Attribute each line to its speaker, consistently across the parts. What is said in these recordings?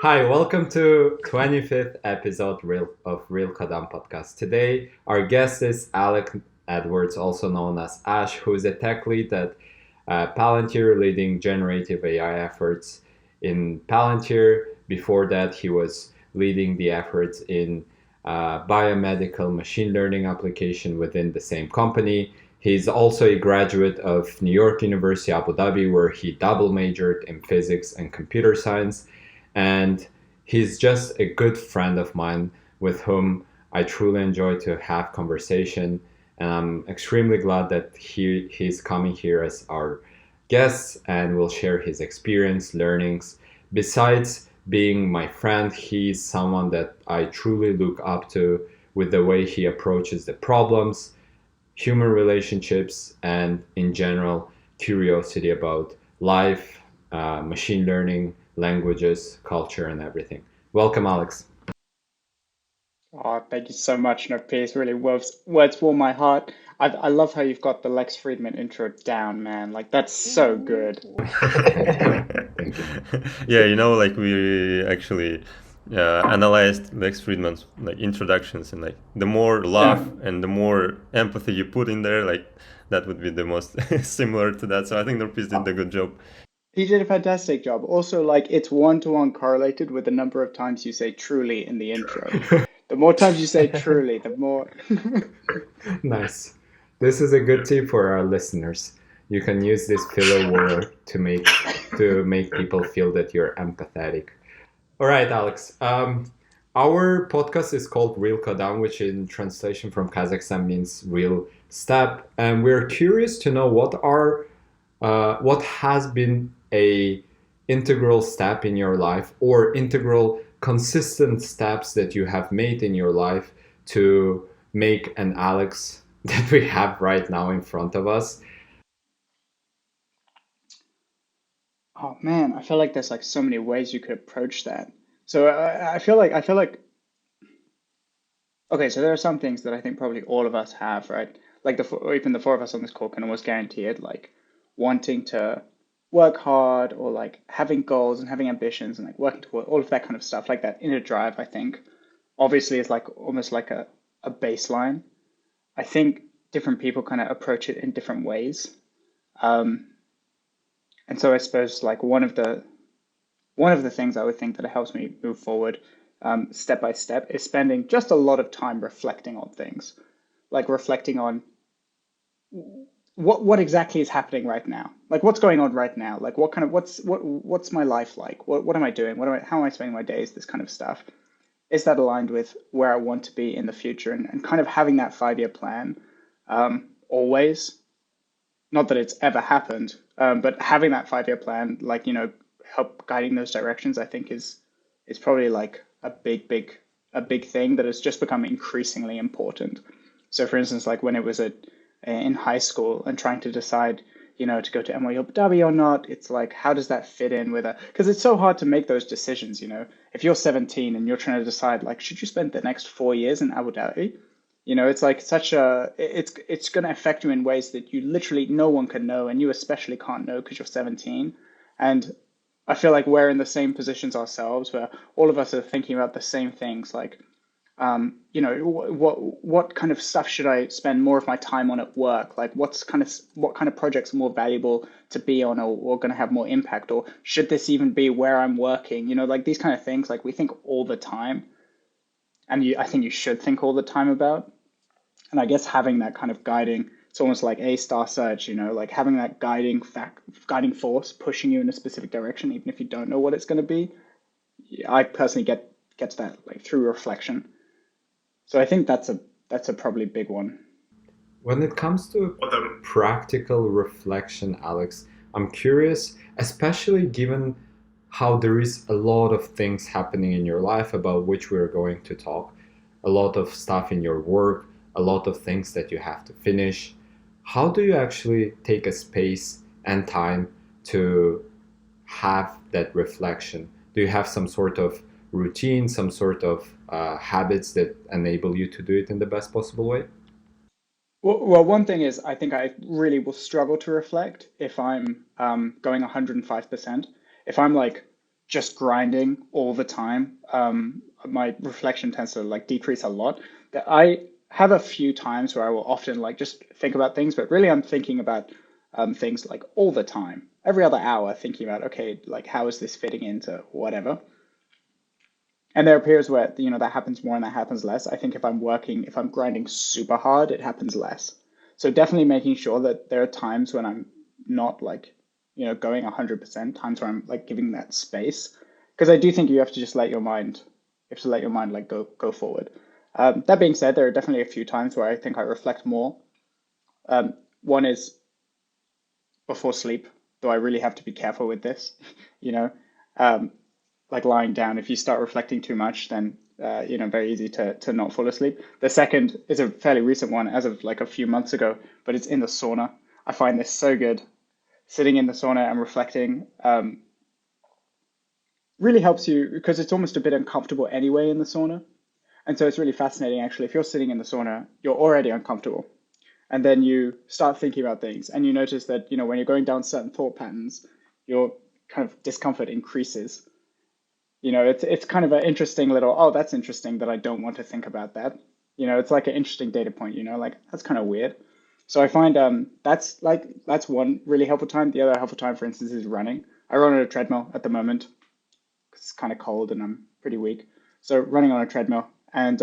Speaker 1: Hi, welcome to 25th episode of Real Kadam podcast. Today, our guest is Alex Edwards, also known as Ash, who is a tech lead at Palantir, leading generative AI efforts in Palantir. Before that, he was leading the efforts in biomedical machine learning application within the same company. He's also a graduate of New York University, Abu Dhabi, where he double majored in physics and computer science. And he's just a good friend of mine with whom I truly enjoy to have conversation. And I'm extremely glad that he's coming here as our guest and will share his experience, learnings. Besides being my friend, he's someone that I truly look up to with the way he approaches the problems, human relationships, and in general, curiosity about life, machine learning, languages, culture, and everything. Welcome, Alex.
Speaker 2: Oh, thank you so much, no, Piers. Really words warm my heart. I love how you've got the Lex Friedman intro down, man. Like that's so good.
Speaker 1: Thank you.
Speaker 3: Yeah, like we actually analyzed Lex Friedman's like introductions, and like the more laugh and the more empathy you put in there, like that would be the most similar to that. So I think Norpis did a good job.
Speaker 2: He did a fantastic job. Also, like it's one-to-one correlated with the number of times you say truly in the intro. The more times you say truly, the more.
Speaker 1: Nice. This is a good tip for our listeners. You can use this filler word to make people feel that you're empathetic. All right, Alex. Our podcast is called Real Kadam, which in translation from Kazakhstan means real step, and we're curious to know what has been a integral step in your life or integral consistent steps that you have made in your life to make an Alex that we have right now in front of us.
Speaker 2: Oh man, I feel like there's like so many ways you could approach that. So I feel like okay, so there are some things that I think probably all of us have, right? Like or even the four of us on this call can almost guarantee it, like wanting to work hard or like having goals and having ambitions and like working toward all of that kind of stuff, like that inner drive, I think obviously is like almost like a baseline. I think different people kind of approach it in different ways. Um, and so I suppose like one of the things I would think that helps me move forward step by step is spending just a lot of time reflecting on things, like reflecting on what exactly is happening right now, like what's going on right now, like what's my life like, what am I doing, how am I spending my days, this kind of stuff. Is that aligned with where I want to be in the future, and kind of having that 5-year plan always, not that it's ever happened, but having that 5-year plan, like, help guiding those directions, I think is probably like a big thing that has just become increasingly important. So for instance, like when it was in high school and trying to decide, to go to NYU Abu Dhabi or not, it's like, how does that fit in with because it's so hard to make those decisions, if you're 17 and you're trying to decide, like, should you spend the next 4 years in Abu Dhabi? It's like it's going to affect you in ways that you literally no one can know, and you especially can't know because you're 17. And I feel like we're in the same positions ourselves, where all of us are thinking about the same things, like, what kind of stuff should I spend more of my time on at work? Like, what kind of projects are more valuable to be on, or going to have more impact, or should this even be where I'm working? Like these kind of things, like we think all the time, and I think you should think all the time about. And I guess having that kind of guiding, it's almost like a star search, like having that guiding force pushing you in a specific direction, even if you don't know what it's going to be. I personally get to that like through reflection. So I think that's a probably big one.
Speaker 1: When it comes to practical reflection, Alex, I'm curious, especially given how there is a lot of things happening in your life about which we're going to talk, a lot of stuff in your work, a lot of things that you have to finish. How do you actually take a space and time to have that reflection? Do you have some sort of routine, some sort of habits that enable you to do it in the best possible way?
Speaker 2: Well, one thing is, I think I really will struggle to reflect if I'm going 105%. If I'm like just grinding all the time, my reflection tends to like decrease a lot. That I have a few times where I will often like just think about things, but really I'm thinking about things like all the time, every other hour, thinking about, okay, like how is this fitting into whatever. And there are periods where, that happens more and that happens less. I think if I'm grinding super hard, it happens less. So definitely making sure that there are times when I'm not like, going 100%, times where I'm like giving that space. Because I do think you have to just let your mind, like go forward. That being said, there are definitely a few times where I think I reflect more. One is before sleep, though I really have to be careful with this, you know. Um, like lying down, if you start reflecting too much, then very easy to not fall asleep. The second is a fairly recent one, as of like a few months ago, but it's in the sauna. I find this so good. Sitting in the sauna and reflecting really helps you because it's almost a bit uncomfortable anyway in the sauna. And so it's really fascinating actually. If you're sitting in the sauna, you're already uncomfortable. And then you start thinking about things and you notice that, when you're going down certain thought patterns, your kind of discomfort increases. It's kind of an interesting little, oh, that's interesting that I don't want to think about that. It's like an interesting data point, like that's kind of weird. So I find that's one really helpful time. The other helpful time, for instance, is running. I run on a treadmill at the moment 'cause it's kind of cold and I'm pretty weak. So running on a treadmill and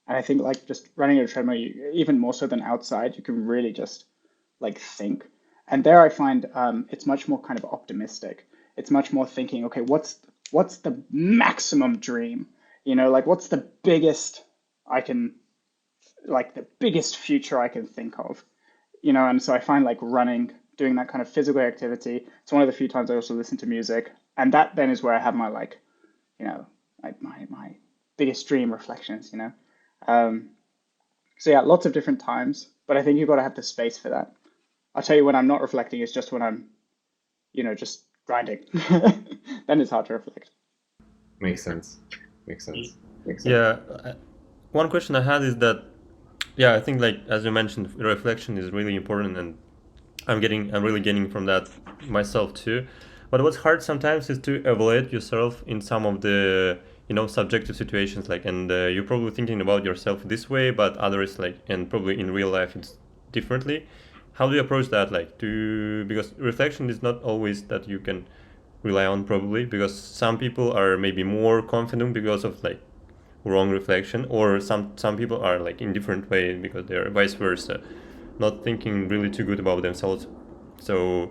Speaker 2: I think like just running on a treadmill, even more so than outside, you can really just like think. And there I find it's much more kind of optimistic. It's much more thinking, okay, what's the maximum dream? Like what's the biggest the biggest future I can think of? And so I find like running, doing that kind of physical activity. It's one of the few times I also listen to music. And that then is where I have my like, my biggest dream reflections, So yeah, lots of different times, but I think you've got to have the space for that. I'll tell you when I'm not reflecting, it's just when I'm, just grinding. Then it's hard to reflect.
Speaker 1: Makes sense. Makes sense.
Speaker 3: Yeah, one question I had is that, I think like as you mentioned, reflection is really important, and I'm really getting from that myself too. But what's hard sometimes is to evaluate yourself in some of the subjective situations, like, and you're probably thinking about yourself this way, but others like, and probably in real life it's differently. How do you approach that? Like, because reflection is not always that you can rely on, probably, because some people are maybe more confident because of like wrong reflection, or some people are like in different way because they're vice versa, not thinking really too good about themselves. So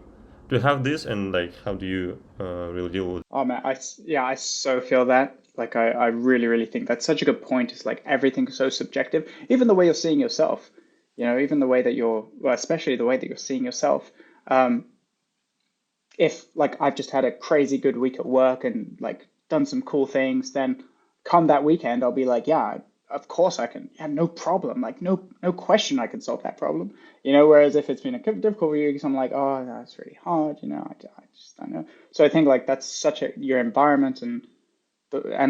Speaker 3: do you have this, and like how do you really deal with it?
Speaker 2: Oh man, I so feel that. Like I really, really think that's such a good point. It's like everything's so subjective. Even the way you're seeing yourself, even the way that especially the way that you're seeing yourself. If like I've just had a crazy good week at work and like done some cool things, then come that weekend, I'll be like, yeah, of course I can. Yeah, no problem. Like no question I can solve that problem. Whereas if it's been a difficult week, I'm like, oh, that's really hard. I just don't know. So I think like that's such your environment and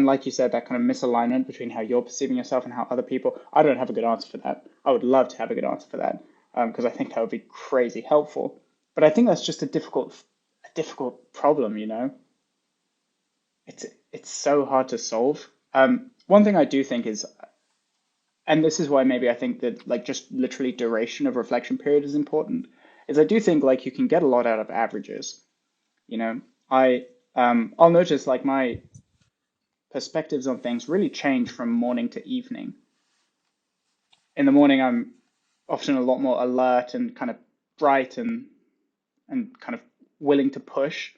Speaker 2: like you said, that kind of misalignment between how you're perceiving yourself and how other people. I don't have a good answer for that. I would love to have a good answer for that because I think that would be crazy helpful. But I think that's just a difficult problem. It's so hard to solve. One thing I do think is, and this is why maybe I think that like just literally duration of reflection period is important, is I do think like you can get a lot out of averages. I'll notice like my perspectives on things really change from morning to evening. In the morning, I'm often a lot more alert and kind of bright and kind of willing to push.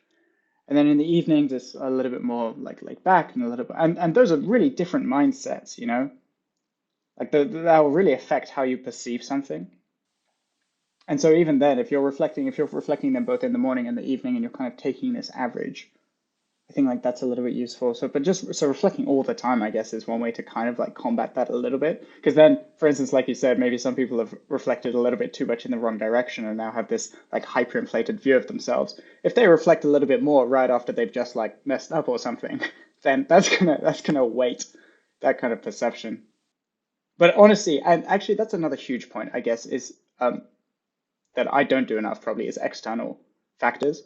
Speaker 2: And then in the evenings, it's a little bit more like laid back and a little bit, and those are really different mindsets, like that will really affect how you perceive something. And so even then, if you're reflecting them both in the morning and the evening, and you're kind of taking this average, I think like that's a little bit useful. So, but just so reflecting all the time, I guess, is one way to kind of like combat that a little bit. Because then, for instance, like you said, maybe some people have reflected a little bit too much in the wrong direction and now have this like hyperinflated view of themselves. If they reflect a little bit more right after they've just like messed up or something, then that's gonna weight that kind of perception. But honestly, and actually, that's another huge point, I guess, is that I don't do enough probably is external factors.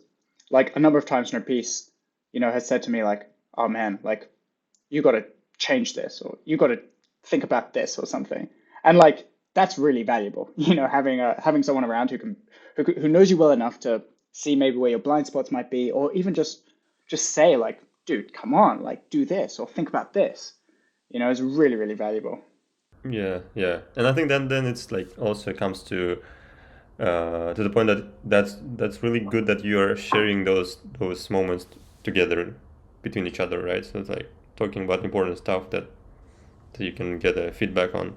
Speaker 2: Like a number of times in a piece, has said to me like, oh man, like you got to change this, or you got to think about this or something. And like, that's really valuable, having someone around who knows you well enough to see maybe where your blind spots might be, or even just say like, dude, come on, like do this or think about this, is really, really valuable.
Speaker 3: Yeah, yeah, and I think then it's like also comes to the point that's really good that you are sharing those moments together between each other, right? So it's like talking about important stuff that you can get a feedback on.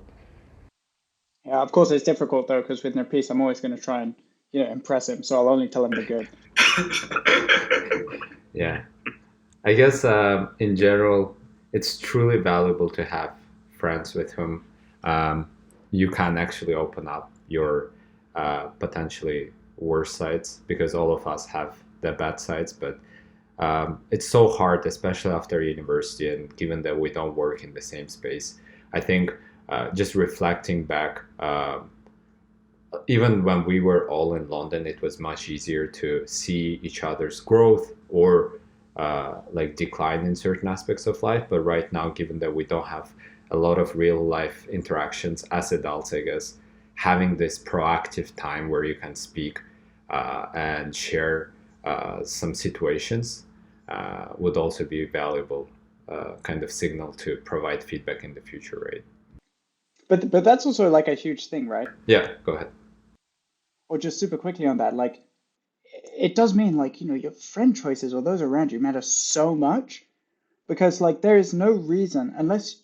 Speaker 2: Yeah, of course it's difficult though, because with Nurpees, I'm always going to try and impress him, so I'll only tell him the good.
Speaker 1: Yeah, I guess in general, it's truly valuable to have friends with whom you can actually open up your potentially worse sides, because all of us have the bad sides, but it's so hard, especially after university, and given that we don't work in the same space. I think just reflecting back, even when we were all in London, it was much easier to see each other's growth or like decline in certain aspects of life. But right now, given that we don't have a lot of real life interactions as adults, I guess, having this proactive time where you can speak and share some situations would also be valuable kind of signal to provide feedback in the future, right?
Speaker 2: But that's also like a huge thing, right?
Speaker 1: Yeah, go ahead.
Speaker 2: Or just super quickly on that, like it does mean like, your friend choices or those around you matter so much, because like there is no reason, unless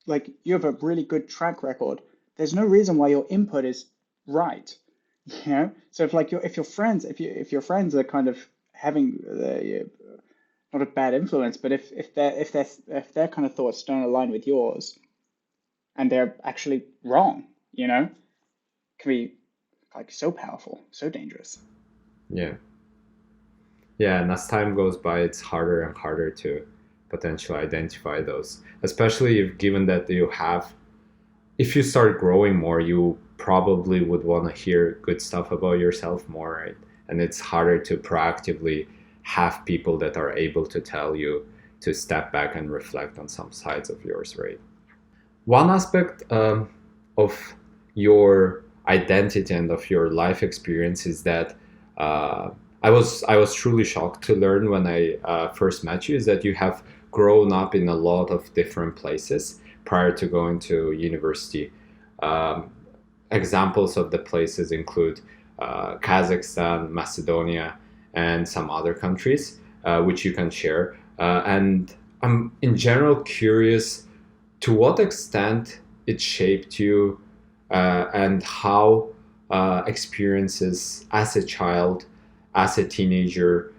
Speaker 2: like you have a really good track record, there's no reason why your input is right. So if your friends are kind of having not a bad influence, but if their kind of thoughts don't align with yours and they're actually wrong, can be like so powerful, so dangerous.
Speaker 1: Yeah. Yeah, and as time goes by, it's harder and harder to potentially identify those, especially given that if you start growing more, you probably would want to hear good stuff about yourself more, right? And it's harder to proactively have people that are able to tell you to step back and reflect on some sides of yours, right? One aspect of your identity and of your life experience is that I was truly shocked to learn when I first met you, is that you have grown up in a lot of different places prior to going to university. Examples of the places include Kazakhstan, Macedonia, and some other countries, which you can share. And I'm in general curious to what extent it shaped you and how experiences as a child, as a teenager,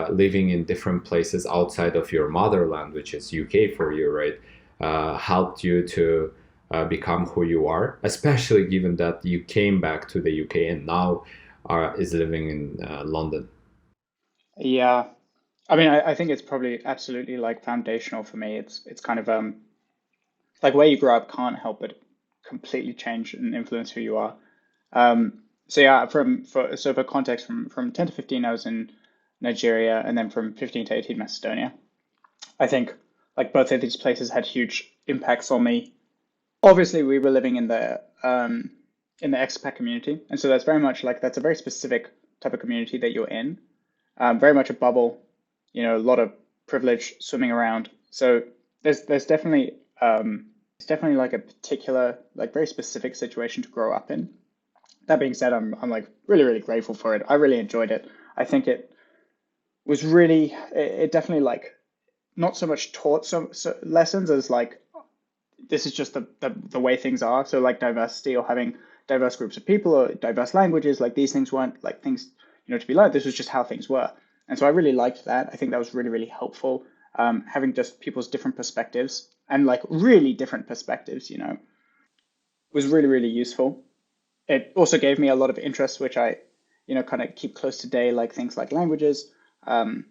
Speaker 1: living in different places outside of your motherland, which is UK for you, right, helped you to become who you are, especially given that you came back to the UK and now is living in London.
Speaker 2: Yeah. I mean, I think it's probably absolutely like foundational for me. It's kind of like where you grow up can't help but completely change and influence who you are. So yeah, for context, from 10 to 15, I was in Nigeria, and then from 15 to 18, Macedonia. I think like both of these places had huge impacts on me. Obviously, we were living in the expat community, and so that's very much like that's a very specific type of community that you're in. Very much a bubble, a lot of privilege swimming around. So there's definitely it's definitely like a particular, like very specific situation to grow up in. That being said, I'm like really, really grateful for it. I really enjoyed it. I think it was really, it definitely like not so much taught some lessons as like this is just the way things are. So like diversity or having diverse groups of people or diverse languages, like these things weren't like things, to be learned. This was just how things were. And so I really liked that. I think that was really, really helpful. Having just people's different perspectives and like really different perspectives, was really, really useful. It also gave me a lot of interest, which I, kind of keep close to day, like things like languages. I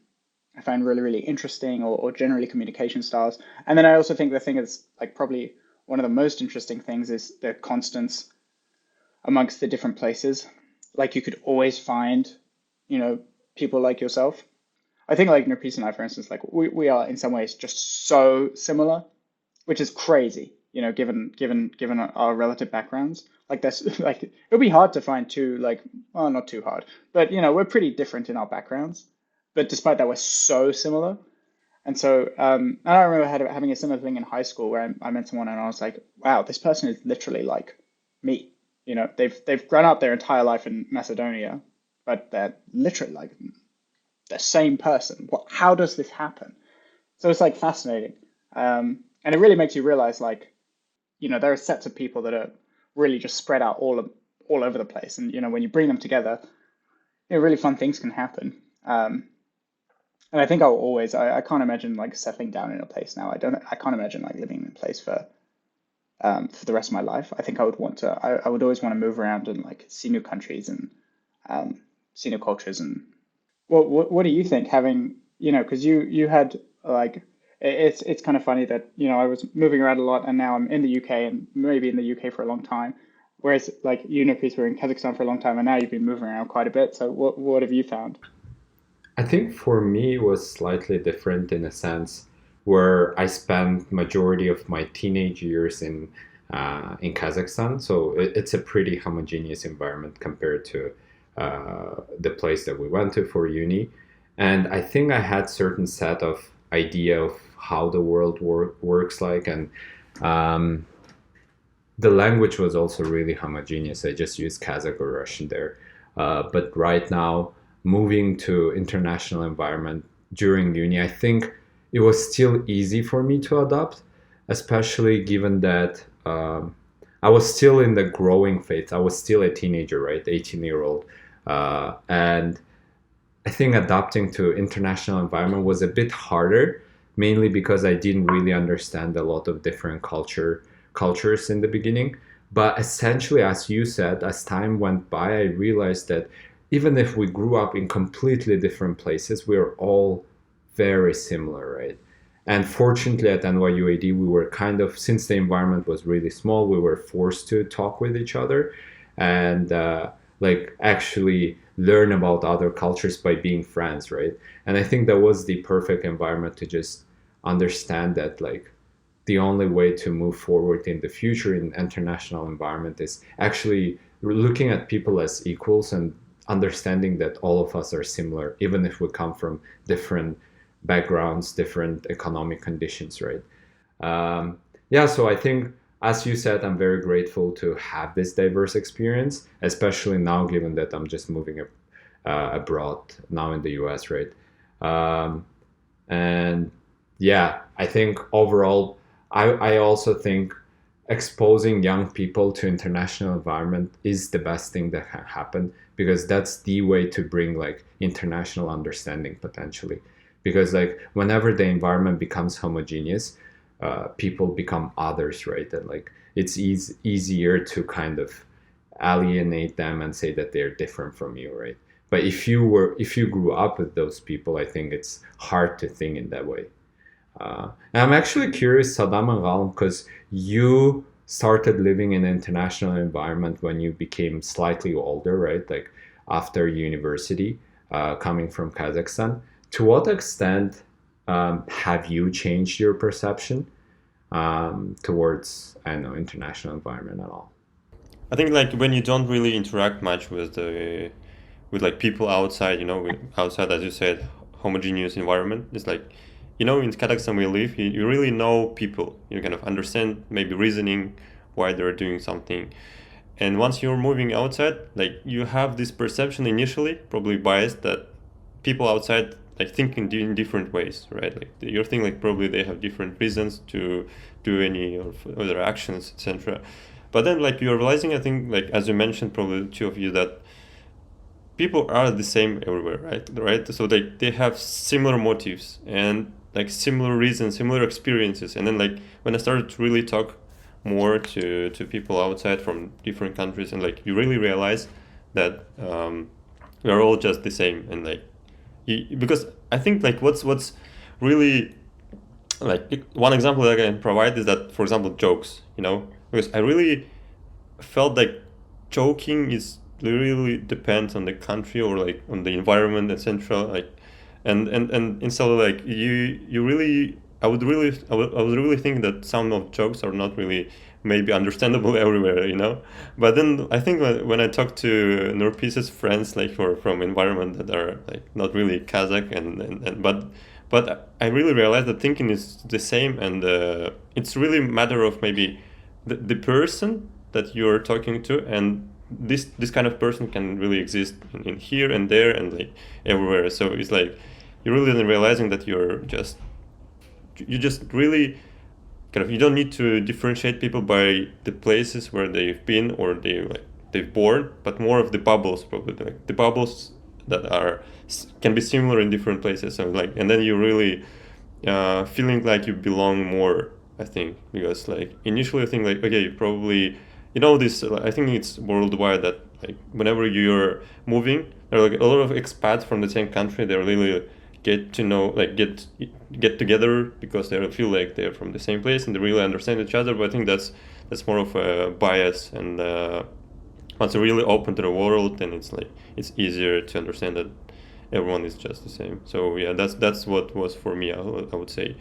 Speaker 2: find really, really interesting, or generally communication styles. And then I also think the thing is like probably one of the most interesting things is the constants amongst the different places. Like you could always find, people like yourself. I think like Nurpis and I, for instance, like we are in some ways just so similar, which is crazy, you know, given our relative backgrounds. Like this, like it would be hard to find two, like, well, not too hard, but you know, we're pretty different in our backgrounds. But despite that, we're so similar. And so I remember having a similar thing in high school where I met someone and I was like, wow, this person is literally like me. You know, they've grown up their entire life in Macedonia, but they're literally like the same person. How does this happen? So it's like fascinating. And it really makes you realize, like, you know, there are sets of people that are really just spread out all over the place. And, you know, when you bring them together, you know, really fun things can happen. And I think I can't imagine like settling down in a place now. I can't imagine like living in a place for the rest of my life. I think I would always want to move around and like see new countries and see new cultures. And what do you think, having, you know, because you had like, it's kind of funny that, you know, I was moving around a lot and now I'm in the UK and maybe in the UK for a long time. Whereas like you, Nurpis, were in Kazakhstan for a long time and now you've been moving around quite a bit. So what have you found?
Speaker 1: I think for me it was slightly different in a sense where I spent majority of my teenage years in Kazakhstan. So it's a pretty homogeneous environment compared to the place that we went to for uni. And I think I had certain set of idea of how the world works like, and the language was also really homogeneous. I just used Kazakh or Russian there. But right now, moving to international environment during uni, I think it was still easy for me to adapt, especially given that I was still in the growing phase. I was still a teenager, right? 18-year-old. And I think adapting to international environment was a bit harder, mainly because I didn't really understand a lot of different cultures in the beginning. But essentially, as you said, as time went by, I realized that even if we grew up in completely different places, we are all very similar, right? And fortunately at NYUAD, we were kind of, since the environment was really small, we were forced to talk with each other and like actually learn about other cultures by being friends, right? And I think that was the perfect environment to just understand that like the only way to move forward in the future in international environment is actually looking at people as equals and understanding that all of us are similar, even if we come from different backgrounds, different economic conditions, right? Yeah, so I think, as you said, I'm very grateful to have this diverse experience, especially now, given that I'm just moving abroad now in the US, right? And yeah, I think overall, I also think exposing young people to international environment is the best thing that can happen, because that's the way to bring like international understanding potentially. Because like whenever the environment becomes homogeneous, people become others, right? And like it's easier to kind of alienate them and say that they're different from you, right? But if you grew up with those people, I think it's hard to think in that way. And I'm actually curious, Saddam and Ghalem, because you started living in an international environment when you became slightly older, right? Like after university, coming from Kazakhstan. To what extent have you changed your perception towards, I don't know, international environment at all?
Speaker 3: I think like when you don't really interact much with like people outside, you know, outside, as you said, homogeneous environment, it's like, you know, in Kazakhstan we live, you really know people. You kind of understand maybe reasoning why they're doing something. And once you're moving outside, like you have this perception initially, probably biased, that people outside like think in different ways, right? Like you're thinking like probably they have different reasons to do any of other actions, etc. But then like you're realizing, I think, like as you mentioned, probably the two of you, that people are the same everywhere, right? So they have similar motives and like similar reasons, similar experiences. And then like when I started to really talk more to people outside from different countries, and like you really realize that we're all just the same. And like because I think like what's really like one example that I can provide is that, for example, jokes, you know, because I really felt like joking is really depends on the country or like on the environment, etc. Like and instead of like you really I would really think that some of jokes are not really maybe understandable everywhere, you know. But then I think when I talk to Nurpice's friends like who are from environment that are like not really Kazakh and but I really realized that thinking is the same, and it's really a matter of maybe the person that you're talking to, and this kind of person can really exist in here and there and like everywhere. So it's like you're really then realizing that you just really kind of, you don't need to differentiate people by the places where they've been or they've born, but more of the bubbles, probably like the bubbles that can be similar in different places. So like, and then you really feeling like you belong more, I think, because like initially I think like, okay, you probably, you know, this, I think it's worldwide that like whenever you're moving, there are like a lot of expats from the same country. They really get to know, like get together because they feel like they're from the same place and they really understand each other. But I think that's more of a bias, and once you're really open to the world, then it's like it's easier to understand that everyone is just the same. So yeah, that's what was for me, I would say.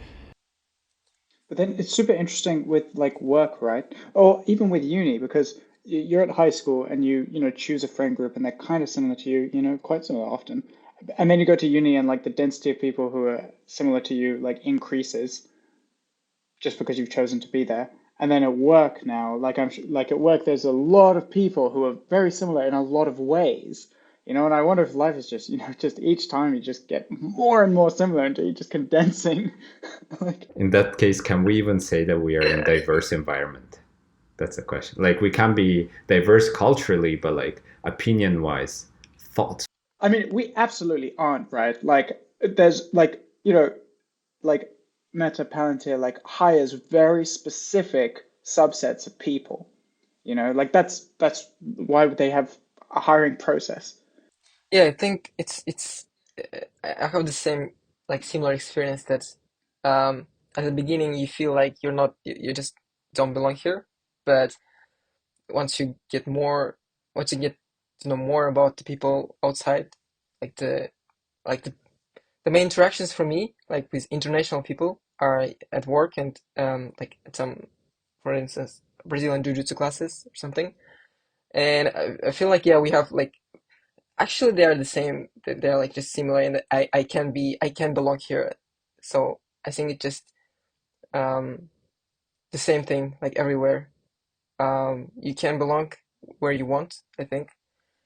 Speaker 2: But then it's super interesting with like work, right? Or even with uni, because you're at high school and you choose a friend group and they're kind of similar to you, quite similar often. And then you go to uni and like the density of people who are similar to you like increases just because you've chosen to be there. And then at work now, like at work, there's a lot of people who are very similar in a lot of ways. And I wonder if life is just, just each time you just get more and more similar until you're just condensing. Like,
Speaker 1: In that case, can we even say that we are in a diverse environment? That's the question. Like we can be diverse culturally, but like opinion-wise, thoughts.
Speaker 2: I mean, we absolutely aren't, right? Like, there's like Meta Palantir like hires very specific subsets of people. Like that's why they have a hiring process.
Speaker 4: Yeah, I think I have the same like similar experience that at the beginning you feel like you just don't belong here, but once you once you get to know more about the people outside, like like the the main interactions for me, like with international people, are at work and like at some, for instance, Brazilian jiu-jitsu classes or something. And I feel like yeah, we have like actually they are the same. They're like just similar, and I can belong here. So I think it's just um the same thing like everywhere. You can belong where you want, I think,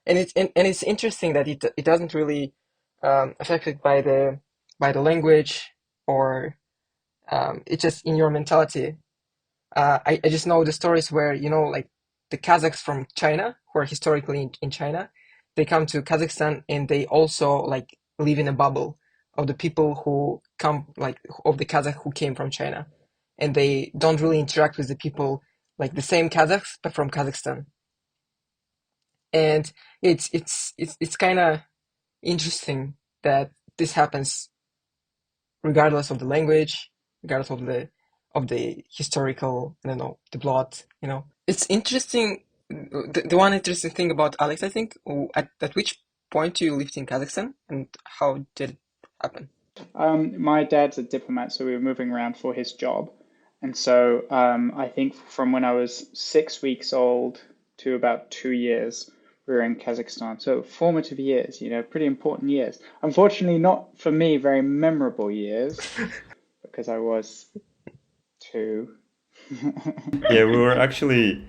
Speaker 4: and it's interesting that it doesn't really affected by the language or it's just in your mentality. I just know the stories where like the Kazakhs from China who are historically in China, they come to Kazakhstan and they also like live in a bubble of the people who come like of the Kazakh who came from China, and they don't really interact with the people like the same Kazakhs but from Kazakhstan. And it's kind of interesting that this happens regardless of the language, regardless of the historical, I don't know, the plot. It's interesting. The one interesting thing about Alex, I think, at which point you lived in Kazakhstan and how did it happen?
Speaker 2: My dad's a diplomat, so we were moving around for his job. And so I think from when I was 6 weeks old to about 2 years, we were in Kazakhstan. So formative years, pretty important years. Unfortunately, not for me, very memorable years because I was two.
Speaker 3: Yeah, we were actually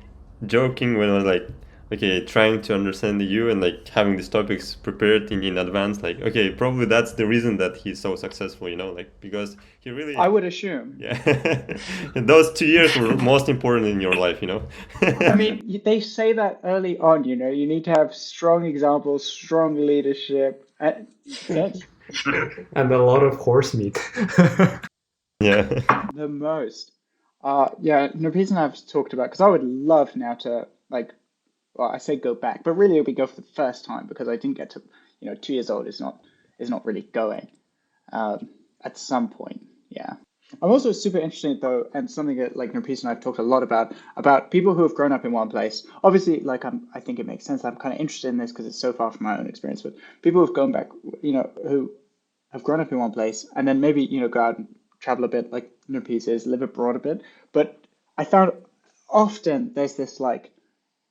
Speaker 3: joking when I was like, okay, trying to understand you and like having these topics prepared in advance. Like, okay, probably that's the reason that he's so successful, like because he really,
Speaker 2: I would assume.
Speaker 3: yeah, those 2 years were most important in your life,
Speaker 2: I mean, they say that early on, you need to have strong examples, strong leadership. Yes,
Speaker 1: And a lot of horse meat.
Speaker 3: Yeah.
Speaker 2: the most. Yeah, Nurpes and I have talked about because I would love now to well, I say go back, but really it would be go for the first time because I didn't get to, 2 years old is not really going at some point. Yeah. I'm also super interested though, and something that like Nurpes and I've talked a lot about people who have grown up in one place. Obviously, like I think it makes sense. I'm kind of interested in this because it's so far from my own experience, but people who've gone back, who have grown up in one place, and then maybe, go out and travel a bit, like pieces, live abroad a bit. But I found often there's this like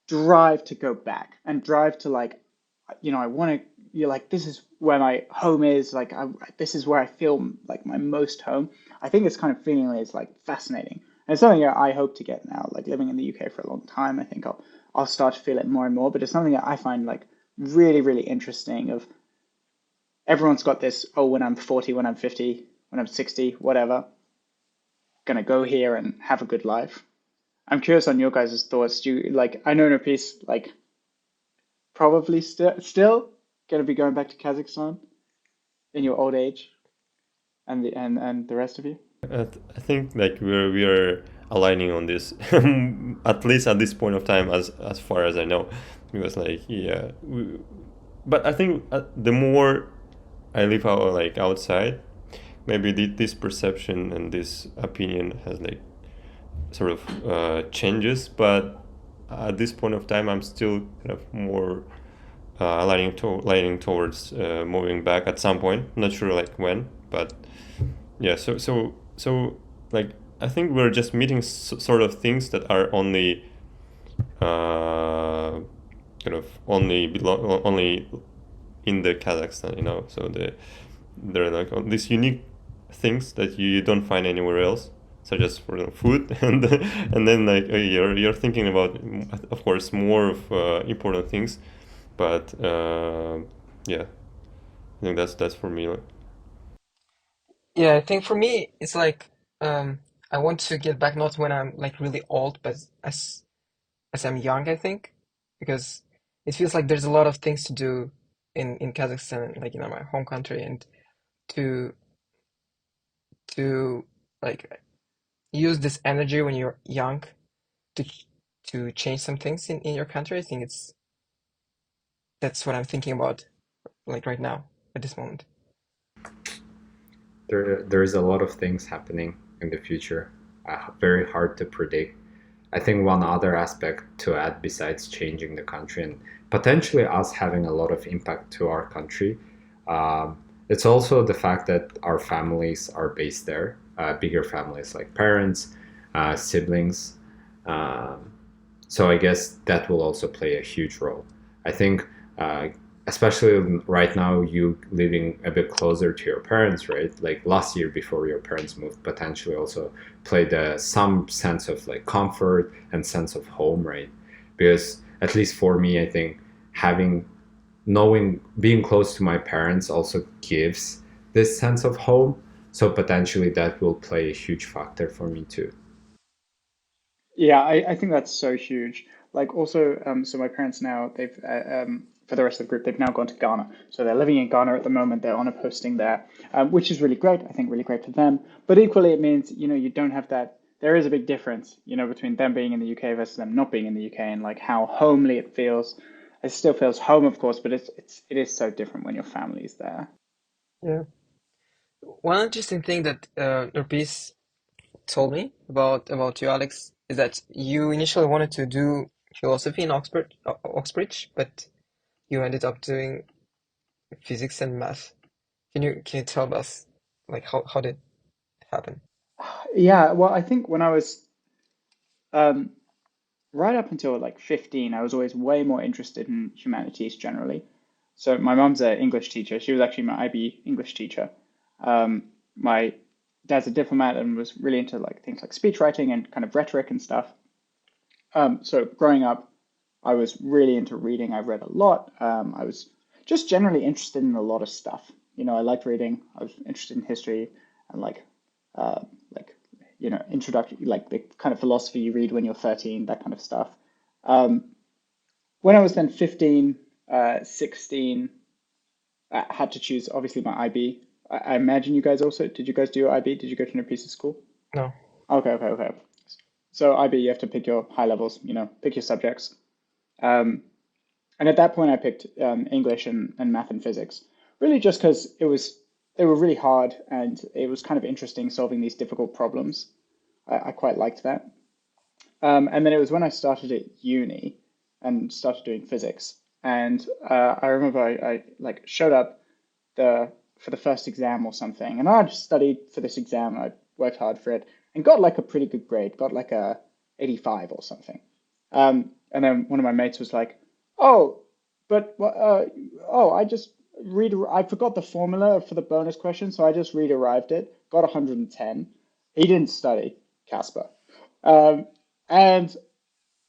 Speaker 2: drive to go back and drive to like, I want to, you're like, this is where my home is. Like, this is where I feel like my most home. I think this kind of feeling is like fascinating. And it's something that I hope to get now, like living in the UK for a long time. I think I'll start to feel it more and more, but it's something that I find like really, really interesting of everyone's got this, oh, when I'm 40, when I'm 50, when I'm 60, whatever, gonna go here and have a good life. I'm curious on your guys' thoughts. Do you like, I know in a piece, like probably still gonna be going back to Kazakhstan in your old age and the rest of you?
Speaker 3: I think like we are aligning on this at least at this point of time, as far as I know, because like but I think the more I live out like outside, maybe this perception and this opinion has like sort of changes. But at this point of time, I'm still kind of more leaning towards moving back at some point. Not sure like when, but yeah. So like I think we're just meeting sort of things that are only kind of only in the Kazakhstan, So they're like these unique things that you don't find anywhere else, such as for food, and then like you're thinking about, of course, more of important things, but yeah, I think that's for me.
Speaker 4: Yeah, I think for me, it's like I want to get back not when I'm like really old, but as I'm young, I think, because it feels like there's a lot of things to do in Kazakhstan, like my home country, and to to like use this energy when you're young to to change some things in your country. I think that's what I'm thinking about, like right now at this moment.
Speaker 1: There's a lot of things happening in the future, very hard to predict. I think one other aspect to add besides changing the country and potentially us having a lot of impact to our country, it's also the fact that our families are based there, bigger families like parents, siblings. So I guess that will also play a huge role. I think, especially right now, you living a bit closer to your parents, right? Like last year before your parents moved, potentially also played some sense of like comfort and sense of home, right? Because at least for me, I think being close to my parents also gives this sense of home. So potentially that will play a huge factor for me too.
Speaker 2: Yeah, I think that's so huge. Like also, so my parents now, they've for the rest of the group, they've now gone to Ghana. So they're living in Ghana at the moment. They're on a posting there, which is really great. I think really great for them. But equally, it means, you don't have that. There is a big difference, between them being in the UK versus them not being in the UK, and like how homely it feels. It still feels home, of course, but it is so different when your family is there.
Speaker 4: Yeah. One interesting thing that Nurpis told me about you, Alex, is that you initially wanted to do philosophy in Oxbridge, but you ended up doing physics and math. Can you tell us like how did it happen?
Speaker 2: Yeah, well, I think when I was um, right up until like 15, I was always way more interested in humanities generally. So my mom's an English teacher. She was actually my IB English teacher. My dad's a diplomat and was really into like things like speech writing and kind of rhetoric and stuff. So growing up, I was really into reading. I read a lot. I was just generally interested in a lot of stuff. I liked reading. I was interested in history and like introduction, like the kind of philosophy you read when you're 13, that kind of stuff. Um, when I was then 15, 16, I had to choose obviously my IB. I imagine you guys also, did you guys do your IB? Did you go to a piece of school?
Speaker 4: No.
Speaker 2: Okay. So IB, you have to pick your high levels, pick your subjects. Um, and at that point, I picked English and math and physics, really just because they were really hard and it was kind of interesting solving these difficult problems. I quite liked that. And then it was when I started at uni and started doing physics. And I remember I like showed up the for the first exam or something, and I'd studied for this exam and I worked hard for it and got like a pretty good grade, got like a 85 or something. And then one of my mates was like, "Oh, but I forgot the formula for the bonus question, so I just re-derived it, got 110." He didn't study, Casper. And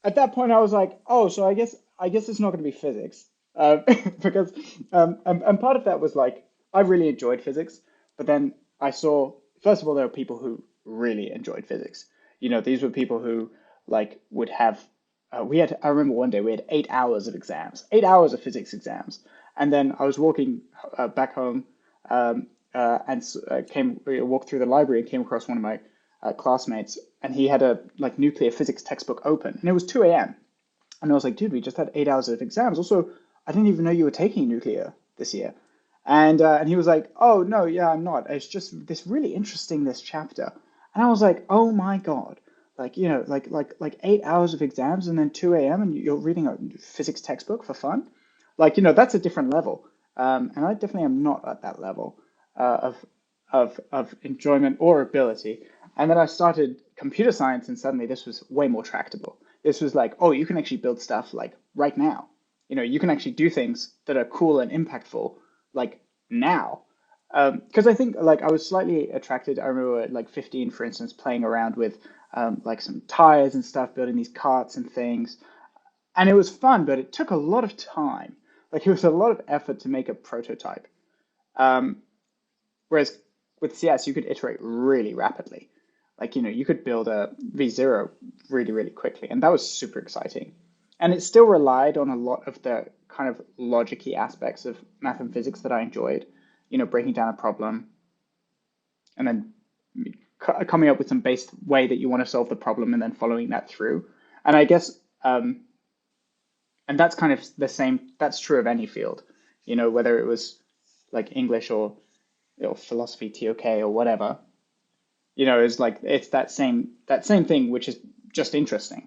Speaker 2: at that point, I was like, "Oh, so I guess it's not going to be physics," because and part of that was like I really enjoyed physics, but then I saw first of all there were people who really enjoyed physics. These were people who like would have I remember one day we had 8 hours of exams, 8 hours of physics exams, and then I was walking back home and walked through the library and came across one of my classmates, and he had a like nuclear physics textbook open, and it was 2 a.m. And I was like, "Dude, we just had 8 hours of exams. Also, I didn't even know you were taking nuclear this year." And he was like, "Oh no, yeah, I'm not. It's just this really interesting this chapter." And I was like, "Oh my God." Like, like 8 hours of exams and then 2 a.m. and you're reading a physics textbook for fun. Like, that's a different level. And I definitely am not at that level of enjoyment or ability. And then I started computer science and suddenly this was way more tractable. This was like, oh, you can actually build stuff like right now. You can actually do things that are cool and impactful like now. Because I think like I was slightly attracted. I remember at like 15, for instance, playing around with like some tires and stuff, building these carts and things. And it was fun, but it took a lot of time. Like it was a lot of effort to make a prototype. Whereas with CS, you could iterate really rapidly. Like, you could build a V0 really, really quickly. And that was super exciting. And it still relied on a lot of the kind of logic-y aspects of math and physics that I enjoyed. Breaking down a problem and then coming up with some base way that you want to solve the problem and then following that through. And I guess, and that's kind of the same, that's true of any field, whether it was like English or philosophy, TOK or whatever, it's like, it's that same thing, which is just interesting.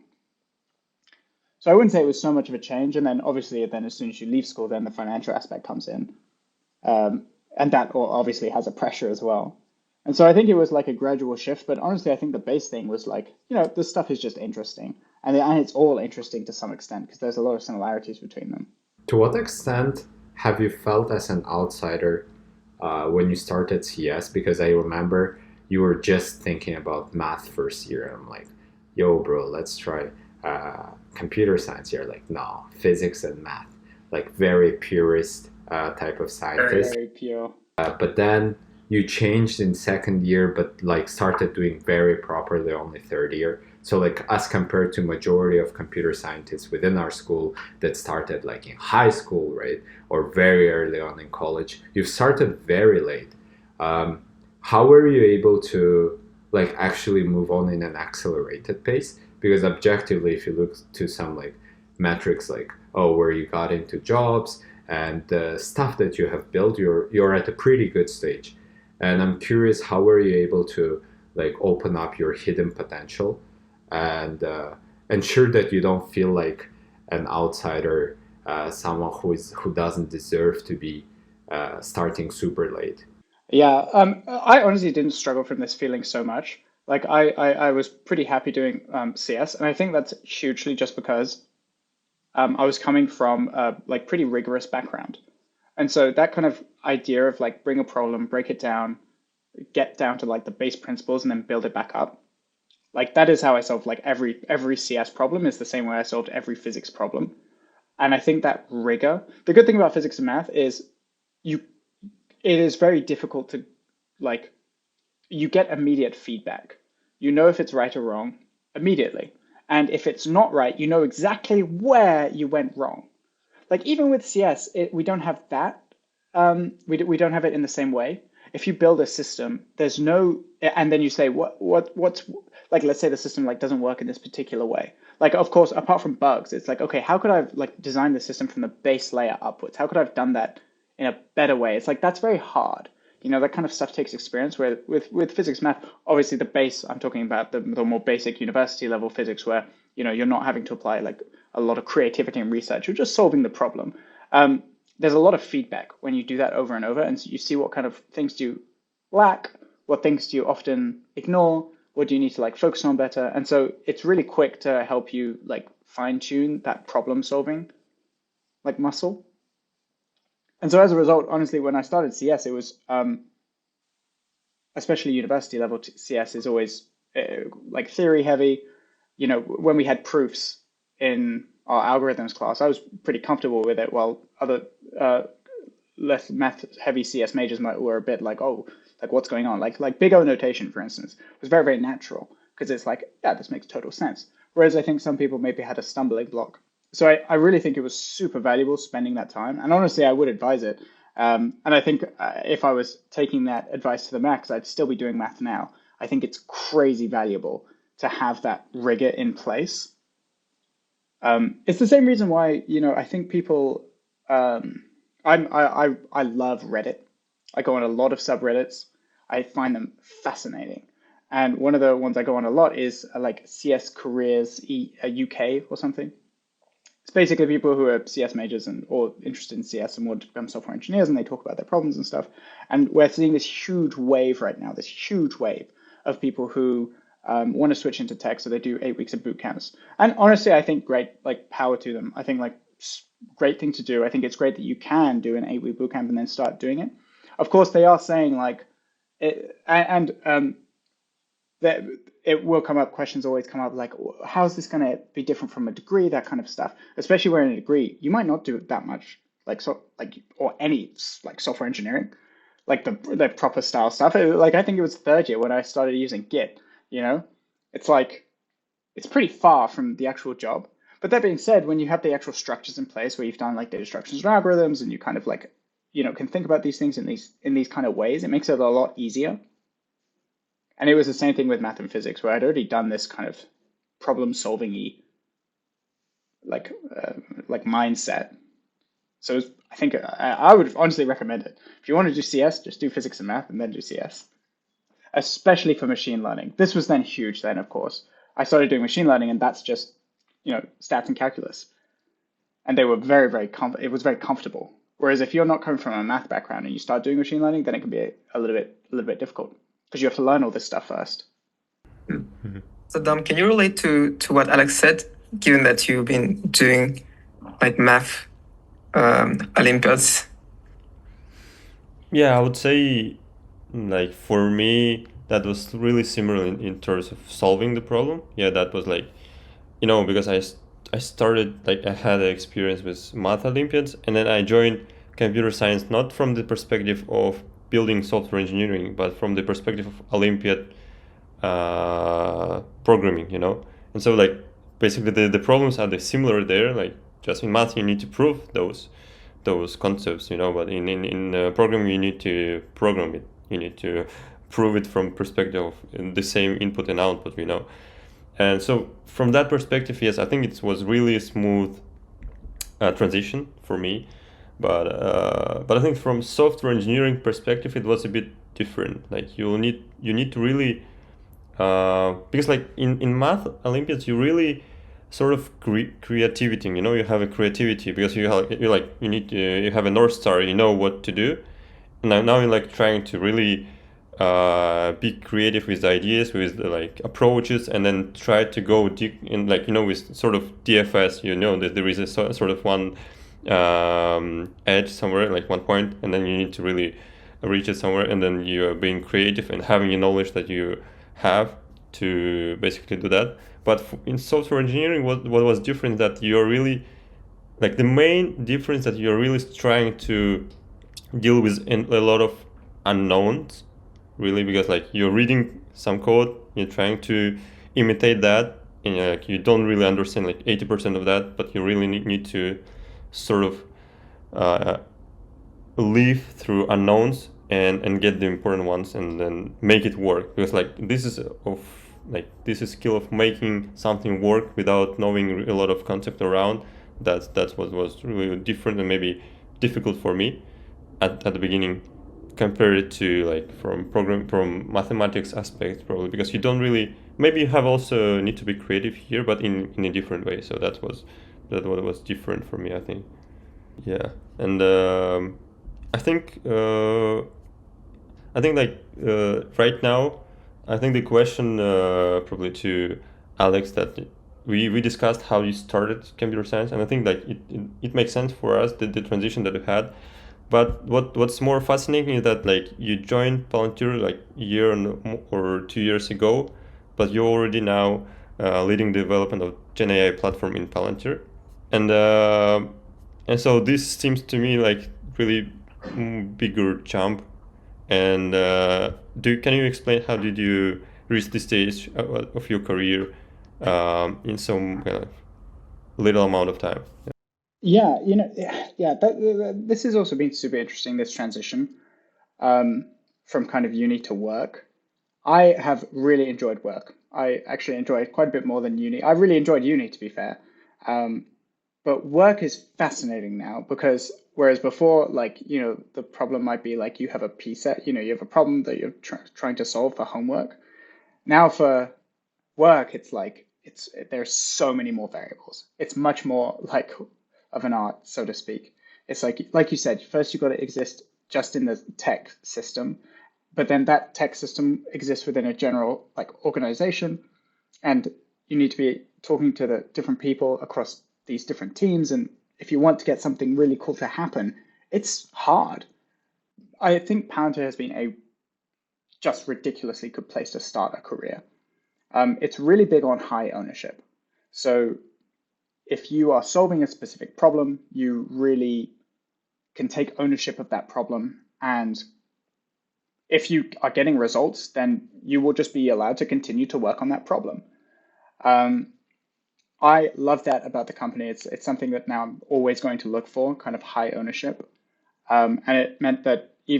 Speaker 2: So I wouldn't say it was so much of a change. And then obviously then as soon as you leave school, then the financial aspect comes in. And that obviously has a pressure as well. And so I think it was like a gradual shift, but honestly, I think the base thing was like, this stuff is just interesting. And it's all interesting to some extent because there's a lot of similarities between them.
Speaker 1: To what extent have you felt as an outsider when you started CS? Because I remember you were just thinking about math first year. I'm like, yo, bro, let's try computer science. You're like, no, physics and math, like very purist type of scientist.
Speaker 2: Very pure.
Speaker 1: But then you changed in second year, but like started doing very properly only third year. So like as compared to majority of computer scientists within our school that started like in high school, right? Or very early on in college, you've started very late. How were you able to like actually move on in an accelerated pace? Because objectively, if you look to some like metrics like, where you got into jobs and the stuff that you have built, you're at a pretty good stage. And I'm curious, how were you able to like open up your hidden potential and ensure that you don't feel like an outsider, someone who doesn't deserve to be starting super late?
Speaker 2: Yeah, I honestly didn't struggle from this feeling so much. Like I was pretty happy doing CS, and I think that's hugely just because I was coming from a like pretty rigorous background. And so that kind of idea of like bring a problem, break it down, get down to like the base principles and then build it back up. Like that is how I solved like every CS problem is the same way I solved every physics problem. And I think that rigor, the good thing about physics and math is it is very difficult to like, you get immediate feedback. You know if it's right or wrong immediately. And if it's not right, you know exactly where you went wrong. Like even with CS, we don't have that. We don't have it in the same way. If you build a system, there's no, and then you say what's like, let's say the system like doesn't work in this particular way. Like of course, apart from bugs, it's like, okay, how could I have like designed the system from the base layer upwards? How could I have done that in a better way? It's like, that's very hard. That kind of stuff takes experience, where with physics, math, obviously the base, I'm talking about the more basic university level physics where, you're not having to apply like a lot of creativity and research. You're just solving the problem. there's a lot of feedback when you do that over and over, and so you see what kind of things do you lack, what things do you often ignore, what do you need to like focus on better, and so it's really quick to help you like fine tune that problem solving like muscle. And so as a result, honestly, when I started CS, it was especially university level CS is always like theory heavy. You know, when we had proofs in our algorithms class, I was pretty comfortable with it, while other less math heavy CS majors were a bit like, oh, like what's going on? Like big O notation, for instance, was very, very natural because it's like, yeah, this makes total sense. Whereas I think some people maybe had a stumbling block. So I really think it was super valuable spending that time. And honestly, I would advise it. And I think if I was taking that advice to the max, I'd still be doing math now. I think it's crazy valuable to have that rigor in place. It's the same reason why, you know, I think people, I love Reddit. I go on a lot of subreddits. I find them fascinating. And one of the ones I go on a lot is like CS Careers UK or something. It's basically people who are CS majors and or interested in CS and want to become software engineers, and they talk about their problems and stuff. And we're seeing this huge wave right now, this huge wave of people who want to switch into tech, so they do 8 weeks of boot camps. And honestly, I think great, like power to them. I think like great thing to do. I think it's great that you can do an 8-week boot camp and then start doing it. Of course, they are saying like, that it will come up, questions always come up like, how's this going to be different from a degree, that kind of stuff. Especially where in a degree, you might not do that much, like so, like or any like software engineering, like the proper style stuff. Like I think it was third year when I started using Git. You know, it's like it's pretty far from the actual job. But that being said, when you have the actual structures in place where you've done like data structures and algorithms, and you kind of like, you know, can think about these things in these kind of ways, it makes it a lot easier. And it was the same thing with math and physics, where I'd already done this kind of problem-solving-y like mindset. So I think I would honestly recommend it. If you want to do CS, just do physics and math and then do CS, especially for machine learning. This was then huge then, of course. I started doing machine learning, and that's just, you know, stats and calculus. And they were very, very it was very comfortable. Whereas if you're not coming from a math background and you start doing machine learning, then it can be a little bit difficult, because you have to learn all this stuff first.
Speaker 4: So Dom, can you relate to what Alex said, given that you've been doing like math Olympiads?
Speaker 3: Yeah, I would say like for me that was really similar in terms of solving the problem. Yeah, that was like, you know, because I started, like I had an experience with math Olympiads, and then I joined computer science not from the perspective of building software engineering, but from the perspective of Olympiad programming, you know. And so like basically the problems are similar there. Like just in math you need to prove those concepts, you know, but in programming you need to program it. You need to prove it from perspective of the same input and output, you know. And so from that perspective, yes, I think it was really a smooth transition for me. But I think from software engineering perspective, it was a bit different. Like you need to really because like in math Olympiads, you really sort of creativity. You know, you have a creativity because you have a North Star. You know what to do. Now you're like trying to really be creative with ideas, with like approaches, and then try to go deep in, like, you know, with sort of DFS. You know that there is a sort of one edge somewhere, like one point, and then you need to really reach it somewhere, and then you are being creative and having a knowledge that you have to basically do that. But in software engineering, what was different, that you're really, like, the main difference that you're really trying to deal with a lot of unknowns, really, because like you're reading some code, you're trying to imitate that, and like you don't really understand like 80% of that, but you really need to sort of live through unknowns and get the important ones and then make it work. Because like this is a skill of making something work without knowing a lot of concept around. That's what was really different and maybe difficult for me at the beginning, compared to like from mathematics aspect, probably, because you don't really, maybe you have also need to be creative here, but in a different way. So that was different for me, I think. Yeah, and I think right now, I think the question probably to Alex that we discussed how you started computer science, and I think like it makes sense for us the transition that we had. But what's more fascinating is that like you joined Palantir like a year or 2 years ago, but you're already now leading the development of GenAI platform in Palantir, and uh, and so this seems to me like really bigger jump. And can you explain how did you reach this stage of your career in some little amount of time?
Speaker 2: Yeah, this has also been super interesting, this transition from kind of uni to work. I have really enjoyed work. I actually enjoy it quite a bit more than uni. I really enjoyed uni, to be fair. Um, but work is fascinating now because whereas before, like, the problem might be like you have a P set, you have a problem that you're trying to solve for homework. Now for work, it's like there's so many more variables. It's much more like of an art, so to speak. It's like you said, first you've got to exist just in the tech system, but then that tech system exists within a general like organization, and you need to be talking to the different people across these different teams. And if you want to get something really cool to happen, it's hard. I think Palantir has been a just ridiculously good place to start a career. It's really big on high ownership. So if you are solving a specific problem, you really can take ownership of that problem. And if you are getting results, then you will just be allowed to continue to work on that problem. I love that about the company. It's something that now I'm always going to look for, kind of high ownership. And it meant that I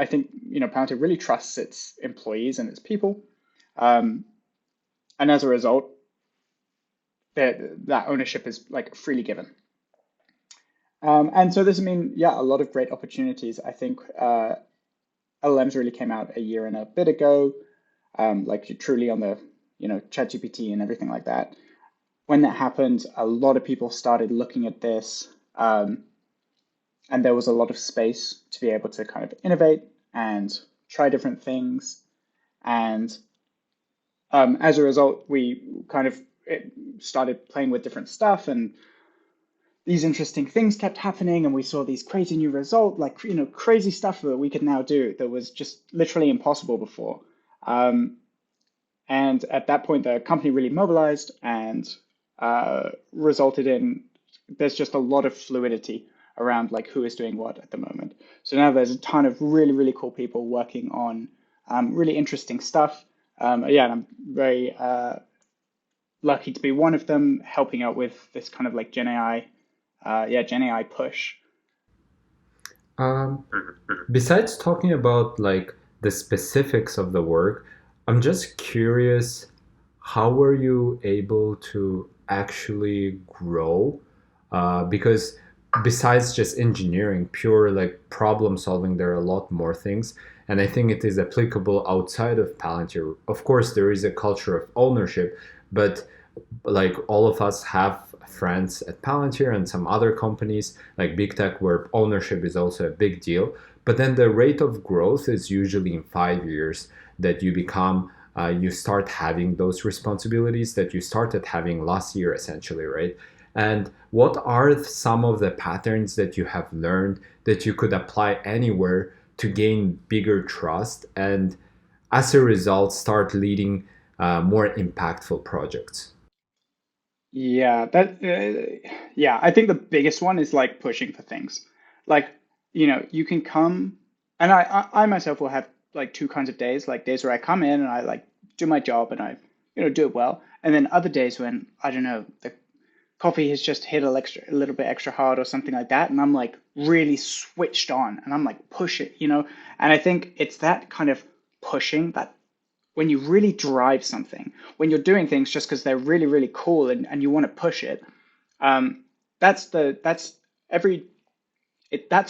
Speaker 2: think, Palantir really trusts its employees and its people. And as a result, that ownership is like freely given. And so this, a lot of great opportunities. I think LLMs really came out a year and a bit ago, like truly on the, ChatGPT and everything like that. When that happened, a lot of people started looking at this, and there was a lot of space to be able to kind of innovate and try different things. And as a result, we kind of started playing with different stuff, and these interesting things kept happening, and we saw these crazy new results, like crazy stuff that we could now do that was just literally impossible before. And at that point, the company really mobilized and resulted in there's just a lot of fluidity around like who is doing what at the moment. So now there's a ton of really, really cool people working on really interesting stuff. And I'm very lucky to be one of them, helping out with this kind of like GenAI, GenAI push.
Speaker 1: Besides talking about like the specifics of the work, I'm just curious, how were you able to actually grow? Because besides just engineering, pure like problem solving, there are a lot more things. And I think it is applicable outside of Palantir. Of course, there is a culture of ownership, but like all of us have friends at Palantir and some other companies like big tech where ownership is also a big deal. But then the rate of growth is usually in 5 years that you start having those responsibilities that you started having last year, essentially, right? And what are some of the patterns that you have learned that you could apply anywhere to gain bigger trust and as a result start leading more impactful projects?
Speaker 2: I think the biggest one is like pushing for things. Like, you can come, and I myself will have like two kinds of days, like days where I come in and I like do my job and I, do it well. And then other days when, I don't know, the coffee has just hit a little bit extra hard or something like that. And I'm like really switched on and I'm like, push it, And I think it's that kind of pushing that when you really drive something, when you're doing things just because they're really, really cool and you want to push it, that's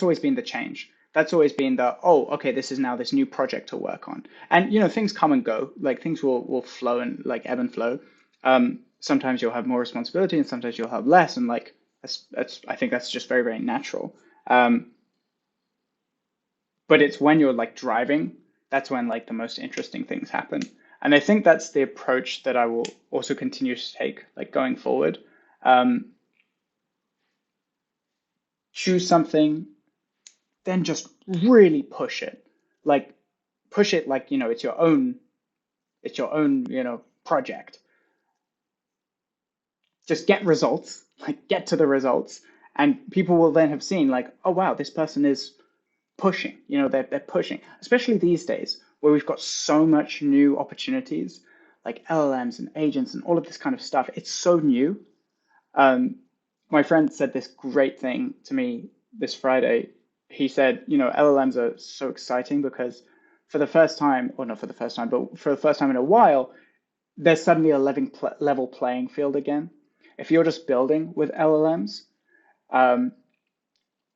Speaker 2: always been the change. That's always been okay, this is now this new project to work on. And things come and go, like things will flow and like ebb and flow. Sometimes you'll have more responsibility and sometimes you'll have less, and like I think that's just very, very natural. But it's when you're like driving, that's when like the most interesting things happen. And I think that's the approach that I will also continue to take like going forward. Choose something, then just really push it. Like push it like, it's your own, project. Just get results, like get to the results, and people will then have seen like, oh wow, this person is pushing, they're pushing, especially these days where we've got so much new opportunities like LLMs and agents and all of this kind of stuff. It's so new. My friend said this great thing to me this Friday. He said, LLMs are so exciting because for the first time, or not for the first time, but for the first time in a while, there's suddenly a level playing field again. If you're just building with LLMs,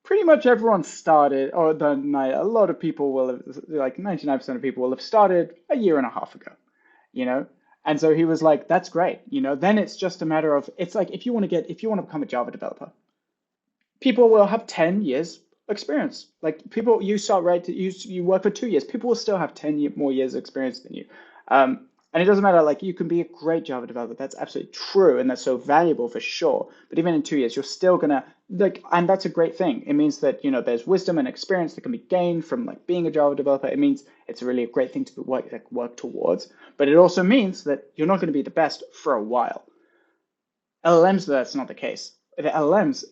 Speaker 2: pretty much everyone started, or a lot of people will have, like 99% of people will have started a year and a half ago, And so he was like, that's great. Then it's just a matter of, it's like, if you want to become a Java developer, people will have 10 years experience. Like people, you start right, you work for 2 years, people will still have 10 more years experience than you. And it doesn't matter, like you can be a great Java developer. That's absolutely true. And that's so valuable for sure. But even in 2 years, you're still gonna and that's a great thing. It means that, there's wisdom and experience that can be gained from like being a Java developer. It means it's really a great thing to work towards. But it also means that you're not going to be the best for a while. LLMs, that's not the case. The LLMs,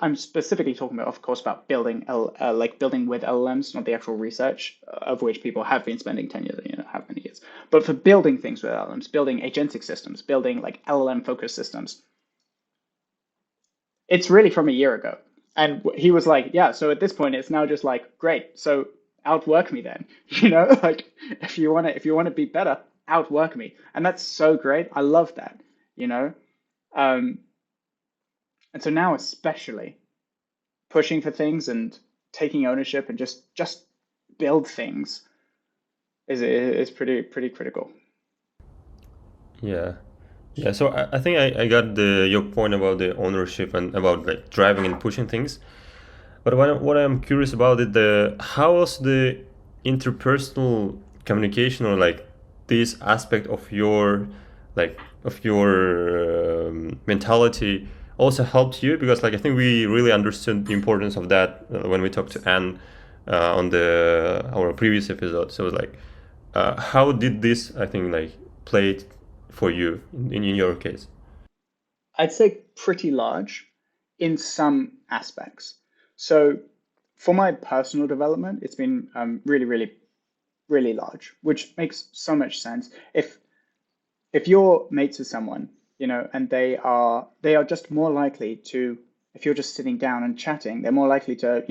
Speaker 2: I'm specifically talking about, of course, about building with LLMs, not the actual research of which people have been spending 10 years, how many years. But for building things with LLMs, building agentic systems, building like LLM-focused systems, it's really from a year ago. And he was like, yeah, so at this point, it's now just like, great, so outwork me then, like if you want to be better, outwork me. And that's so great. I love that, And so now, especially pushing for things and taking ownership and just build things is pretty critical.
Speaker 3: Yeah. So I think I got your point about the ownership and about like driving and pushing things. But what I'm curious about is how was the interpersonal communication, or like this aspect of your mentality also helped you? Because like I think we really understood the importance of that when we talked to Anne on our previous episode. So like how did this, I think, like played for you in your case?
Speaker 2: I'd say pretty large in some aspects. So for my personal development, it's been really, really, really large, which makes so much sense. If you're mates with someone, and they are just more likely to, if you're just sitting down and chatting, they're more likely to,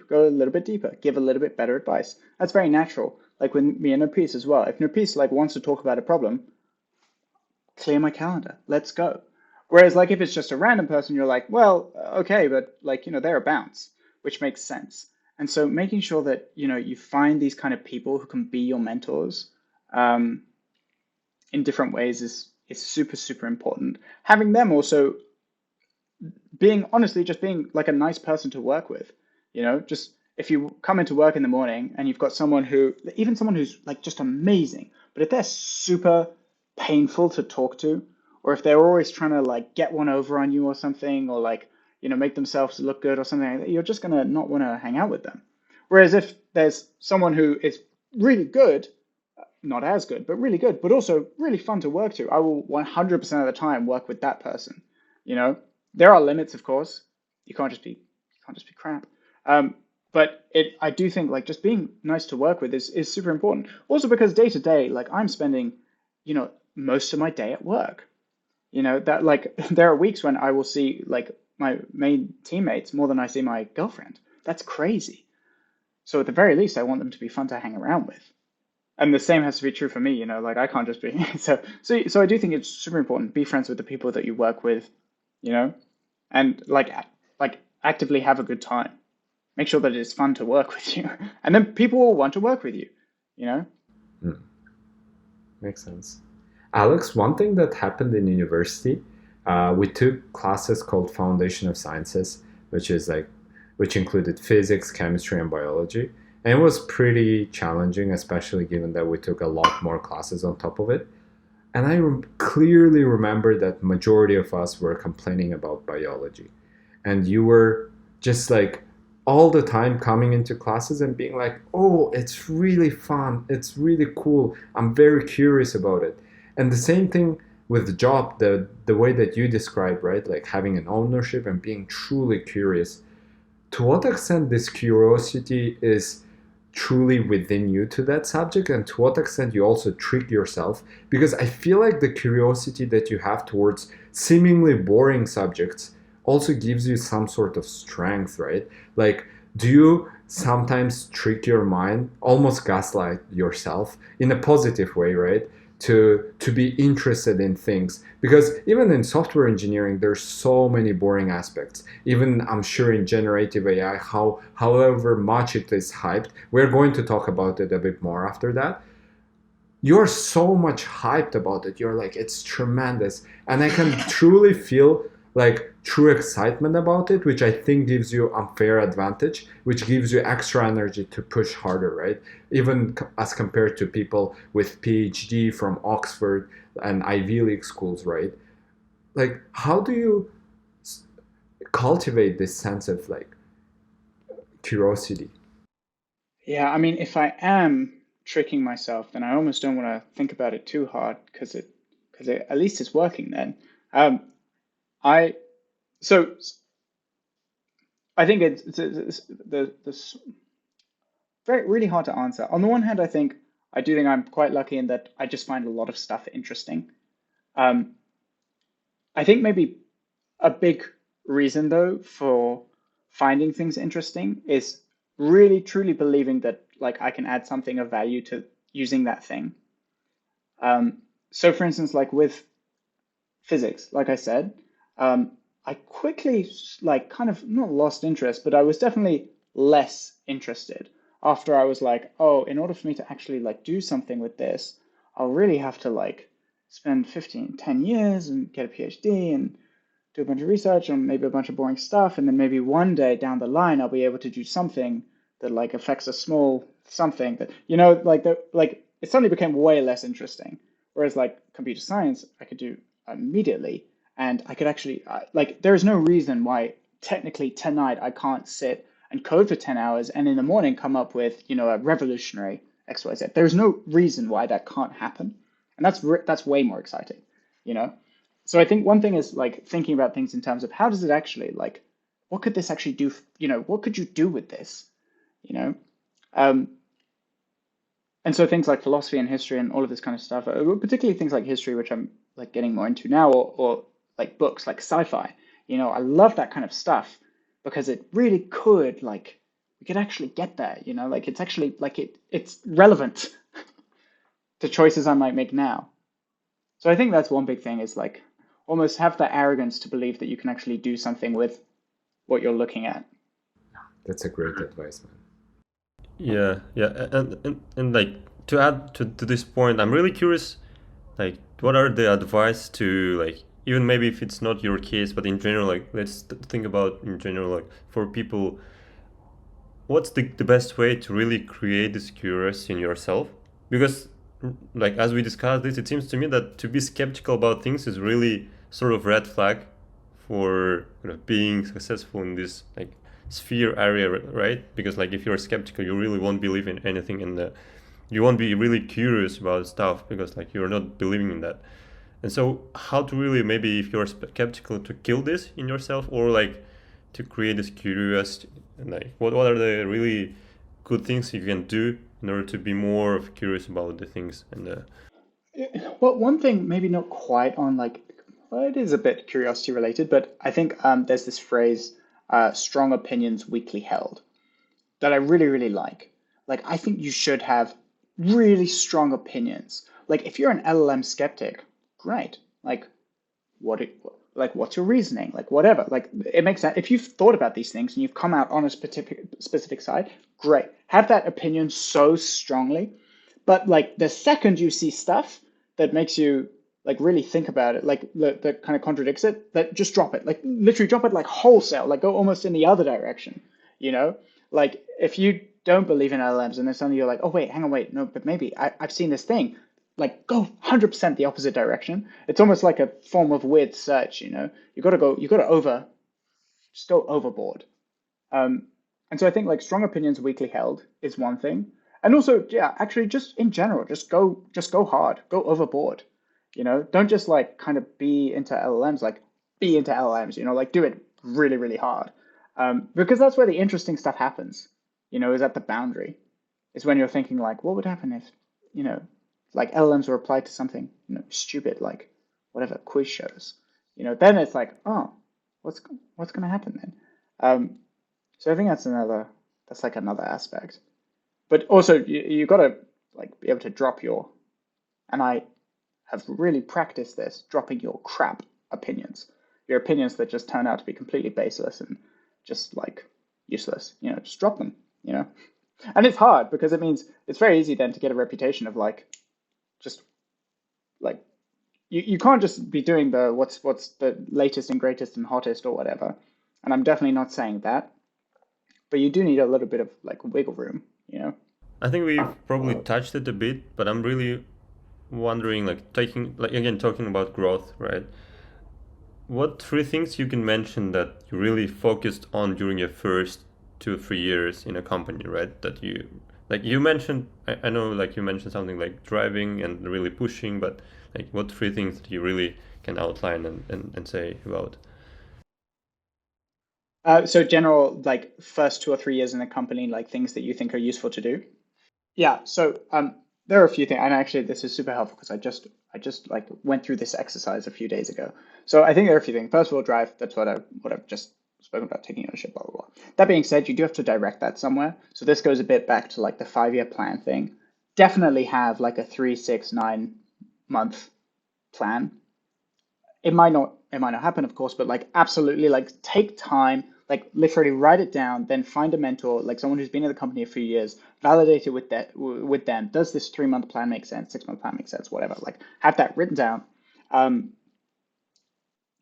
Speaker 2: go a little bit deeper, give a little bit better advice. That's very natural. Like with me and Nopis as well. If Nopis like wants to talk about a problem, clear my calendar, let's go. Whereas like if it's just a random person, you're like, well, okay, but like, they're a bounce, which makes sense. And so making sure that, you find these kind of people who can be your mentors in different ways is super, super important. Having them also being like a nice person to work with, just if you come into work in the morning and you've got someone who's like just amazing, but if they're super painful to talk to, or if they're always trying to like get one over on you or something, or like, make themselves look good or something like that, you're just going to not want to hang out with them. Whereas if there's someone who is really good, not as good, but really good, but also really fun to work to, I will 100% of the time work with that person. There are limits, of course. You can't just be crap. But I do think like just being nice to work with is super important. Also because day to day, like I'm spending, most of my day at work. That like there are weeks when I will see like my main teammates more than I see my girlfriend. That's crazy. So at the very least, I want them to be fun to hang around with. And the same has to be true for me, like I can't just be. So I do think it's super important. Be friends with the people that you work with, and like actively have a good time. Make sure that it's fun to work with you. And then people will want to work with you,
Speaker 1: Makes sense. Alex, one thing that happened in university we took classes called Foundation of Sciences, which included physics, chemistry, and biology. And it was pretty challenging, especially given that we took a lot more classes on top of it. And I clearly remember that majority of us were complaining about biology. And you were just like all the time coming into classes and being like, oh, it's really fun. It's really cool. I'm very curious about it. And the same thing with the job, the way that you describe, right? Like having an ownership and being truly curious. To what extent this curiosity is truly within you to that subject, and to what extent you also trick yourself? Because I feel like the curiosity that you have towards seemingly boring subjects also gives you some sort of strength, right? Like, do you sometimes trick your mind, almost gaslight yourself in a positive way, right? To be interested in things, because even in software engineering there's so many boring aspects. Even I'm sure in generative AI, however much it is hyped, we're going to talk about it a bit more after that. You're so much hyped about it, you're like, it's tremendous, and I can truly feel like true excitement about it, which I think gives you unfair advantage, which gives you extra energy to push harder, right? Even as compared to people with PhD from Oxford and Ivy League schools, right? Like, how do you cultivate this sense of like curiosity?
Speaker 2: Yeah, I mean, if I am tricking myself, then I almost don't want to think about it too hard because at least it's working then. I so I think it's very really hard to answer. On the one hand, I do think I'm quite lucky in that I just find a lot of stuff interesting. Um, I think maybe a big reason though for finding things interesting is really truly believing that like I can add something of value to using that thing. So for instance, like with physics, like I said, I quickly like kind of not lost interest, but I was definitely less interested after I was like, oh, in order for me to actually like do something with this, I'll really have to like spend 10 years and get a PhD and do a bunch of research on maybe a bunch of boring stuff. And then maybe one day down the line, I'll be able to do something that like affects a small something that, like it suddenly became way less interesting. Whereas like computer science, I could do immediately. And I could actually, like, there is no reason why technically tonight I can't sit and code for 10 hours and in the morning come up with, a revolutionary XYZ. There's no reason why that can't happen. And that's way more exciting, you know? So I think one thing is like thinking about things in terms of how does it actually, like, what could this actually do? What could you do with this? And so things like philosophy and history and all of this kind of stuff, particularly things like history, which I'm like getting more into now, or like books like sci-fi, I love that kind of stuff because it really could like we could actually get there, like it's actually like it's relevant to choices I might make now. So I think that's one big thing is like almost have the arrogance to believe that you can actually do something with what you're looking at.
Speaker 1: That's a great advice, man.
Speaker 3: Yeah, and like to add to this point, I'm really curious, like what are the advice to like even maybe if it's not your case, but in general, like let's think about in general, like for people, what's the best way to really create this curiosity in yourself? Because like as we discussed this, it seems to me that to be skeptical about things is really sort of red flag for being successful in this like sphere area, right? Because like if you're skeptical, you really won't believe in anything, and you won't be really curious about stuff because like you're not believing in that. And so how to really, maybe if you're skeptical, to kill this in yourself, or like to create this curiosity, and like what are the really good things you can do in order to be more curious about the things? And
Speaker 2: Well, one thing maybe not quite on like well, it is a bit curiosity related, but I think there's this phrase, strong opinions weakly held, that I really, really like. Like, I think you should have really strong opinions. Like, if you're an LLM skeptic, great. Like, what's your reasoning? Like, whatever. Like, it makes sense. If you've thought about these things and you've come out on a specific side, great. Have that opinion so strongly. But like, the second you see stuff that makes you like really think about it, like that kind of contradicts it, that just drop it, like literally drop it like wholesale, like go almost in the other direction, you know? Like if you don't believe in LLMs and then suddenly you're like, oh wait, hang on, wait, no, but maybe I've seen this thing, like go 100% the opposite direction. It's almost like a form of weird search, you know? You gotta just go overboard. And so I think like strong opinions weakly held is one thing. And also, yeah, actually just in general, just go hard, go overboard. You know, don't just like kind of be into LLMs, like be into LLMs, you know, like do it really, really hard. Because that's where the interesting stuff happens, you know, is at the boundary. Is when you're thinking like, what would happen if, you know, like LLMs were applied to something, you know, stupid, like whatever, quiz shows, you know, then it's like, oh, what's going to happen then? So I think that's like another aspect. But also you got to like be able to drop and I have really practiced this, dropping your crap opinions, your opinions that just turn out to be completely baseless and just like useless, you know, just drop them, you know. And it's hard because it means it's very easy then to get a reputation of like, just like, you can't just be doing the what's the latest and greatest and hottest or whatever. And I'm definitely not saying that, but you do need a little bit of like wiggle room, you know.
Speaker 3: I think we've probably touched it a bit, but I'm really wondering, like talking about growth, right? What 3 things you can mention that you really focused on during your first 2 or 3 years in a company, right? That you mentioned, I know like you mentioned something like driving and really pushing, but like what 3 things that you really can outline and say about?
Speaker 2: So general, like first 2 or 3 years in a company, like things that you think are useful to do. Yeah. So there are a few things, and actually this is super helpful because I just like went through this exercise a few days ago. So I think there are a few things. First of all, drive. That's what I've just spoken about, taking ownership, blah, blah, blah. That being said, you do have to direct that somewhere. So this goes a bit back to like the 5-year plan thing. Definitely have like a 3, 6, 9 month plan. It might not happen, of course, but like absolutely like take time, like literally write it down, then find a mentor, like someone who's been in the company a few years, validate it with them. Does this 3-month plan make sense? 6-month plan make sense? Whatever. Like have that written down.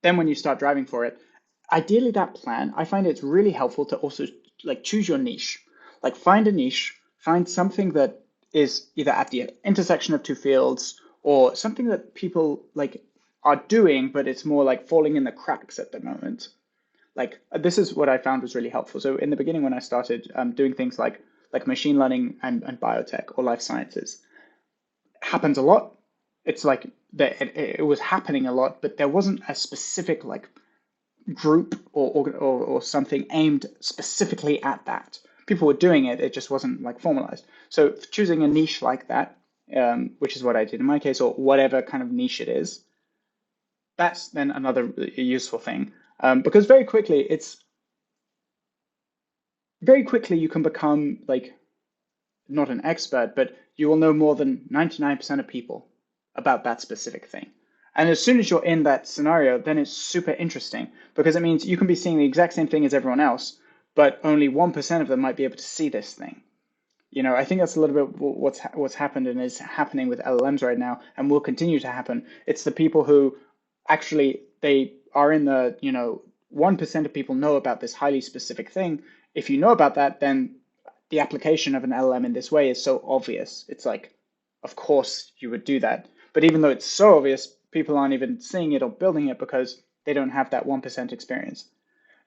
Speaker 2: Then when you start driving for it, ideally that plan, I find it's really helpful to also like choose your niche. Like find a niche, find something that is either at the intersection of 2 fields or something that people like are doing, but it's more like falling in the cracks at the moment. Like this is what I found was really helpful. So in the beginning, when I started doing things like machine learning and biotech or life sciences, happens a lot. It's like it was happening a lot, but there wasn't a specific like group or something aimed specifically at that. People were doing it, it just wasn't like formalized. So choosing a niche like that, which is what I did in my case, or whatever kind of niche it is, that's then another useful thing. Because very quickly you can become like not an expert, but you will know more than 99% of people about that specific thing. And as soon as you're in that scenario, then it's super interesting because it means you can be seeing the exact same thing as everyone else, but only 1% of them might be able to see this thing. You know, I think that's a little bit what's happened and is happening with LLMs right now and will continue to happen. It's the people who actually, they are in the, 1% of people know about this highly specific thing. If you know about that, then the application of an LLM in this way is so obvious. It's like, of course you would do that. But even though it's so obvious, people aren't even seeing it or building it because they don't have that 1% experience.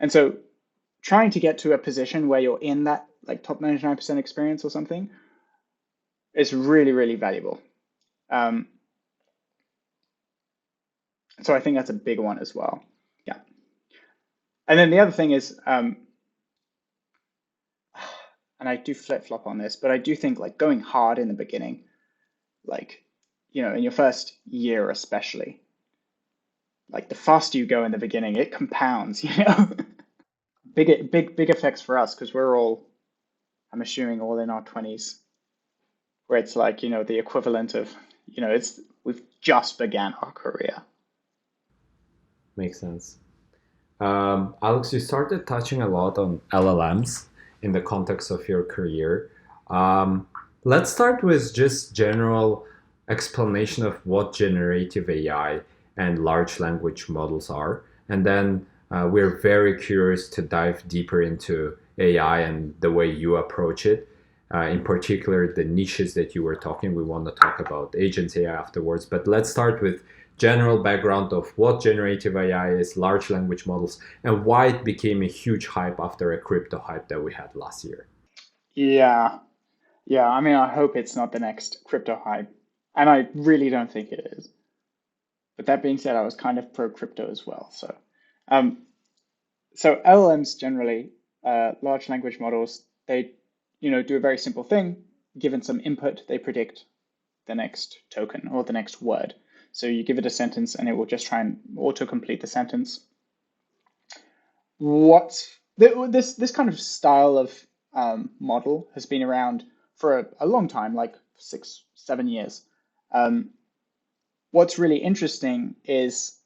Speaker 2: And so trying to get to a position where you're in that like top 99% experience or something is really, really valuable. So I think that's a big one as well. Yeah. And then the other thing is, and I do flip-flop on this, but I do think like going hard in the beginning, like, in your first year especially, like the faster you go in the beginning, it compounds, big effects for us because we're all, I'm assuming, all in our 20s, where it's like, the equivalent of, we've just began our career.
Speaker 1: Makes sense. Alex, you started touching a lot on LLMs in the context of your career. Let's start with just general explanation of what generative AI and large language models are. And then we're very curious to dive deeper into AI and the way you approach it. In particular, the niches that you were talking. We want to talk about agents AI afterwards, but let's start with general background of what generative AI is, large language models, and why it became a huge hype after a crypto hype that we had last year.
Speaker 2: Yeah. Yeah. I mean, I hope it's not the next crypto hype. And I really don't think it is. But that being said, I was kind of pro crypto as well. So LLMs generally, large language models, they do a very simple thing. Given some input, they predict the next token or the next word. So you give it a sentence and it will just try and autocomplete the sentence. This kind of style of model has been around for a long time, like 6-7 years. What's really interesting is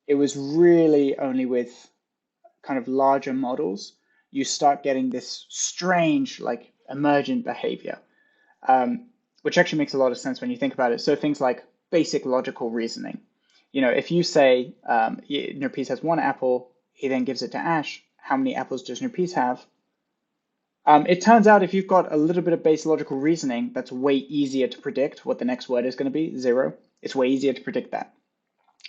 Speaker 2: it was really only with kind of larger models you start getting this strange, like, emergent behavior, which actually makes a lot of sense when you think about it. So things like basic logical reasoning. If you say Nurpies has 1 apple, he then gives it to Ash. How many apples does Nurpies have? It turns out if you've got a little bit of basic logical reasoning, that's way easier to predict what the next word is going to be, 0. It's way easier to predict that.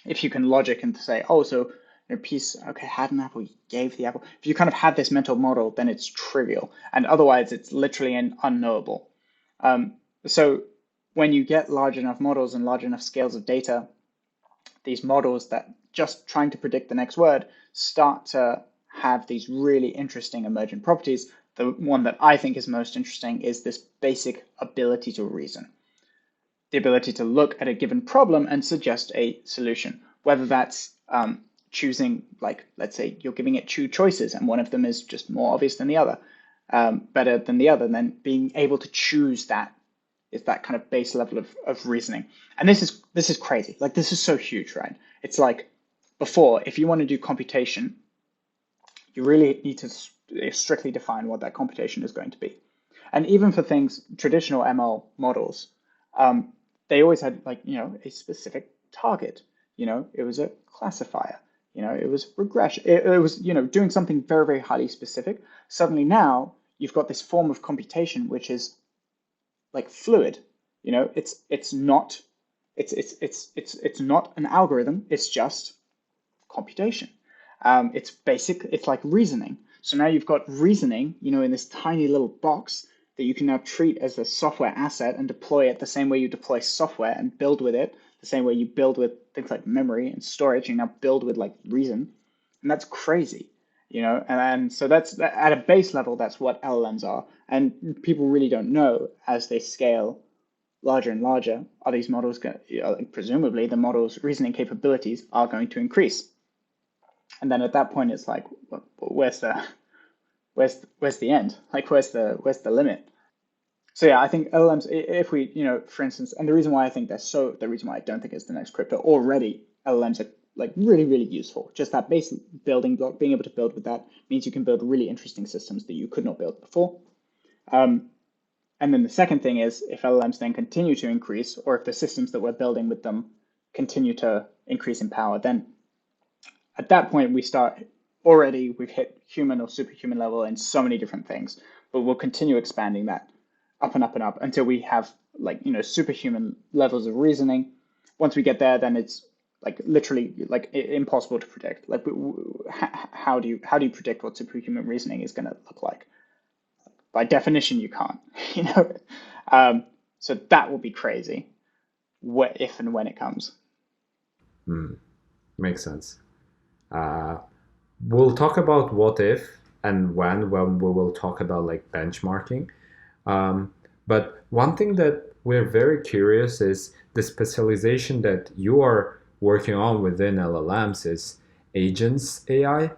Speaker 2: If you can logic and say, oh, so Nurpies, okay, had an apple, he gave the apple. If you kind of had this mental model, then it's trivial. And otherwise, it's literally unknowable. So when you get large enough models and large enough scales of data, these models that just trying to predict the next word start to have these really interesting emergent properties. The one that I think is most interesting is this basic ability to reason. The ability to look at a given problem and suggest a solution, whether that's choosing, like, let's say you're giving it 2 choices and one of them is just more obvious than the other, better than the other, and then being able to choose that is that kind of base level of reasoning. And this is crazy. Like, this is so huge, right? It's like before, if you want to do computation, you really need to strictly define what that computation is going to be. And even for things, traditional ML models, they always had, like, a specific target. It was a classifier. It was regression. It was, doing something very, very highly specific. Suddenly now you've got this form of computation which is like fluid. It's not an algorithm. It's just computation. It's basic. It's like reasoning. So now you've got reasoning, in this tiny little box that you can now treat as a software asset and deploy it the same way you deploy software and build with it, the same way you build with things like memory and storage. You now build with, like, reason, and that's crazy, And so that's, at a base level, that's what LLMs are. And people really don't know, as they scale larger and larger, are these models presumably the model's reasoning capabilities are going to increase. And then at that point, it's like, where's the end? Like, where's the limit? So yeah, I think LLMs, if we, for instance, and the reason why I don't think it's the next crypto already, LLMs are, like, really, really useful. Just that basic building block, being able to build with that means you can build really interesting systems that you could not build before. And then the second thing is, if LLMs then continue to increase, or if the systems that we're building with them continue to increase in power, then at that point we've hit human or superhuman level in so many different things, but we'll continue expanding that up and up and up until we have, like, superhuman levels of reasoning. Once we get there, then it's, like, literally, like, impossible to predict. Like, how do you predict what superhuman reasoning is going to look like? By definition, you can't. So that will be crazy, if and when it comes.
Speaker 1: Makes sense. We'll talk about what if and when we will talk about, like, benchmarking. But one thing that we're very curious is the specialization that you are working on within LLMs is agents AI.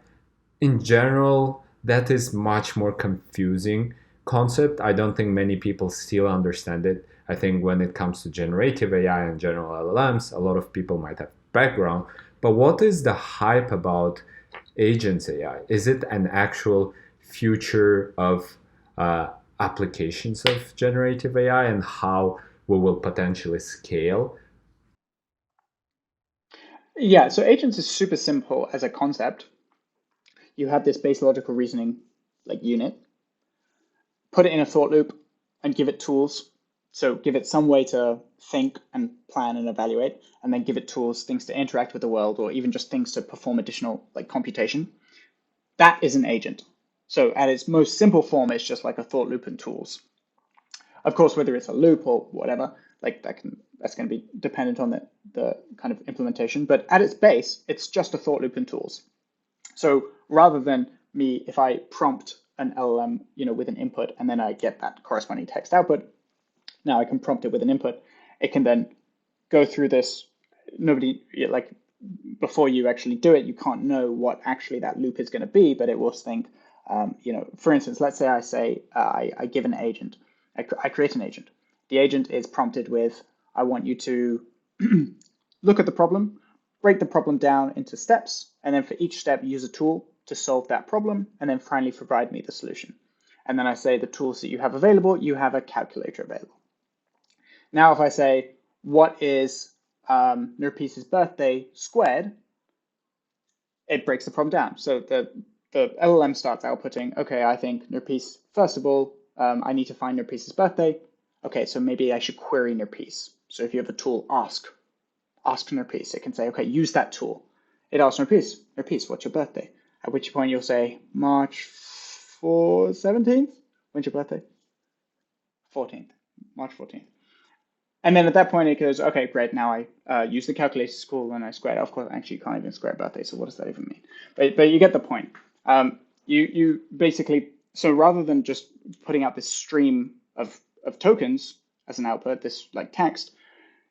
Speaker 1: In general, that is much more confusing concept. I don't think many people still understand it. I think when it comes to generative AI and general LLMs, a lot of people might have background. But what is the hype about agents AI? Is it an actual future of applications of generative AI, and how we will potentially scale?
Speaker 2: Yeah, so agents is super simple as a concept. You have this base logical reasoning like unit, put it in a thought loop and give it tools. So give it some way to think and plan and evaluate, and then give it tools, things to interact with the world, or even just things to perform additional like computation. That is an agent. So at its most simple form, it's just like a thought loop and tools. Of course, whether it's a loop or whatever, like that's going to be dependent on the kind of implementation. But at its base, it's just a thought loop and tools. So rather than me, if I prompt an LLM, with an input, and then I get that corresponding text output, now I can prompt it with an input. It can then go through this. Before you actually do it, you can't know what actually that loop is going to be, but it will think, for instance, let's say I give an agent. I create an agent. The agent is prompted with, I want you to look at the problem, break the problem down into steps, and then for each step, use a tool to solve that problem, and then finally provide me the solution. And then I say the tools that you have available, you have a calculator available. Now, if I say, what is Nurpice's birthday squared, it breaks the problem down. So the LLM starts outputting, okay, I think Nurpice, first of all, I need to find Nurpice's birthday. Okay, so maybe I should query Nurpice. So if you have a tool, ask Nurpice. It can say, okay, use that tool. It asks Nurpice, what's your birthday? At which point you'll say, March 17th? When's your birthday? 14th, March 14th. And then at that point it goes, okay, great, now I use the calculator tool and I square it. Of course, actually you can't even square birthday, so what does that even mean? But you get the point. You basically, so rather than just putting out this stream of tokens as an output, this like text,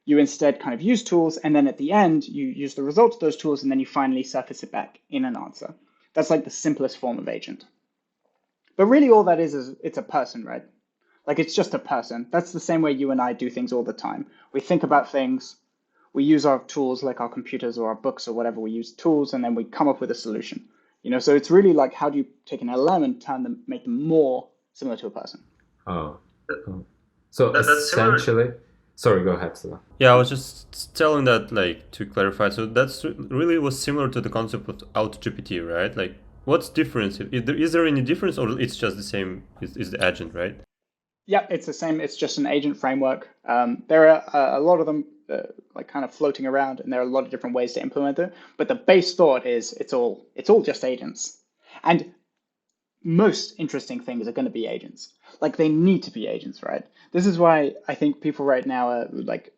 Speaker 2: you instead kind of use tools, and then at the end you use the results of those tools, and then you finally surface it back in an answer. That's like the simplest form of agent. But really all that is it's a person, right? Like it's just a person. That's the same way you and I do things all the time. We think about things, we use our tools like our computers or our books or whatever, we use tools and then we come up with a solution. So it's really like, how do you take an LLM and make them more similar to a person?
Speaker 1: Oh. So essentially, sorry, go ahead, Sila.
Speaker 3: Yeah, I was just telling that, like, to clarify. So that's really was similar to the concept of AutoGPT, right? Like, what's difference? Is there any difference, or it's just the same? Is the agent, right?
Speaker 2: Yeah, it's the same. It's just an agent framework. There are a lot of them like kind of floating around, and there are a lot of different ways to implement it. But the base thought is it's all just agents. And most interesting things are going to be agents. Like they need to be agents, right? This is why I think people right now are like,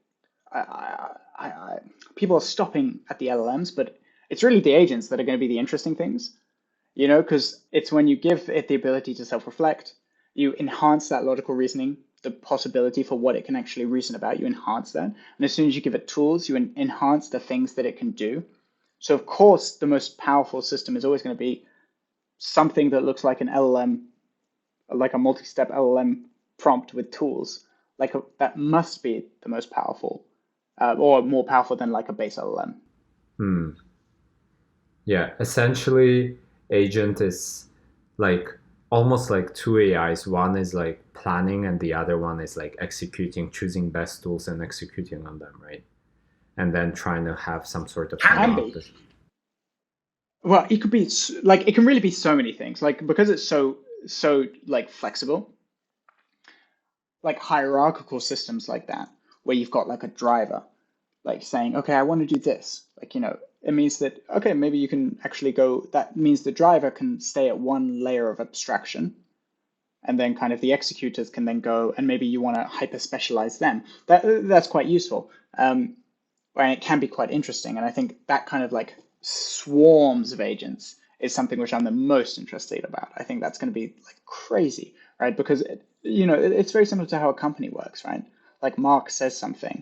Speaker 2: people are stopping at the LLMs, but it's really the agents that are going to be the interesting things, because it's when you give it the ability to self-reflect, you enhance that logical reasoning, the possibility for what it can actually reason about, you enhance that. And as soon as you give it tools, you enhance the things that it can do. So of course, the most powerful system is always going to be something that looks like an LLM, like a multi-step LLM prompt with tools. That must be the most powerful, or more powerful than like a base LLM.
Speaker 1: Yeah, essentially, agent is like almost like two AIs. One is like planning and the other one is like executing, choosing best tools and executing on them, right? And then trying to have some sort of
Speaker 2: Well, it could be like, it can really be so many things, like because it's so like flexible, like hierarchical systems like that, where you've got like a driver, like saying, okay, I want to do this. Like, it means that, okay, maybe you can actually go, that means the driver can stay at one layer of abstraction, and then kind of the executors can then go, and maybe you want to hyper specialize them. That's quite useful. And it can be quite interesting. And I think that kind of like swarms of agents is something which I'm the most interested about. I think that's going to be like crazy, right? Because, it's very similar to how a company works, right? Like Mark says something,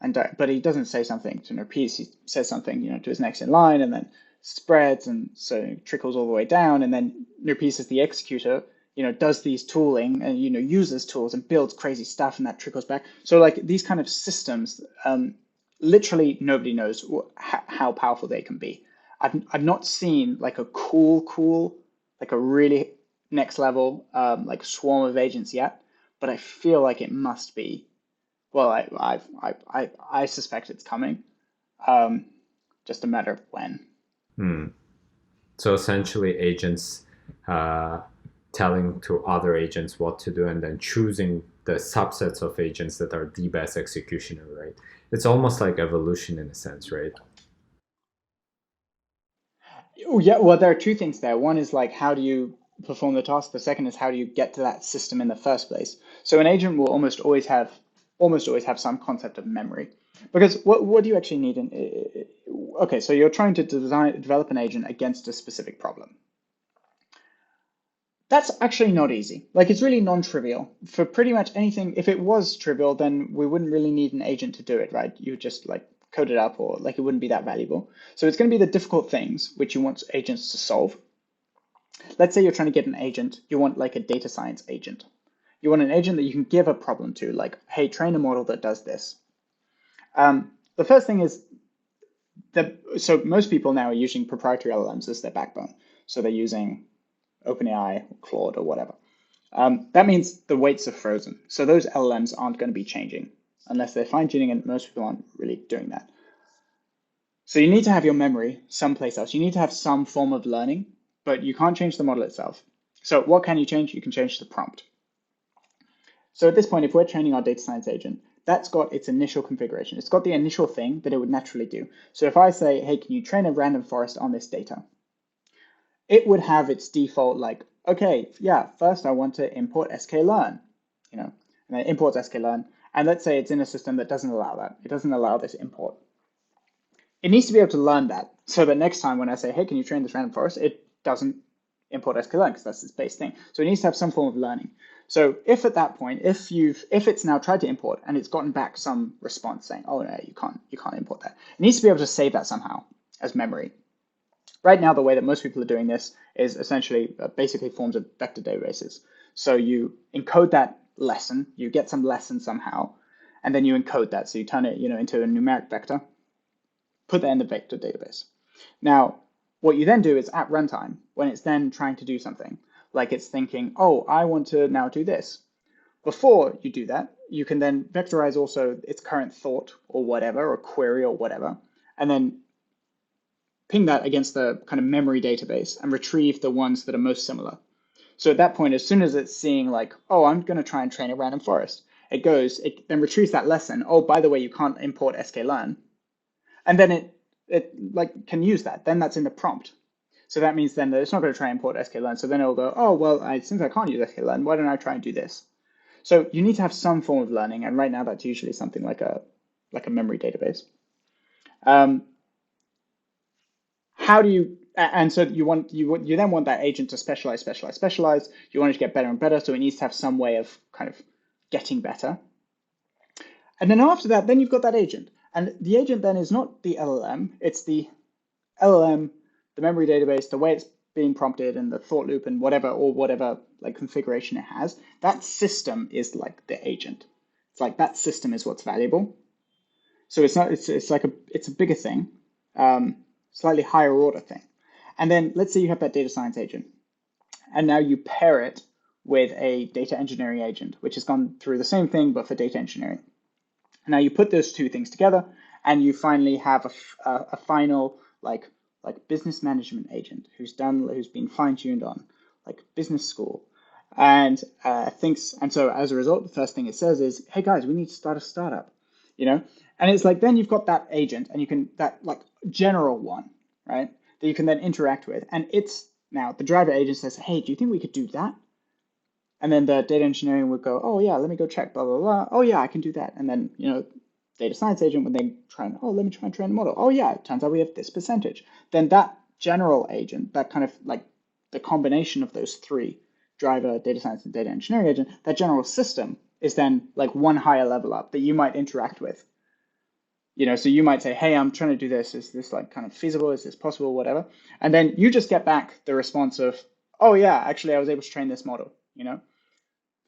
Speaker 2: but he doesn't say something to Nurpice. He says something, to his next in line, and then spreads, and so it trickles all the way down. And then Nurpice is the executor, does these tooling and, uses tools and builds crazy stuff, and that trickles back. So like these kind of systems, literally nobody knows how powerful they can be. I've not seen like a cool, like a really next level, like swarm of agents yet, but I feel like it must be Well, I suspect it's coming. Just a matter of when.
Speaker 1: So essentially, agents telling to other agents what to do, and then choosing the subsets of agents that are the best executioner, right? It's almost like evolution in a sense, right?
Speaker 2: Oh, yeah. Well, there are two things there. One is like, how do you perform the task? The second is, how do you get to that system in the first place? So an agent will almost always have some concept of memory, because what do you actually need okay, so you're trying to develop an agent against a specific problem. That's actually not easy. Like, it's really non-trivial for pretty much anything. If it was trivial, then we wouldn't really need an agent to do it, right? You just like code it up, or like it wouldn't be that valuable. So it's going to be the difficult things which you want agents to solve. Let's say you're trying to get an agent, you want like a data science agent. You want an agent that you can give a problem to, like, hey, train a model that does this. The first thing is so most people now are using proprietary LLMs as their backbone. So they're using OpenAI, or Claude, or whatever. That means the weights are frozen. So those LLMs aren't going to be changing unless they're fine-tuning, and most people aren't really doing that. So you need to have your memory someplace else. You need to have some form of learning, but you can't change the model itself. So what can you change? You can change the prompt. So at this point, if we're training our data science agent, that's got its initial configuration. It's got the initial thing that it would naturally do. So if I say, hey, can you train a random forest on this data? It would have its default, like, okay, yeah, first I want to import sklearn, and then it imports sklearn. And let's say it's in a system that doesn't allow that. It doesn't allow this import. It needs to be able to learn that, so that next time when I say, hey, can you train this random forest, it doesn't import sklearn, because that's its base thing. So it needs to have some form of learning. So if at that point, if it's now tried to import and it's gotten back some response saying, oh no, you can't import that, it needs to be able to save that somehow as memory. Right now, the way that most people are doing this is essentially basically forms of vector databases. So you encode that lesson, you get some lesson somehow, and then you encode that. So you turn it, into a numeric vector, put that in the vector database. Now, what you then do is at runtime, when it's then trying to do something, like it's thinking, oh, I want to now do this. Before you do that, you can then vectorize also its current thought or whatever, or query or whatever, and then ping that against the kind of memory database and retrieve the ones that are most similar. So at that point, as soon as it's seeing like, oh, I'm going to try and train a random forest, it then retrieves that lesson. Oh, by the way, you can't import sklearn. And then it like can use that. Then that's in the prompt. So that means then that it's not going to try and import sklearn. So then it'll go, oh, well, since I can't use sklearn, why don't I try and do this? So you need to have some form of learning. And right now that's usually something like a memory database. How do you, and so you then want that agent to specialize. You want it to get better and better. So it needs to have some way of kind of getting better. And then after that, then you've got that agent. And the agent then is not the LLM, it's the LLM, the memory database, the way it's being prompted, and the thought loop, and whatever like configuration it has. That system is like the agent. It's like that system is what's valuable. So it's a bigger thing, slightly higher order thing. And then let's say you have that data science agent, and now you pair it with a data engineering agent, which has gone through the same thing, but for data engineering. Now you put those two things together, and you finally have a final like business management agent who's been fine-tuned on like business school, and thinks. And so as a result, the first thing it says is, "Hey guys, we need to start a startup," And it's like then you've got that agent, and you can that like general one, right? That you can then interact with, and it's now the driver agent says, "Hey, do you think we could do that?" And then the data engineering would go, oh yeah, let me go check, blah, blah, blah. Oh yeah, I can do that. And then, data science agent would then let me try and train the model. Oh yeah, it turns out we have this percentage. Then that general agent, that kind of like the combination of those three, driver, data science, and data engineering agent, that general system is then like one higher level up that you might interact with. So you might say, hey, I'm trying to do this. Is this like kind of feasible? Is this possible? Whatever. And then you just get back the response of, oh yeah, actually I was able to train this model,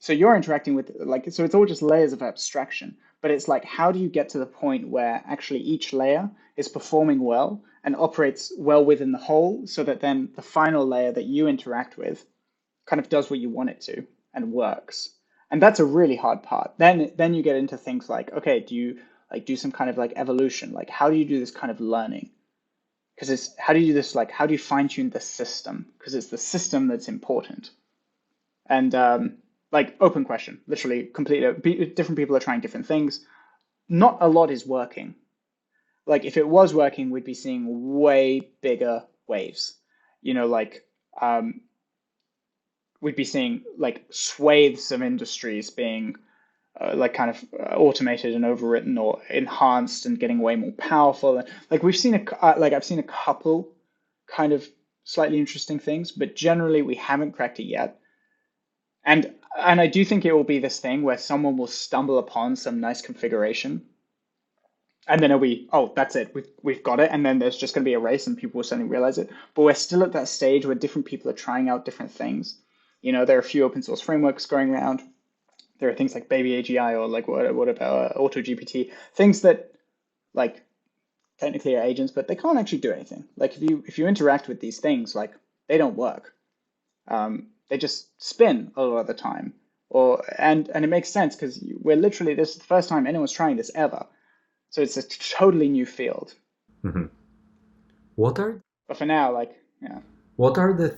Speaker 2: So you're interacting with so it's all just layers of abstraction, but it's like, how do you get to the point where actually each layer is performing well and operates well within the whole, so that then the final layer that you interact with kind of does what you want it to and works. And that's a really hard part. Then you get into things like, okay, do you like do some kind of like evolution? Like how do you do this kind of learning? Because it's how do you do this, like how do you fine tune the system? Because it's the system that's important. And like open question, literally completely different people are trying different things. Not a lot is working. Like if it was working, we'd be seeing way bigger waves. Like we'd be seeing like swathes of industries being like kind of automated and overwritten or enhanced and getting way more powerful. And like we've seen I've seen a couple kind of slightly interesting things, but generally we haven't cracked it yet. And I do think it will be this thing where someone will stumble upon some nice configuration, and then it'll be, oh, that's it, we've got it, and then there's just going to be a race, and people will suddenly realize it. But we're still at that stage where different people are trying out different things. There are a few open source frameworks going around. There are things like Baby AGI or like what about AutoGPT, things that like technically are agents, but they can't actually do anything. Like if you interact with these things, like they don't work. They just spin a lot of the time. And it makes sense because we're literally, this is the first time anyone's trying this ever. So it's a totally new field.
Speaker 1: Mm-hmm.
Speaker 2: But for now, like, yeah.
Speaker 1: What are the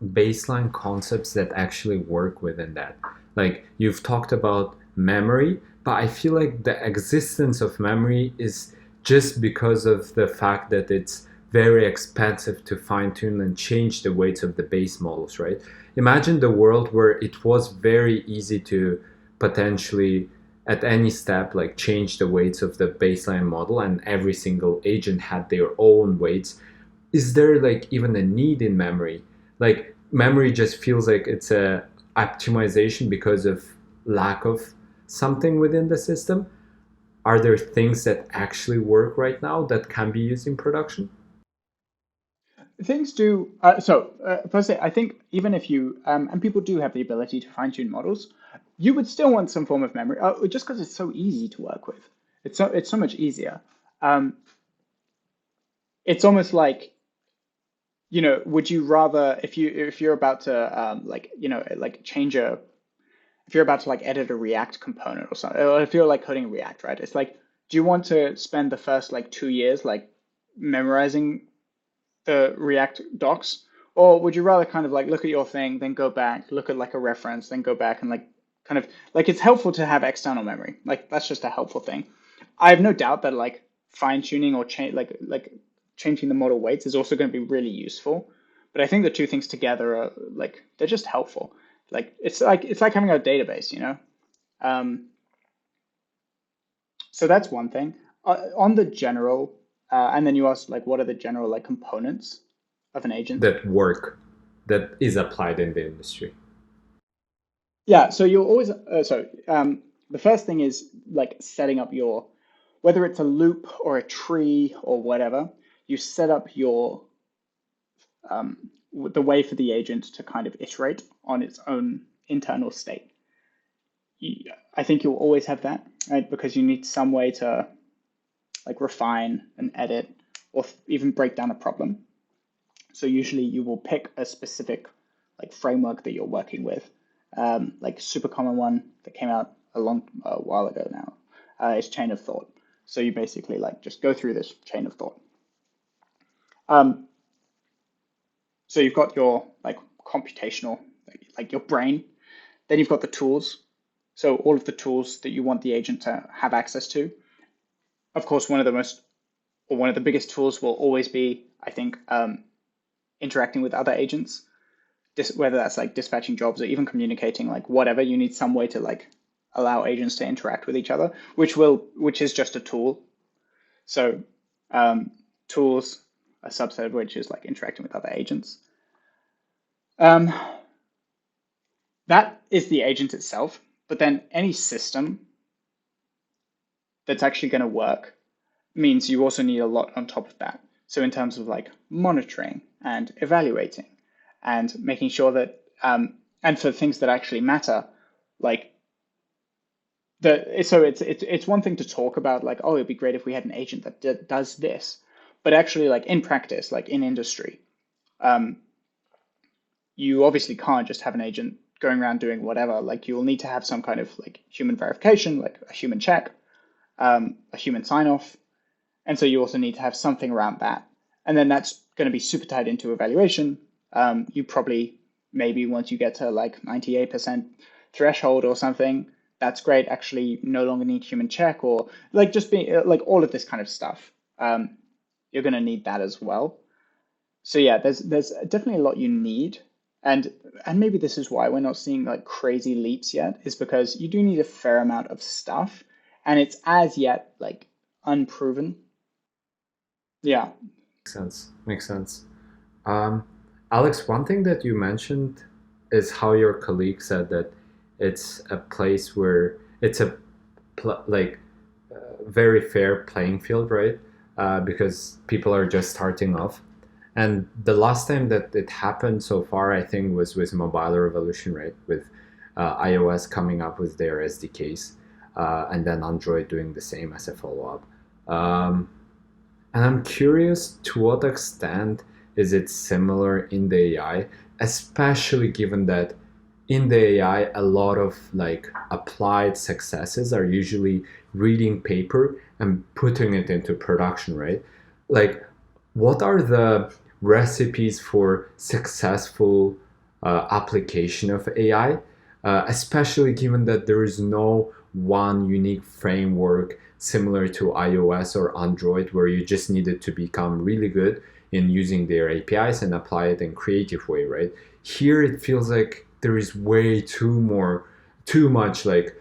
Speaker 1: baseline concepts that actually work within that? Like you've talked about memory, but I feel like the existence of memory is just because of the fact that it's very expensive to fine tune and change the weights of the base models, right? Imagine the world where it was very easy to potentially at any step like change the weights of the baseline model and every single agent had their own weights. Is there like even a need in memory? Like memory just feels like it's a optimization because of lack of something within the system. Are there things that actually work right now that can be used in production?
Speaker 2: Things do. Firstly, I think even if you, and people do have the ability to fine tune models, you would still want some form of memory, just because it's so easy to work with. It's so much easier. It's almost like, would you rather if you're about to if you're about to like edit a React component or something, or if you're like coding React, right? It's like, do you want to spend the first like 2 years like memorizing the React docs, or would you rather kind of like look at your thing, then go back, look at like a reference, then go back and like kind of like it's helpful to have external memory. Like that's just a helpful thing. I have no doubt that like fine tuning or changing the model weights is also going to be really useful. But I think the two things together are like they're just helpful. Like it's like having a database, So that's one thing. On the general. And then you asked, like, what are the general like components of an agent
Speaker 1: that is applied in the industry?
Speaker 2: Yeah, so you'll always the first thing is like setting up your, whether it's a loop or a tree or whatever, you set up your the way for the agent to kind of iterate on its own internal state. I think you'll always have that, right? Because you need some way to like refine and edit or even break down a problem. So usually you will pick a specific like framework that you're working with. Like super common one that came out a while ago now is chain of thought. So you basically like just go through this chain of thought. So you've got your like computational, like your brain. Then you've got the tools. So all of the tools that you want the agent to have access to. Of course, one of the biggest tools will always be, I think, interacting with other agents, whether that's like dispatching jobs or even communicating, like whatever. You need some way to like allow agents to interact with each other, which is just a tool. So tools, a subset of which is like interacting with other agents. That is the agent itself, but then any system that's actually going to work means you also need a lot on top of that. So in terms of like monitoring and evaluating and making sure that, and for things that actually matter, like it's one thing to talk about like, oh, it'd be great if we had an agent that does this, but actually like in practice, like in industry, you obviously can't just have an agent going around doing whatever. Like you will need to have some kind of like human verification, like a human check, a human sign off. And so you also need to have something around that. And then that's going to be super tied into evaluation. You probably, maybe once you get to like 98% threshold or something, that's great. Actually, you no longer need human check, or like just being like all of this kind of stuff. You're going to need that as well. So yeah, there's definitely a lot you need. And maybe this is why we're not seeing like crazy leaps yet, is because you do need a fair amount of stuff, and it's as yet like unproven. Yeah.
Speaker 1: Makes sense. Alex, one thing that you mentioned is how your colleague said that it's a place where it's a very fair playing field, right? Because people are just starting off. And the last time that it happened so far, I think, was with mobile revolution, right? With iOS coming up with their SDKs, and then Android doing the same as a follow-up. And I'm curious to what extent is it similar in the AI, especially given that in the AI, a lot of like applied successes are usually reading paper and putting it into production, right? Like, what are the recipes for successful application of AI, especially given that there is no one unique framework similar to iOS or Android, where you just needed to become really good in using their APIs and apply it in creative way, right? Here it feels like there is way too much like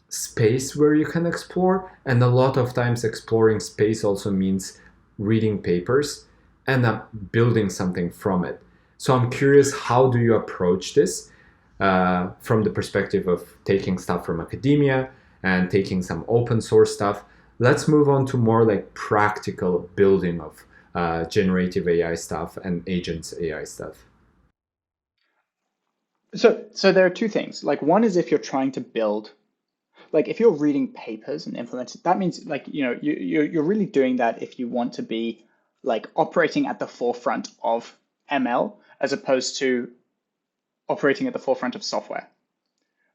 Speaker 1: space where you can explore, and a lot of times exploring space also means reading papers and building something from it. So I'm curious, how do you approach this from the perspective of taking stuff from academia and taking some open source stuff? Let's move on to more like practical building of generative AI stuff and agents AI stuff.
Speaker 2: So there are two things. Like one is if you're trying to build, like if you're reading papers and implementing, that means like, you're really doing that if you want to be like operating at the forefront of ML as opposed to operating at the forefront of software.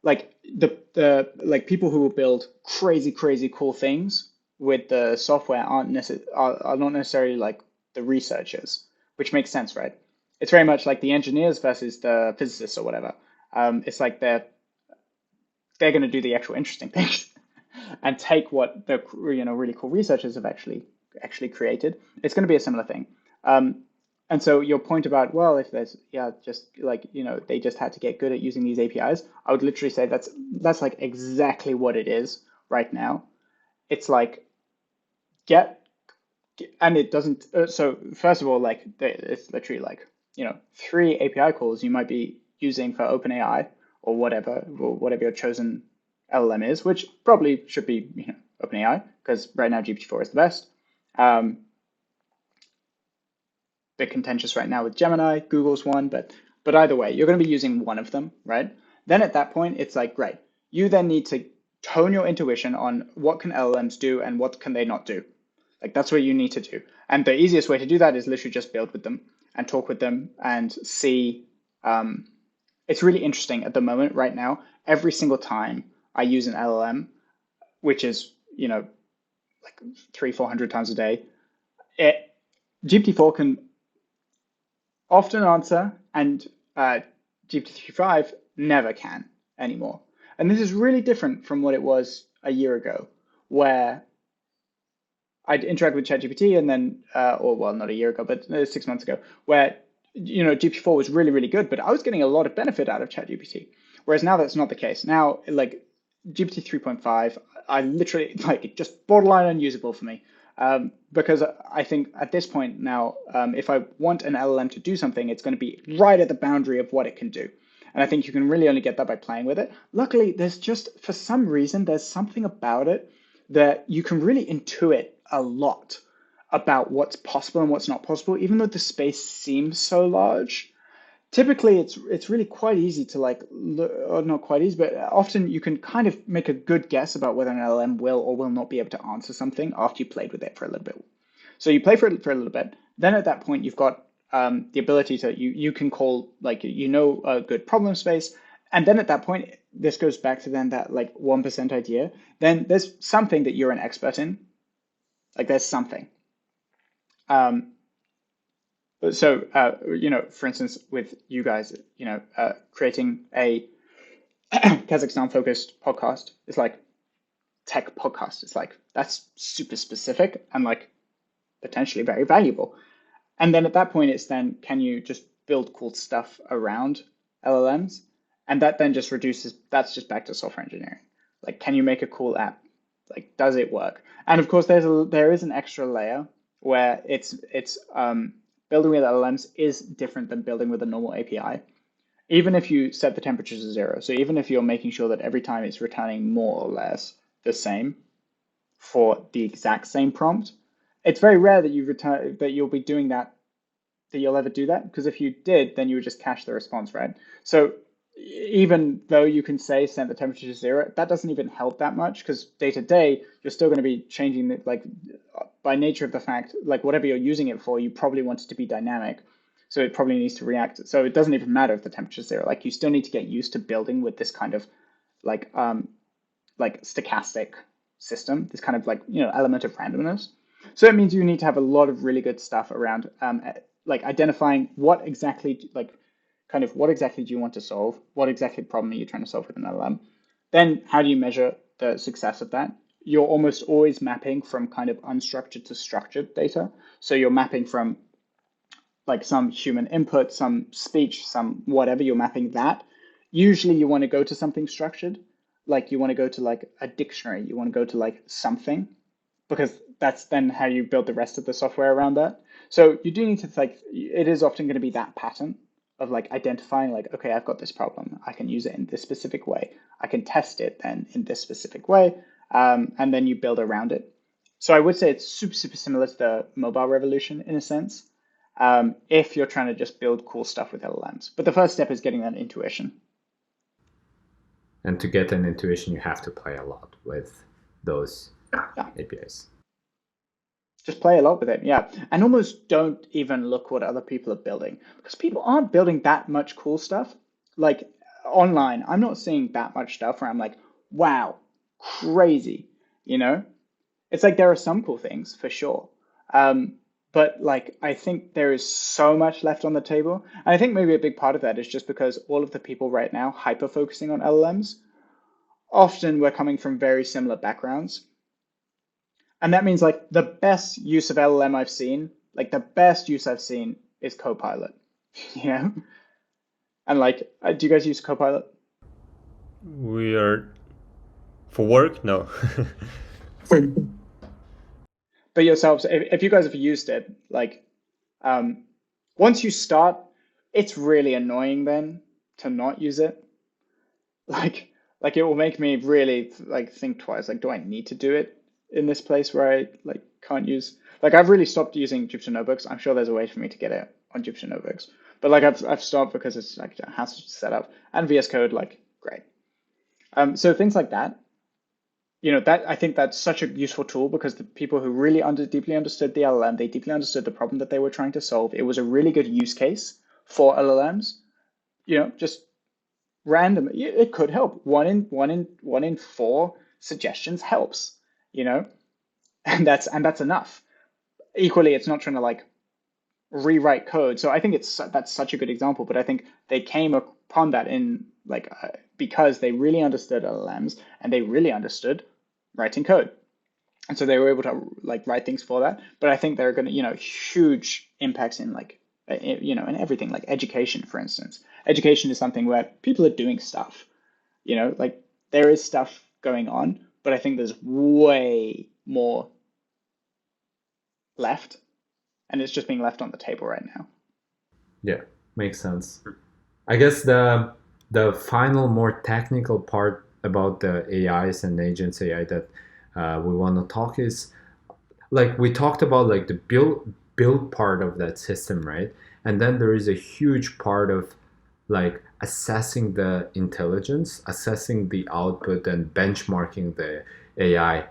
Speaker 2: Like the like people who will build crazy cool things with the software are not necessarily like the researchers, which makes sense, right? It's very much like the engineers versus the physicists or whatever. It's like they're going to do the actual interesting things and take what the really cool researchers have actually created. It's going to be a similar thing. And so your point about, well, if there's just like they just had to get good at using these APIs, I would literally say that's like exactly what it is right now. It's like and it doesn't. So first of all, like it's literally like 3 API calls you might be using for OpenAI or whatever your chosen LLM is, which probably should be OpenAI, because right now GPT-4 is the best. Bit contentious right now with Gemini, Google's one, but either way, you're going to be using one of them, right? Then at that point, it's like, great. You then need to tone your intuition on what can LLMs do and what can they not do. Like that's what you need to do. And the easiest way to do that is literally just build with them and talk with them and see. It's really interesting at the moment right now. Every single time I use an LLM, which is, like 300-400 times a day, GPT-4 can often answer, and GPT-3.5 never can anymore. And this is really different from what it was a year ago, where I'd interact with ChatGPT and then, not a year ago, but 6 months ago, where GPT-4 was really good, but I was getting a lot of benefit out of ChatGPT. Whereas now that's not the case. Now, like GPT 3.5, I literally like just borderline unusable for me. Because I think at this point now, if I want an LLM to do something, it's going to be right at the boundary of what it can do. And I think you can really only get that by playing with it. Luckily, for some reason, there's something about it that you can really intuit a lot about what's possible and what's not possible, even though the space seems so large. Typically, it's really quite easy to or not quite easy, but often you can kind of make a good guess about whether an LLM will or will not be able to answer something after you played with it for a little bit. So you play for it for a little bit. Then at that point, you've got the ability to you can call like a good problem space, and then at that point, this goes back to then that like 1% idea. Then there's something that you're an expert in, like there's something. So for instance, with you guys, creating a Kazakhstan focused podcast is like tech podcast. It's like that's super specific and like potentially very valuable. And then at that point, it's then, can you just build cool stuff around LLMs? And that then just reduces, that's just back to software engineering. Like, can you make a cool app? Like, does it work? And of course, there is an extra layer where it's building with LLMs is different than building with a normal API. Even if you set the temperature to 0, so even if you're making sure that every time it's returning more or less the same for the exact same prompt, it's very rare that you'll be doing that you'll ever do that, because if you did, then you would just cache the response, right? So even though you can say set the temperature to 0, that doesn't even help that much, because day to day you're still going to be changing it, like by nature of the fact, like whatever you're using it for, you probably want it to be dynamic, so it probably needs to react. So it doesn't even matter if the temperature is 0. Like you still need to get used to building with this kind of like stochastic system, this kind of like element of randomness. So it means you need to have a lot of really good stuff around like identifying what exactly do you want to solve? What exactly problem are you trying to solve with an LLM? Then how do you measure the success of that? You're almost always mapping from kind of unstructured to structured data. So you're mapping from like some human input, some speech, some whatever, you're mapping that. Usually you want to go to something structured, like you want to go to like a dictionary, you want to go to like something, because that's then how you build the rest of the software around that. So you do need to it is often going to be that pattern of like identifying like, okay, I've got this problem. I can use it in this specific way. I can test it then in this specific way. And then you build around it. So I would say it's super, super similar to the mobile revolution in a sense, if you're trying to just build cool stuff with LLMs. But the first step is getting that intuition.
Speaker 1: And to get an intuition, you have to play a lot with those APIs.
Speaker 2: Just play a lot with it, yeah. And almost don't even look what other people are building, because people aren't building that much cool stuff. Like online, I'm not seeing that much stuff where I'm like, wow, crazy, It's like there are some cool things for sure. But like, I think there is so much left on the table. And I think maybe a big part of that is just because all of the people right now hyper-focusing on LLMs, often we're coming from very similar backgrounds. And that means like the best use of LLM I've seen, like the best use I've seen is Copilot, And like, do you guys use Copilot?
Speaker 3: We are for work? No.
Speaker 2: But yourselves, if you guys have used it, like once you start, it's really annoying then to not use it. Like it will make me really like think twice. Like, do I need to do it in this place where I like can't use? Like I've really stopped using Jupyter Notebooks. I'm sure there's a way for me to get it on Jupyter Notebooks, but like I've stopped because it's like a hassle to set up. And VS Code, like great. So things like that. That I think that's such a useful tool, because the people who really deeply understood the LLM, they deeply understood the problem that they were trying to solve. It was a really good use case for LLMs. Just random. It could help. One in 4 suggestions helps. And that's enough. Equally, it's not trying to like rewrite code. So I think that's such a good example. But I think they came upon that in like because they really understood LLMs and they really understood writing code, and so they were able to like write things for that. But I think they're going to huge impacts in like in everything, like education, for instance. Education is something where people are doing stuff, like there is stuff going on, but I think there's way more left, and it's just being left on the table right now.
Speaker 1: Yeah, makes sense. I guess the final more technical part about the AIs and agents AI that we want to talk is, like we talked about like the build part of that system, right? And then there is a huge part of like assessing the intelligence, assessing the output, and benchmarking the AI.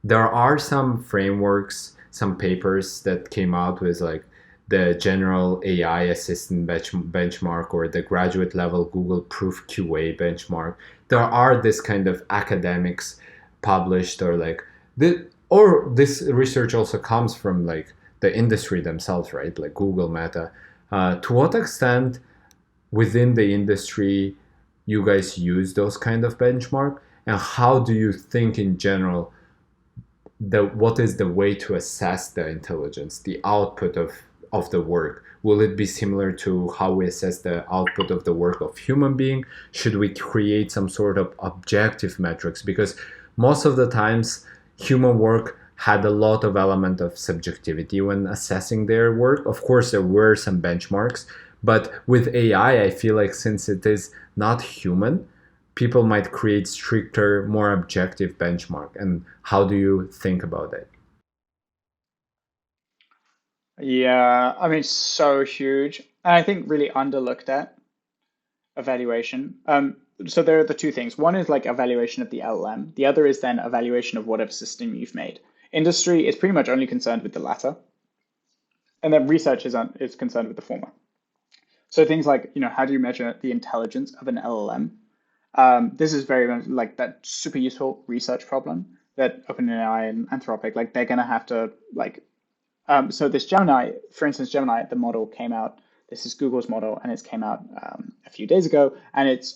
Speaker 1: There are some frameworks, some papers that came out with like the general AI assistant benchmark or the graduate level Google Proof QA benchmark. There are this kind of academics published, or like this research also comes from like the industry themselves, right? Like Google, Meta. To what extent within the industry you guys use those kind of benchmark, and how do you think in general what is the way to assess the intelligence, the output of the work? Will it be similar to how we assess the output of the work of human being? Should we create some sort of objective metrics? Because most of the times human work had a lot of element of subjectivity when assessing their work. Of course, there were some benchmarks, but with AI, I feel like since it is not human, people might create stricter, more objective benchmark. And how do you think about it?
Speaker 2: Yeah, I mean, so huge. And I think really underlooked at evaluation. So there are the two things. One is like evaluation of the LLM. The other is then evaluation of whatever system you've made. Industry is pretty much only concerned with the latter. And then research is concerned with the former. So things like, how do you measure the intelligence of an LLM? This is very much like that super useful research problem that OpenAI and Anthropic, like they're going to have to like, so this Gemini, for instance, Gemini, the model came out, this is Google's model, and it's came out a few days ago, and it's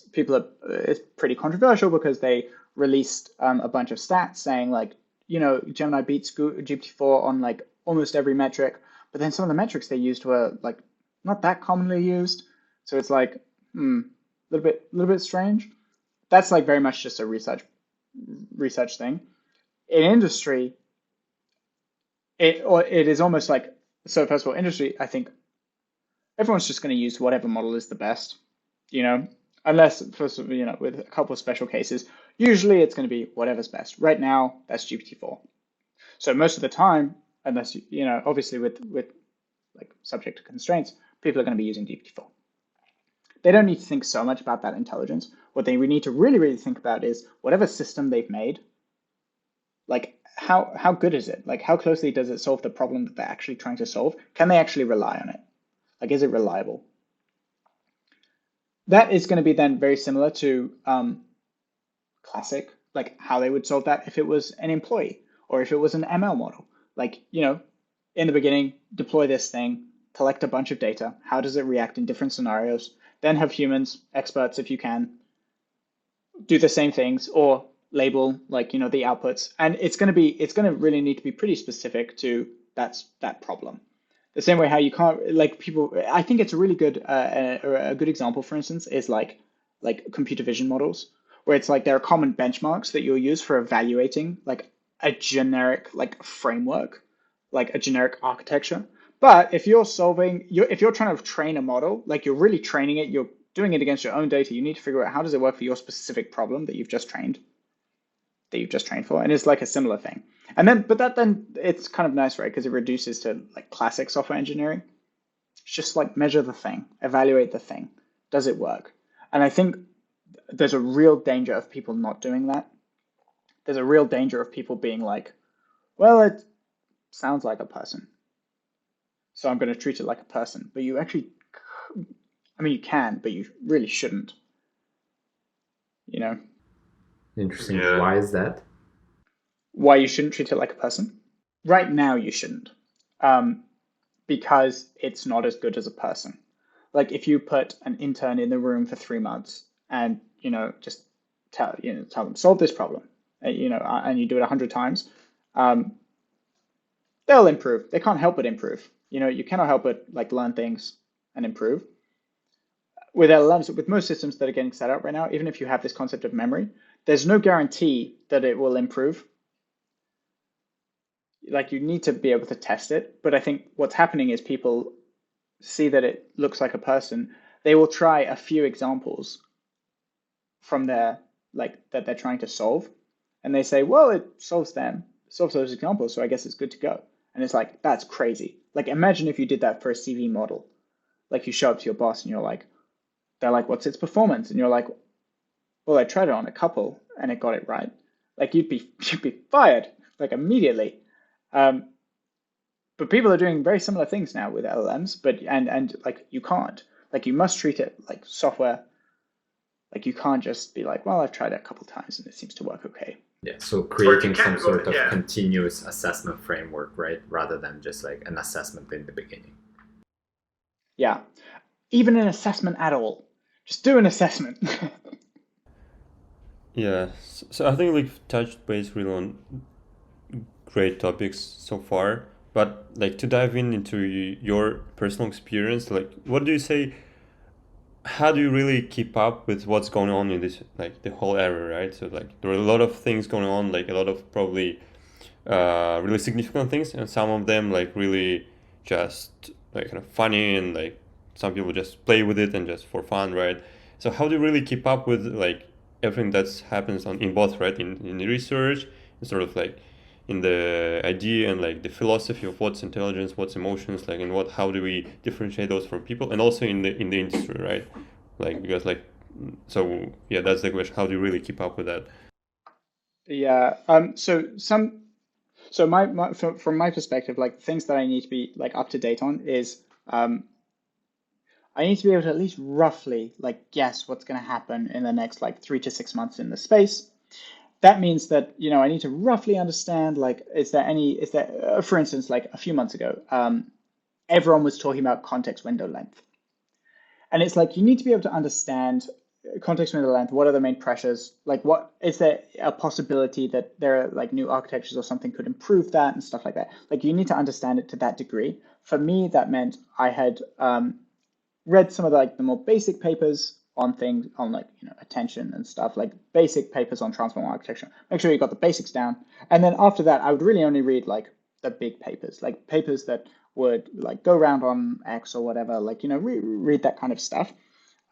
Speaker 2: pretty controversial because they released a bunch of stats saying like, Gemini beats GPT-4 on like almost every metric, but then some of the metrics they used were like not that commonly used. So it's like, a little bit strange. That's like very much just a research thing. In industry, it is almost like, so first of all, industry, I think everyone's just going to use whatever model is the best, unless, with a couple of special cases, usually it's going to be whatever's best. Right now, that's GPT-4. So most of the time, unless, obviously with like subject to constraints, people are going to be using GPT-4. They don't need to think so much about that intelligence. What they need to really, really think about is whatever system they've made, like how good is it? Like how closely does it solve the problem that they're actually trying to solve? Can they actually rely on it? Like, is it reliable? That is going to be then very similar to classic, like how they would solve that if it was an employee or if it was an ML model. Like, in the beginning, deploy this thing, collect a bunch of data. How does it react in different scenarios? Then have humans, experts if you can, do the same things or label like, the outputs. And it's going to really need to be pretty specific to that problem. The same way how you can't, like people, I think it's a really good, a good example, for instance, is like computer vision models, where it's like there are common benchmarks that you'll use for evaluating like a generic like framework, like a generic architecture. But if you're trying to train a model, like you're really training it, you're doing it against your own data, you need to figure out how does it work for your specific problem that you've just trained for. And it's like a similar thing. And then, then it's kind of nice, right? Because it reduces to like classic software engineering. It's just like measure the thing, evaluate the thing. Does it work? And I think there's a real danger of people not doing that. There's a real danger of people being like, well, it sounds like a person, so I'm going to treat it like a person. But you actually, you can, but you really shouldn't.
Speaker 1: Interesting. Yeah. Why is that?
Speaker 2: Why you shouldn't treat it like a person? Right now, you shouldn't, because it's not as good as a person. Like if you put an intern in the room for 3 months and just tell them solve this problem, and you do it 100 times, they'll improve. They can't help but improve. You cannot help but like learn things and improve. With LLMs, with most systems that are getting set up right now, even if you have this concept of memory, there's no guarantee that it will improve. Like you need to be able to test it. But I think what's happening is people see that it looks like a person. They will try a few examples from that they're trying to solve. And they say, well, it solves those examples, so I guess it's good to go. And it's like, that's crazy. Like imagine if you did that for a CV model. Like you show up to your boss and they're like, what's its performance? And you're like, well, I tried it on a couple and it got it right. Like you'd be fired like immediately. but people are doing very similar things now with LLMs, but and like you can't. Like you must treat it like software. Like you can't just be like, well, I've tried it a couple times and it seems to work okay.
Speaker 1: Yeah, so creating some sort of continuous assessment framework, right? Rather than just like an assessment in the beginning.
Speaker 2: Yeah, even an assessment at all. Just do an assessment.
Speaker 3: Yeah, so I think we've touched base really on great topics so far, but like to dive into your personal experience, like what do you say, how do you really keep up with what's going on in this, like the whole era, right? So like there are a lot of things going on, like a lot of probably really significant things, and some of them like really just like kind of funny, and like some people just play with it and just for fun, right? So how do you really keep up with like everything that's happens in both, right, in the research and sort of like in the idea and like the philosophy of what's intelligence, what's emotions, like, and how do we differentiate those from people, and also in the industry, right? Like, because like, so yeah, that's the question. How do you really keep up with that?
Speaker 2: Yeah. From my perspective, like things that I need to be like up to date on is I need to be able to at least roughly like guess what's going to happen in the next like 3 to 6 months in the space. That means that, you know, I need to roughly understand, like, for instance, like a few months ago, everyone was talking about context window length. And it's like, you need to be able to understand context window length. What are the main pressures? Like, what is there a possibility that there are like new architectures or something could improve that and stuff like that? Like, you need to understand it to that degree. For me, that meant I had read some of the more basic papers on things on like, you know, attention and stuff, like basic papers on transformer architecture. Make sure you got the basics down. And then after that, I would really only read like the big papers, like papers that would like go around on X or whatever, like, you know, read that kind of stuff.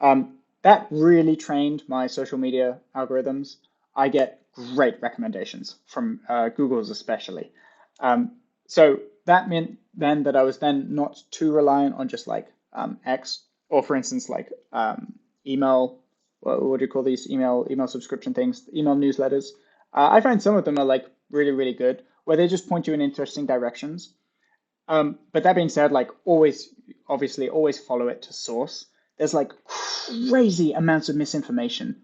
Speaker 2: That really trained my social media algorithms. I get great recommendations from Google's especially. So that meant then that I was then not too reliant on just like X, or for instance, like email, what do you call these email subscription things, email newsletters. I find some of them are like really, really good, where they just point you in interesting directions. But that being said, like obviously always follow it to source. There's like crazy amounts of misinformation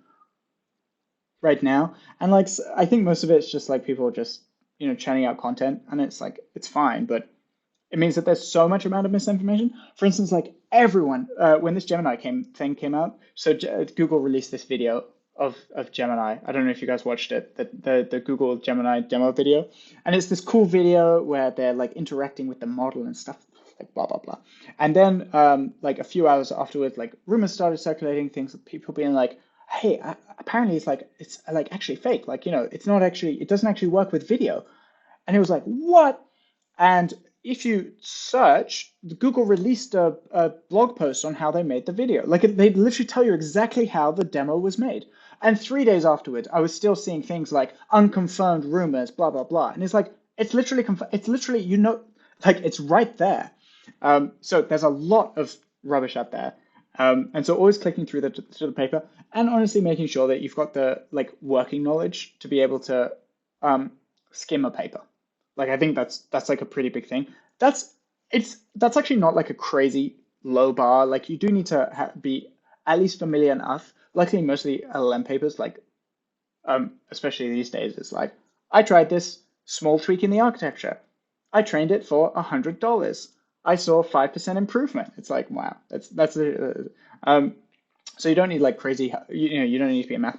Speaker 2: right now. And like, I think most of it's just like people just, you know, churning out content, and it's like, it's fine, but it means that there's so much amount of misinformation. For instance, like everyone, when this Gemini thing came out, so Google released this video of Gemini. I don't know if you guys watched it, the Google Gemini demo video. And it's this cool video where they're like interacting with the model and stuff, like blah, blah, blah. And then like a few hours afterwards, like rumors started circulating, things of people being like, hey, apparently it's like actually fake. Like, you know, it doesn't actually work with video. And it was like, what? And if you search, Google released a blog post on how they made the video. Like they literally tell you exactly how the demo was made. And 3 days afterwards, I was still seeing things like unconfirmed rumors, blah, blah, blah. And it's like, it's literally, you know, like it's right there. So there's a lot of rubbish out there. And so always clicking through the paper, and honestly making sure that you've got the like working knowledge to be able to skim a paper. Like I think that's like a pretty big thing. That's actually not like a crazy low bar. Like you do need to be at least familiar enough. Luckily, most of the LLM papers, like especially these days, it's like I tried this small tweak in the architecture. I trained it for $100. I saw 5% improvement. It's like, wow, so you don't need like crazy, you don't need to be a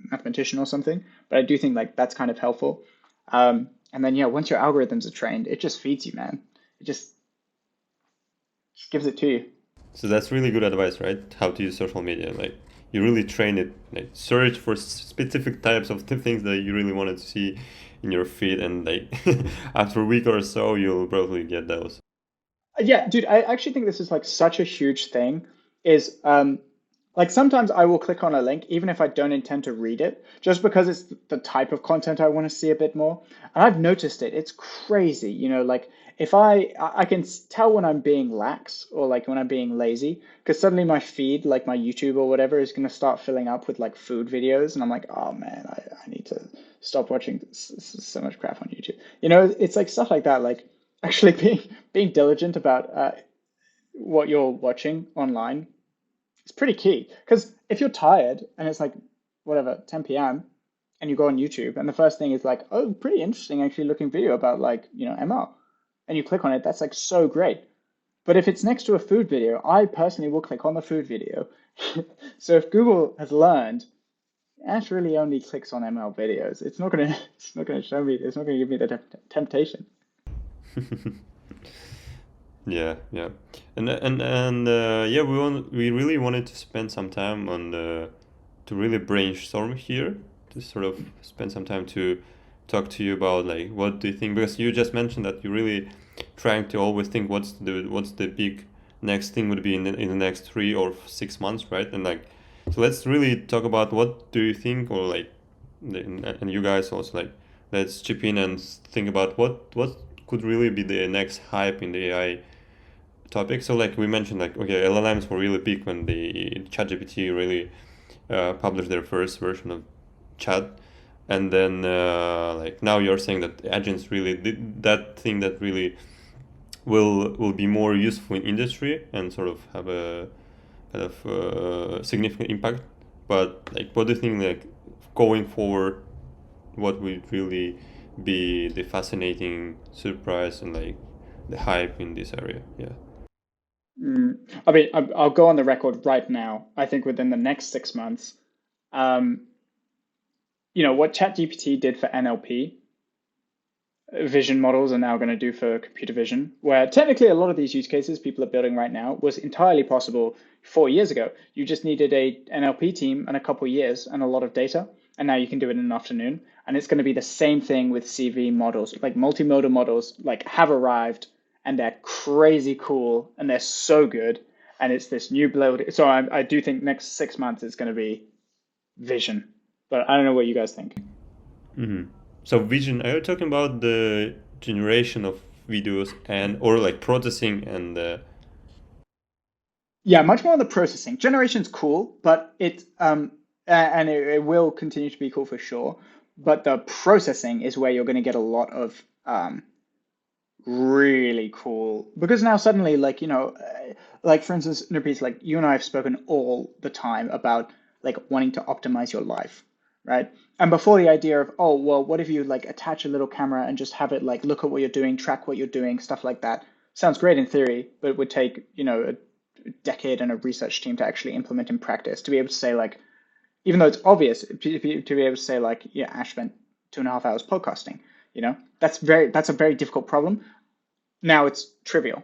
Speaker 2: mathematician or something, but I do think like that's kind of helpful. And then, yeah, once your algorithms are trained, it just feeds you, man. It just gives it to you.
Speaker 3: So that's really good advice, right? How to use social media. Like you really train it, like search for specific types of things that you really wanted to see in your feed, and like after a week or so, you'll probably get those.
Speaker 2: Yeah, dude, I actually think this is like such a huge thing is like sometimes I will click on a link even if I don't intend to read it, just because it's the type of content I want to see a bit more. And I've noticed it. It's crazy, you know, like if I can tell when I'm being lax or like when I'm being lazy, because suddenly my feed, like my YouTube or whatever, is going to start filling up with like food videos. And I'm like, oh man, I need to stop watching so much crap on YouTube. You know, it's like stuff like that, like actually being diligent about what you're watching online is pretty key. Because if you're tired and it's like whatever 10 p.m. and you go on YouTube and the first thing is like, oh, pretty interesting actually looking video about like ML, and you click on it, that's like so great. But if it's next to a food video, I personally will click on the food video. So if Google has learned, Ash really only clicks on ML videos. It's not gonna show me. It's not gonna give me the temptation.
Speaker 3: Yeah, yeah, and yeah, we really wanted to spend some time on to really brainstorm here, to sort of spend some time to talk to you about like what do you think, because you just mentioned that you're really trying to always think what's the big next thing would be in the next 3 or 6 months, right? And like, so let's really talk about what do you think, or like, and you guys also like, let's chip in and think about what could really be the next hype in the AI topic. So like we mentioned, like, okay, LLMs were really big when the ChatGPT really published their first version of chat, and then like now you're saying that agents really did that thing that really will be more useful in industry and sort of have a kind of significant impact. But like, what do you think, like, going forward, what would really be the fascinating surprise and like the hype in this area? Yeah.
Speaker 2: I mean, I'll go on the record right now. I think within the next 6 months, what ChatGPT did for NLP, vision models are now going to do for computer vision, where technically a lot of these use cases people are building right now was entirely possible 4 years ago. You just needed a NLP team and a couple of years and a lot of data, and now you can do it in an afternoon. And it's going to be the same thing with CV models, like multimodal models, like have arrived, and they're crazy cool, and they're so good, and it's this new build. So I do think next 6 months is going to be vision, but I don't know what you guys think.
Speaker 3: Mm-hmm. So vision, are you talking about the generation of videos or like processing and
Speaker 2: Yeah, much more on the processing. Generation's cool, but it will continue to be cool for sure. But the processing is where you're going to get a lot of really cool, because now suddenly, like, like for instance, Nurpreet, like you and I have spoken all the time about like wanting to optimize your life, right? And before, the idea of, oh, well, what if you like attach a little camera and just have it like look at what you're doing, track what you're doing, stuff like that. Sounds great in theory, but it would take, a decade and a research team to actually implement in practice, to be able to say like, even though it's obvious, to be able to say like, yeah, Ash spent 2.5 hours podcasting, that's a very difficult problem. Now it's trivial,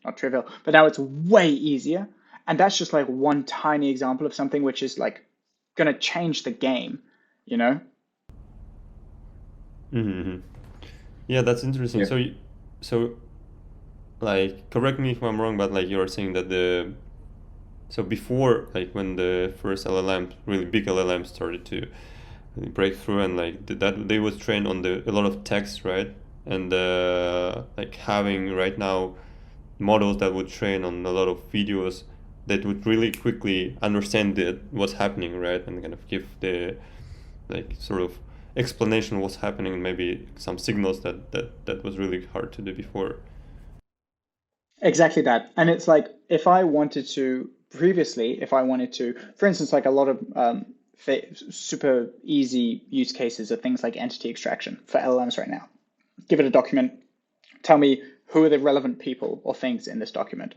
Speaker 2: not trivial, but now it's way easier. And that's just like one tiny example of something which is like going to change the game,
Speaker 3: Mm-hmm. Yeah, that's interesting.
Speaker 1: Yeah.
Speaker 3: So like, correct me if I'm wrong, but like you're saying that so before, like when the first LLM, really big LLM started to break through, and like that they was trained on a lot of text, right? And like having right now models that would train on a lot of videos that would really quickly understand what's happening, right? And kind of give the like sort of explanation of what's happening, and maybe some signals that was really hard to do before.
Speaker 2: Exactly that. And it's like, if I wanted to, for instance, like a lot of super easy use cases are things like entity extraction for LLMs right now. Give it a document, tell me who are the relevant people or things in this document.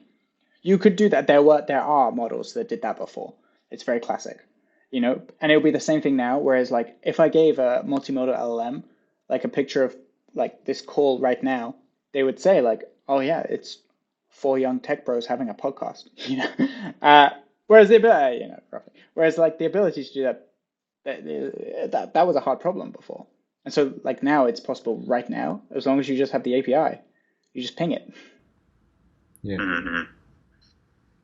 Speaker 2: You could do that. There are models that did that before. It's very classic, and it'll be the same thing now. Whereas like if I gave a multimodal LLM like a picture of like this call right now, they would say like, oh yeah, it's 4 young tech bros having a podcast, whereas roughly. Whereas like the ability to do that was a hard problem before. And so like now it's possible right now, as long as you just have the API, you just ping it.
Speaker 1: Yeah.
Speaker 3: Mm-hmm.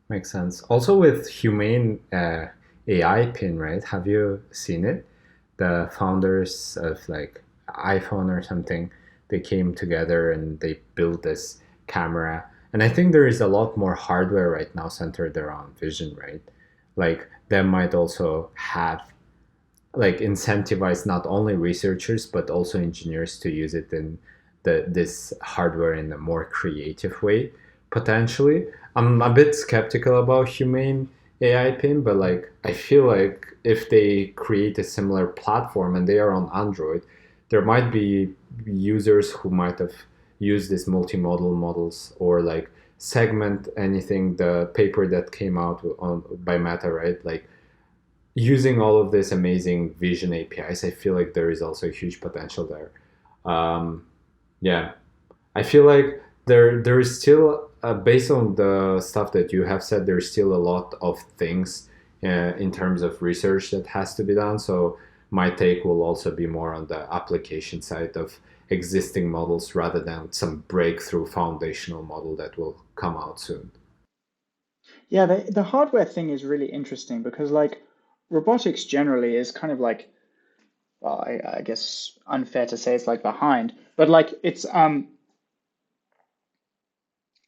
Speaker 1: Makes sense. Also with humane AI pin, right? Have you seen it? The founders of like iPhone or something, they came together and they built this camera. And I think there is a lot more hardware right now centered around vision, right? Like they might also have like incentivize not only researchers but also engineers to use it in this hardware in a more creative way, potentially. I'm a bit skeptical about humane AI pin, but like I feel like if they create a similar platform and they are on Android, there might be users who might have used these multimodal models or like segment anything, the paper that came out by Meta, right? Like using all of this amazing vision APIs, I feel like there is also a huge potential there. Yeah, I feel like there is still, based on the stuff that you have said, there's still a lot of things in terms of research that has to be done. So my take will also be more on the application side of existing models rather than some breakthrough foundational model that will come out soon.
Speaker 2: Yeah, the hardware thing is really interesting because like robotics generally is kind of like, well, I guess unfair to say it's like behind, but like it's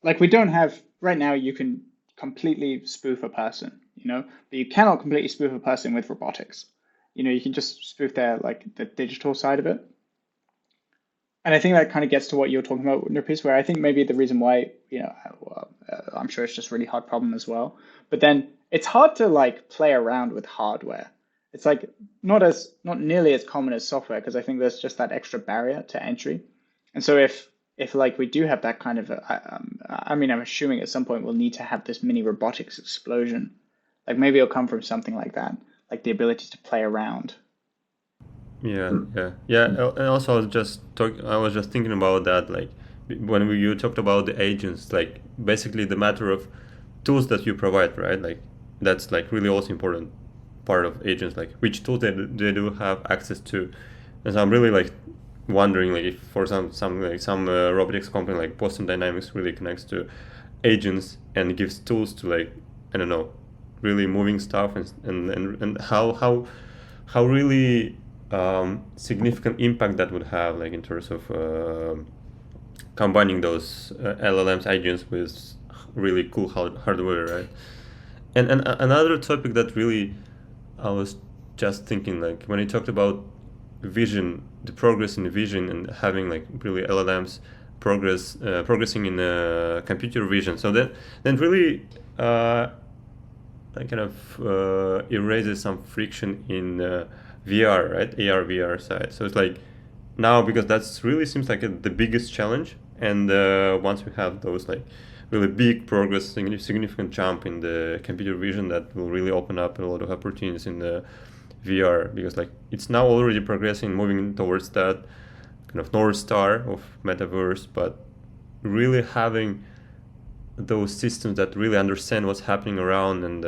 Speaker 2: like we don't have right now. You can completely spoof a person, but you cannot completely spoof a person with robotics. You can just spoof their like the digital side of it. And I think that kind of gets to what you're talking about in your piece, where I think maybe the reason why, I'm sure it's just a really hard problem as well. But then it's hard to like play around with hardware. It's like not nearly as common as software because I think there's just that extra barrier to entry. And so if like we do have that kind of, I'm assuming at some point we'll need to have this mini robotics explosion. Like maybe it'll come from something like that, like the ability to play around.
Speaker 3: Yeah. And also, I was just thinking about that. Like when you talked about the agents, like basically the matter of tools that you provide, right? Like that's like really also important part of agents. Like which tools they do have access to, and so I'm really like wondering like if for some robotics company like Boston Dynamics really connects to agents and gives tools to like I don't know, really moving stuff and how really significant impact that would have, like in terms of combining those LLMs agents with really cool hardware, right? And another topic that really I was just thinking, like when you talked about vision, the progress in vision, and having like really LLMs progressing in computer vision, so then really kind of erases some friction in VR, right? AR VR side. So it's like now, because that's really seems like the biggest challenge. And once we have those like really big progress, significant jump in the computer vision, that will really open up a lot of opportunities in the VR, because like it's now already progressing, moving towards that kind of North Star of metaverse, but really having those systems that really understand what's happening around and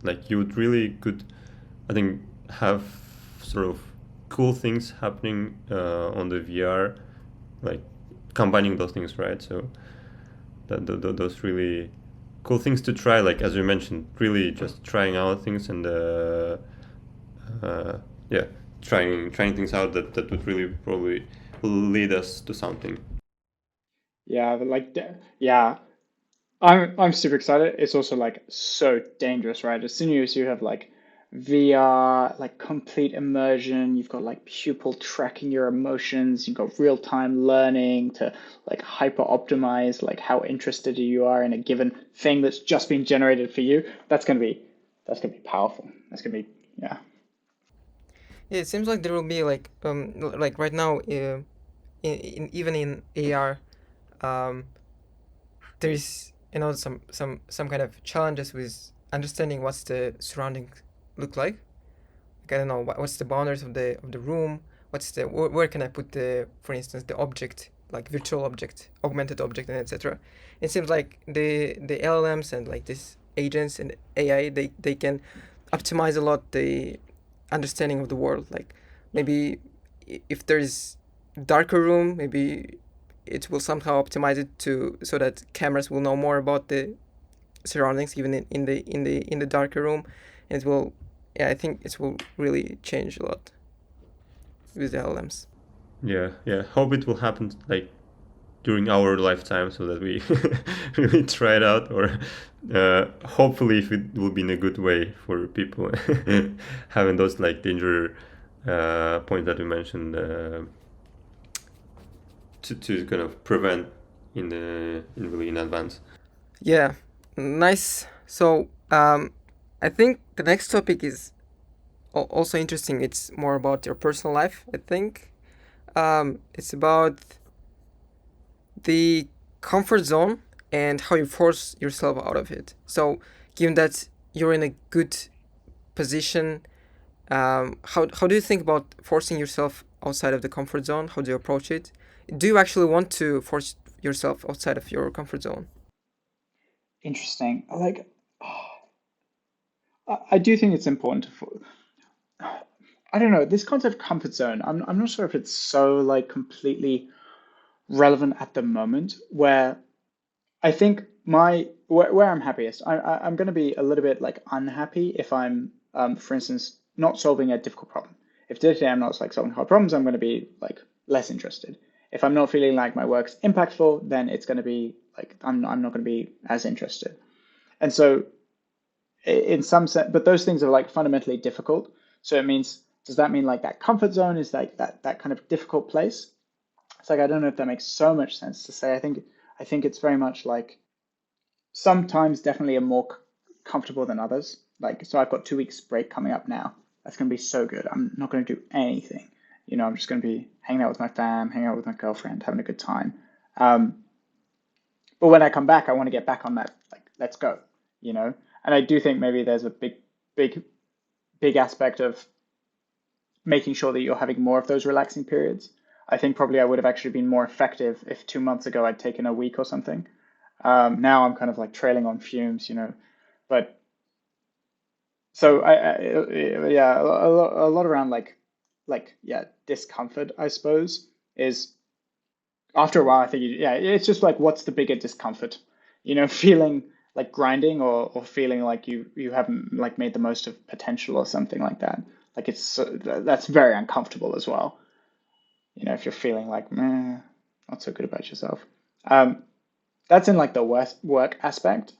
Speaker 3: like you would really could, I think, have sort of cool things happening on the VR, like combining those things, right? So those really cool things to try, like as you mentioned, really just trying out things and trying things out that would really probably lead us to something.
Speaker 2: I'm super excited. It's also like so dangerous, right? As soon as you have like VR, like complete immersion, you've got like pupil tracking your emotions, you've got real-time learning to like hyper optimize like how interested you are in a given thing that's just been generated for you. That's gonna be powerful. That's gonna be
Speaker 4: Yeah, it seems like there will be like right now even in AR, there is some kind of challenges with understanding what's the surroundings look like. I don't know what's the boundaries of the room. Where can I put for instance, the object, like virtual object, augmented object, and etc. It seems like the LLMs and like these agents and AI, they can optimize a lot the understanding of the world. Like maybe if there's darker room, maybe it will somehow optimize it so that cameras will know more about the surroundings even in the darker room, and it will, I think it will really change a lot with the LLMs.
Speaker 3: Yeah. Hope it will happen like during our lifetime, so that we really try it out, or hopefully if it will be in a good way for people having those like danger point that you mentioned to kind of prevent in advance.
Speaker 4: Yeah, nice. So I think the next topic is also interesting. It's more about your personal life, I think. It's about the comfort zone and how you force yourself out of it. So given that you're in a good position, how do you think about forcing yourself outside of the comfort zone? How do you approach it? Do you actually want to force yourself outside of your comfort zone?
Speaker 2: Interesting. Like, I do think it's important I don't know, this concept of comfort zone, I'm not sure if it's so like completely relevant at the moment, where I think where I'm happiest, I'm going to be a little bit like unhappy if I'm, for instance, not solving a difficult problem. If today I'm not like solving hard problems, I'm going to be like less interested. If I'm not feeling like my work's impactful, then it's going to be like I'm not going to be as interested. And so, in some sense, but those things are like fundamentally difficult. So it means, does that mean like that comfort zone is like that kind of difficult place? It's like I don't know if that makes so much sense to say. I think it's very much like sometimes definitely are more comfortable than others. Like, so I've got 2 weeks break coming up now. That's going to be so good. I'm not going to do anything. You know, I'm just going to be hanging out with my fam, hanging out with my girlfriend, having a good time. But when I come back, I want to get back on that, like, let's go, you know? And I do think maybe there's a big aspect of making sure that you're having more of those relaxing periods. I think probably I would have actually been more effective if 2 months ago I'd taken a week or something. Now I'm kind of like trailing on fumes, you know. But so yeah, a lot around like discomfort, I suppose, is after a while. I think it's just like, what's the bigger discomfort, you know, feeling like grinding or feeling like you haven't like made the most of potential or something like that. Like that's very uncomfortable as well. You know, if you're feeling like not so good about yourself. That's in like the work aspect.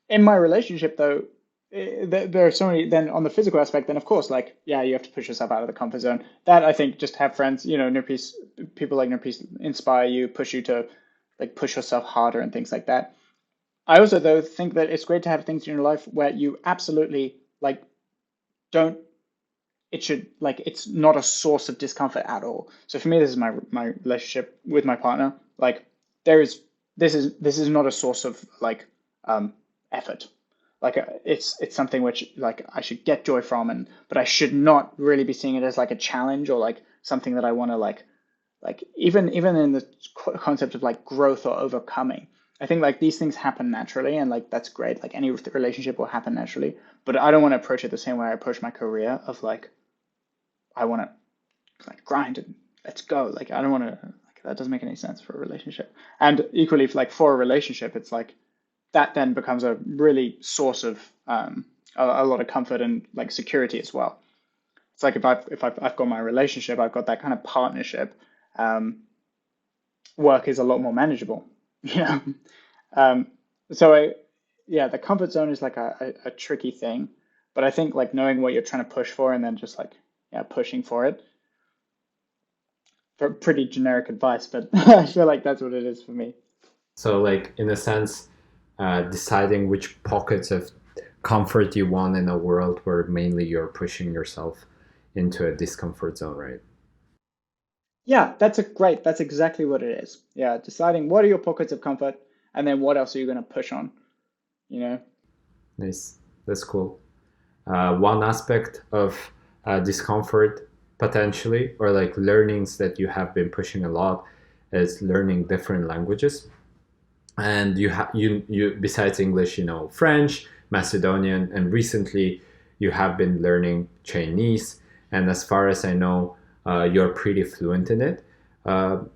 Speaker 2: In my relationship, though, there are so many. Then on the physical aspect, then of course, like you have to push yourself out of the comfort zone. That I think just have friends, you know, people like Nurpeace inspire you, push you to like push yourself harder and things like that. I also though think that it's great to have things in your life where you absolutely like don't. It should like it's not a source of discomfort at all. So for me, this is my relationship with my partner. Like this is not a source of like effort. Like it's something which like I should get joy from, but I should not really be seeing it as like a challenge or like something that I want to like even in the concept of like growth or overcoming. I think like these things happen naturally, and like that's great. Like any relationship will happen naturally, but I don't want to approach it the same way I approach my career of like I want to like grind and let's go. Like I don't want to like that doesn't make any sense for a relationship. And equally, like for a relationship, it's like that then becomes a really source of a lot of comfort and like security as well. It's like if I've got my relationship, I've got that kind of partnership. Work is a lot more manageable, you know. So the comfort zone is like a tricky thing, but I think like knowing what you're trying to push for and then just like pushing for it. For pretty generic advice, but I feel like that's what it is for me.
Speaker 1: So like in a sense, deciding which pockets of comfort you want in a world where mainly you're pushing yourself into a discomfort zone, right?
Speaker 2: Yeah, that's exactly what it is. Yeah, deciding what are your pockets of comfort and then what else are you going to push on, you know?
Speaker 1: Nice. That's cool. One aspect of discomfort potentially, or like learnings that you have been pushing a lot, is learning different languages. And you besides English, you know, French, Macedonian, and recently you have been learning Chinese. And as far as I know, you're pretty fluent in it. I'm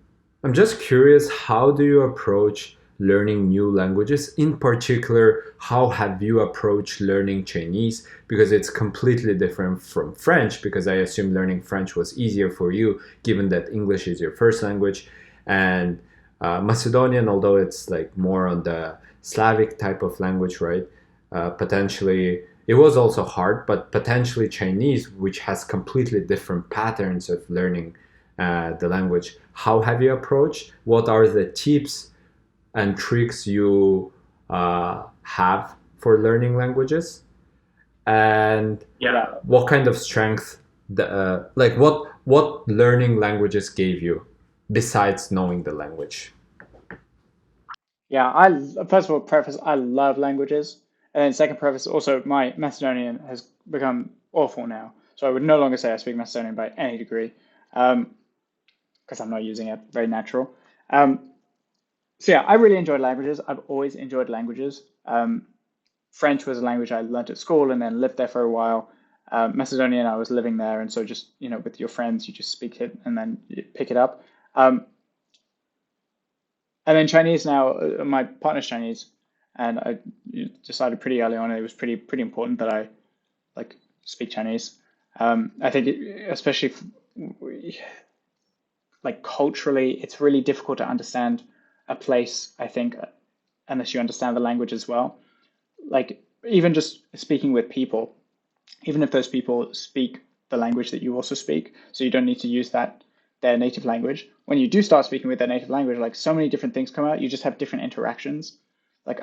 Speaker 1: just curious, how do you approach learning new languages? In particular, how have you approached learning Chinese? Because it's completely different from French, because I assume learning French was easier for you, given that English is your first language. And Macedonian, although it's like more on the Slavic type of language, right? Potentially it was also hard, but potentially Chinese, which has completely different patterns of learning the language. How have you approached? What are the tips and tricks you have for learning languages? And what kind of strength, what learning languages gave you besides knowing the language?
Speaker 2: Yeah, first of all, preface, I love languages. And then second preface, also my Macedonian has become awful now. So I would no longer say I speak Macedonian by any degree, because I'm not using it, very natural. So yeah, I really enjoyed languages. I've always enjoyed languages. French was a language I learned at school and then lived there for a while. Macedonian, I was living there. And so just, with your friends, you just speak it and then you pick it up. And then Chinese now, my partner's Chinese, and I decided pretty early on it was pretty important that I speak Chinese. I think especially culturally, it's really difficult to understand a place, I think, unless you understand the language as well. Even just speaking with people, even if those people speak the language that you also speak, so you don't need to use their native language. When you do start speaking with their native language, so many different things come out. You just have different interactions.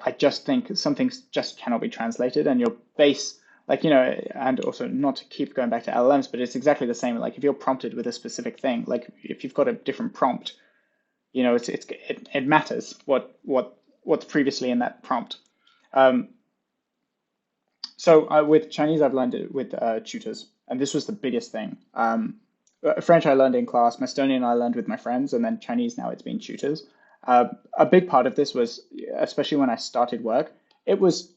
Speaker 2: I just think some things just cannot be translated, and your base, and also not to keep going back to LLMs, but it's exactly the same. If you're prompted with a specific thing, if you've got a different prompt, it matters what's previously in that prompt. So with Chinese, I've learned it with tutors, and this was the biggest thing. French I learned in class, Macedonian I learned with my friends, and then Chinese now it's been tutors. A big part of this was, especially when I started work, it was,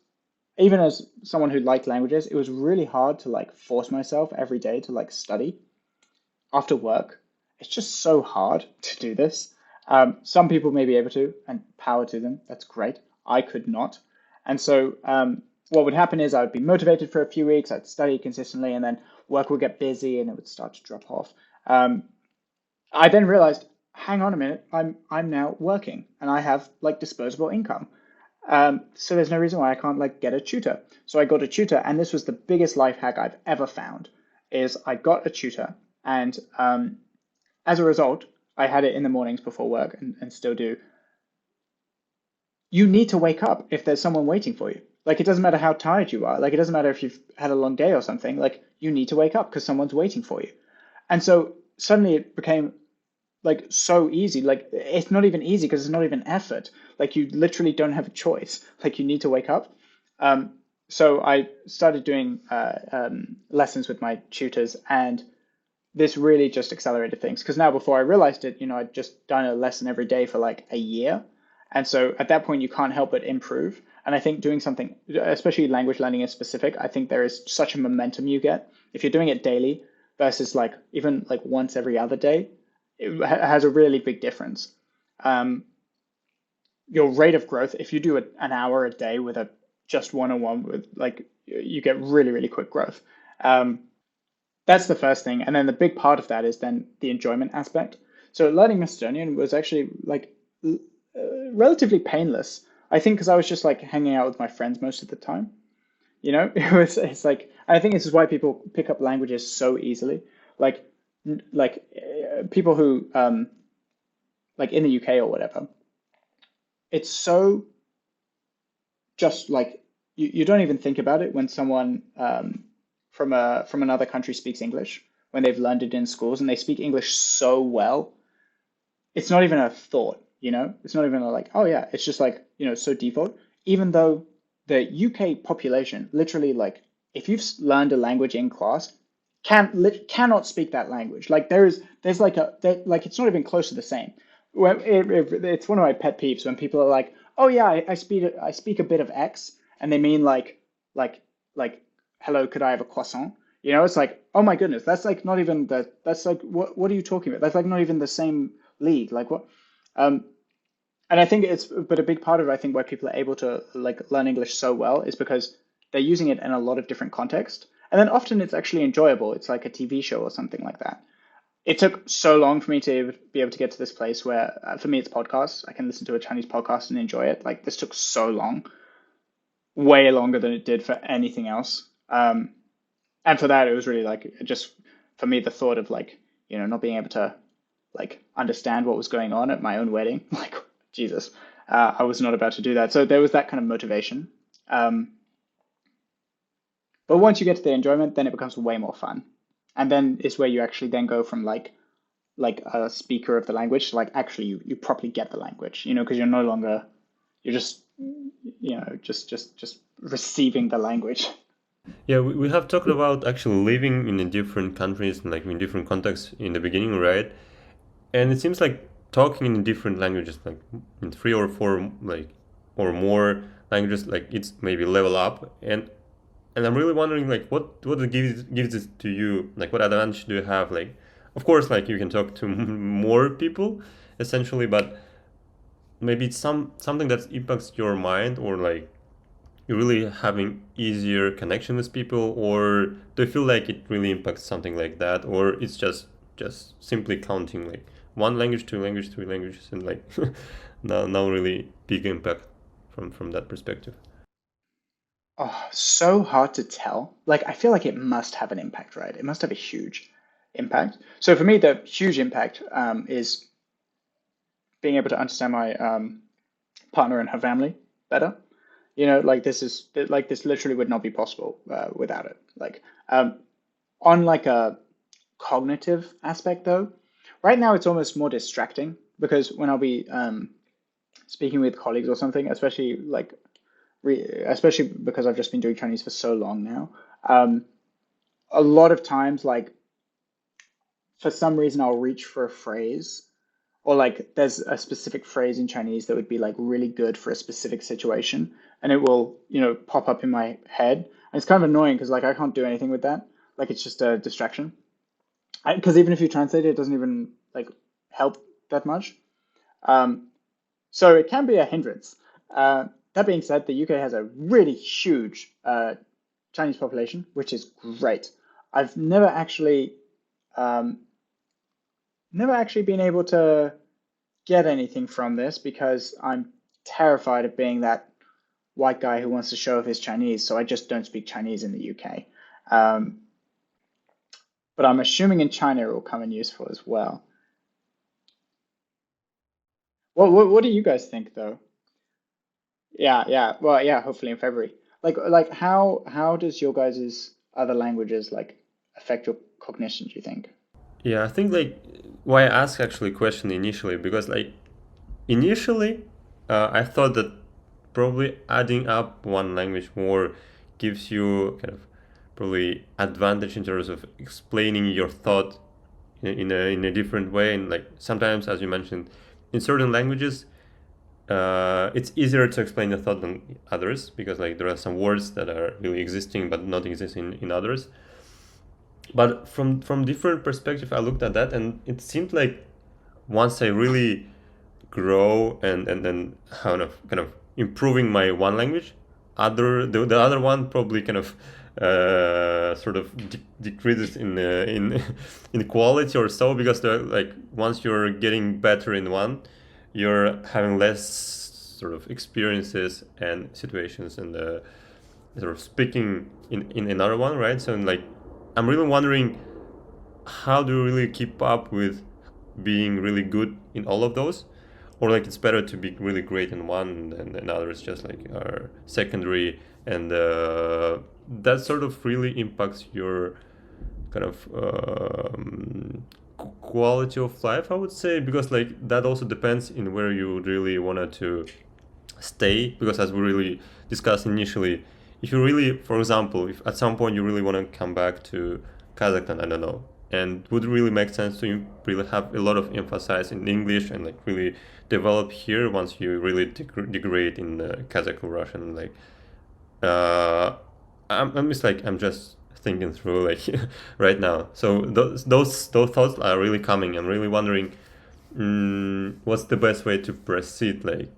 Speaker 2: even as someone who liked languages, it was really hard to force myself every day to study after work. It's just so hard to do this. Some people may be able to, and power to them, that's great. I could not. And so what would happen is I would be motivated for a few weeks, I'd study consistently, and then work would get busy and it would start to drop off. I then realized, hang on a minute, I'm now working and I have disposable income. So there's no reason why I can't get a tutor. So I got a tutor, and this was the biggest life hack I've ever found, is I got a tutor, and as a result, I had it in the mornings before work and still do. You need to wake up if there's someone waiting for you. It doesn't matter how tired you are. It doesn't matter if you've had a long day or something. You need to wake up because someone's waiting for you. And so suddenly it became so easy. It's not even easy because it's not even effort. You literally don't have a choice. You need to wake up. So I started doing lessons with my tutors, and this really just accelerated things. Because now, before I realized it, I'd just done a lesson every day for a year. And so at that point, you can't help but improve. And I think doing something, especially language learning is specific, I think there is such a momentum you get. If you're doing it daily versus even once every other day, it has a really big difference. Your rate of growth, if you do an hour a day with just one-on-one, with you get really, really quick growth. That's the first thing. And then the big part of that is then the enjoyment aspect. So learning Macedonian was actually relatively painless. I think because I was just hanging out with my friends most of the time. It's I think this is why people pick up languages so easily. People who in the UK or whatever, it's so just you don't even think about it when someone from another country speaks English, when they've learned it in schools and they speak English so well. It's not even a thought. It's not even oh yeah, it's just so default, even though the UK population literally if you've learned a language in class cannot speak that language. There's it's not even close to the same. It's one of my pet peeves when people are oh yeah, I speak a bit of X, and they mean hello, could I have a croissant? It's oh my goodness, that's not even that's what are you talking about? That's not even the same league. What? And I think but a big part of it, I think, why people are able to learn English so well is because they're using it in a lot of different contexts. And then often it's actually enjoyable. It's like a TV show or something like that. It took so long for me to be able to get to this place where, for me, it's podcasts. I can listen to a Chinese podcast and enjoy it. This took so long, way longer than it did for anything else. And for that, it was really like just for me the thought of like not being able to like understand what was going on at my own wedding. Like Jesus, I was not about to do that. So there was that kind of motivation. But once you get to the enjoyment, then it becomes way more fun. And then it's where you actually then go from like a speaker of the language to like actually you properly get the language, because you're no longer you're just just receiving the language.
Speaker 3: Yeah, we have talked about actually living in the different countries and like in different contexts in the beginning, right? And it seems like talking in different languages, like in 3 or 4, like or more languages, like it's maybe level up. And I'm really wondering, like, what it gives it to you? Like, what advantage do you have? Like, of course, like you can talk to more people, essentially, but maybe it's something that impacts your mind, or like you're really having easier connection with people, or do you feel like it really impacts something like that, or it's just simply counting like one language, two languages, three languages, and like no really big impact from that perspective?
Speaker 2: Oh, so hard to tell. Like, I feel like it must have an impact, right? It must have a huge impact. So for me, the huge impact is being able to understand my partner and her family better. Like this literally would not be possible without it. Like, on like a cognitive aspect though, right now it's almost more distracting because when I'll be speaking with colleagues or something, especially because I've just been doing Chinese for so long now. A lot of times, like for some reason, I'll reach for a phrase, or like there's a specific phrase in Chinese that would be like really good for a specific situation, and it will, pop up in my head. And it's kind of annoying because like I can't do anything with that. Like it's just a distraction. Because even if you translate it, it doesn't even like help that much. So it can be a hindrance. That being said, the UK has a really huge Chinese population, which is great. I've never actually been able to get anything from this because I'm terrified of being that white guy who wants to show off his Chinese, so I just don't speak Chinese in the UK. But I'm assuming in China it will come in useful as well. What do you guys think though? Yeah. Well, yeah, hopefully in February. Like how does your guys' other languages like affect your cognition, do you think?
Speaker 3: Yeah, I think like why I asked actually question initially, because like initially I thought that probably adding up one language more gives you kind of probably advantage in terms of explaining your thought in a different way. And like sometimes, as you mentioned, in certain languages it's easier to explain the thought than others, because like there are some words that are really existing but not existing in others. But from different perspective, I looked at that, and it seemed like once I really grow and then kind of improving my one language, the other one probably kind of sort of decreases in in quality or so, because like once you're getting better in one, you're having less sort of experiences and situations and sort of speaking in another one, right? So like I'm really wondering, how do you really keep up with being really good in all of those, or like it's better to be really great in one and others just like are secondary, and that sort of really impacts your kind of quality of life, I would say, because like that also depends in where you really wanted to stay, because as we really discussed initially, if you really, for example, if at some point you really want to come back to Kazakhstan, I don't know, and would it really make sense to really have a lot of emphasis in English and like really develop here once you really degrade in Kazakh or Russian, like I'm just thinking through like right now. So those thoughts are really coming. I'm really wondering, what's the best way to proceed? Like,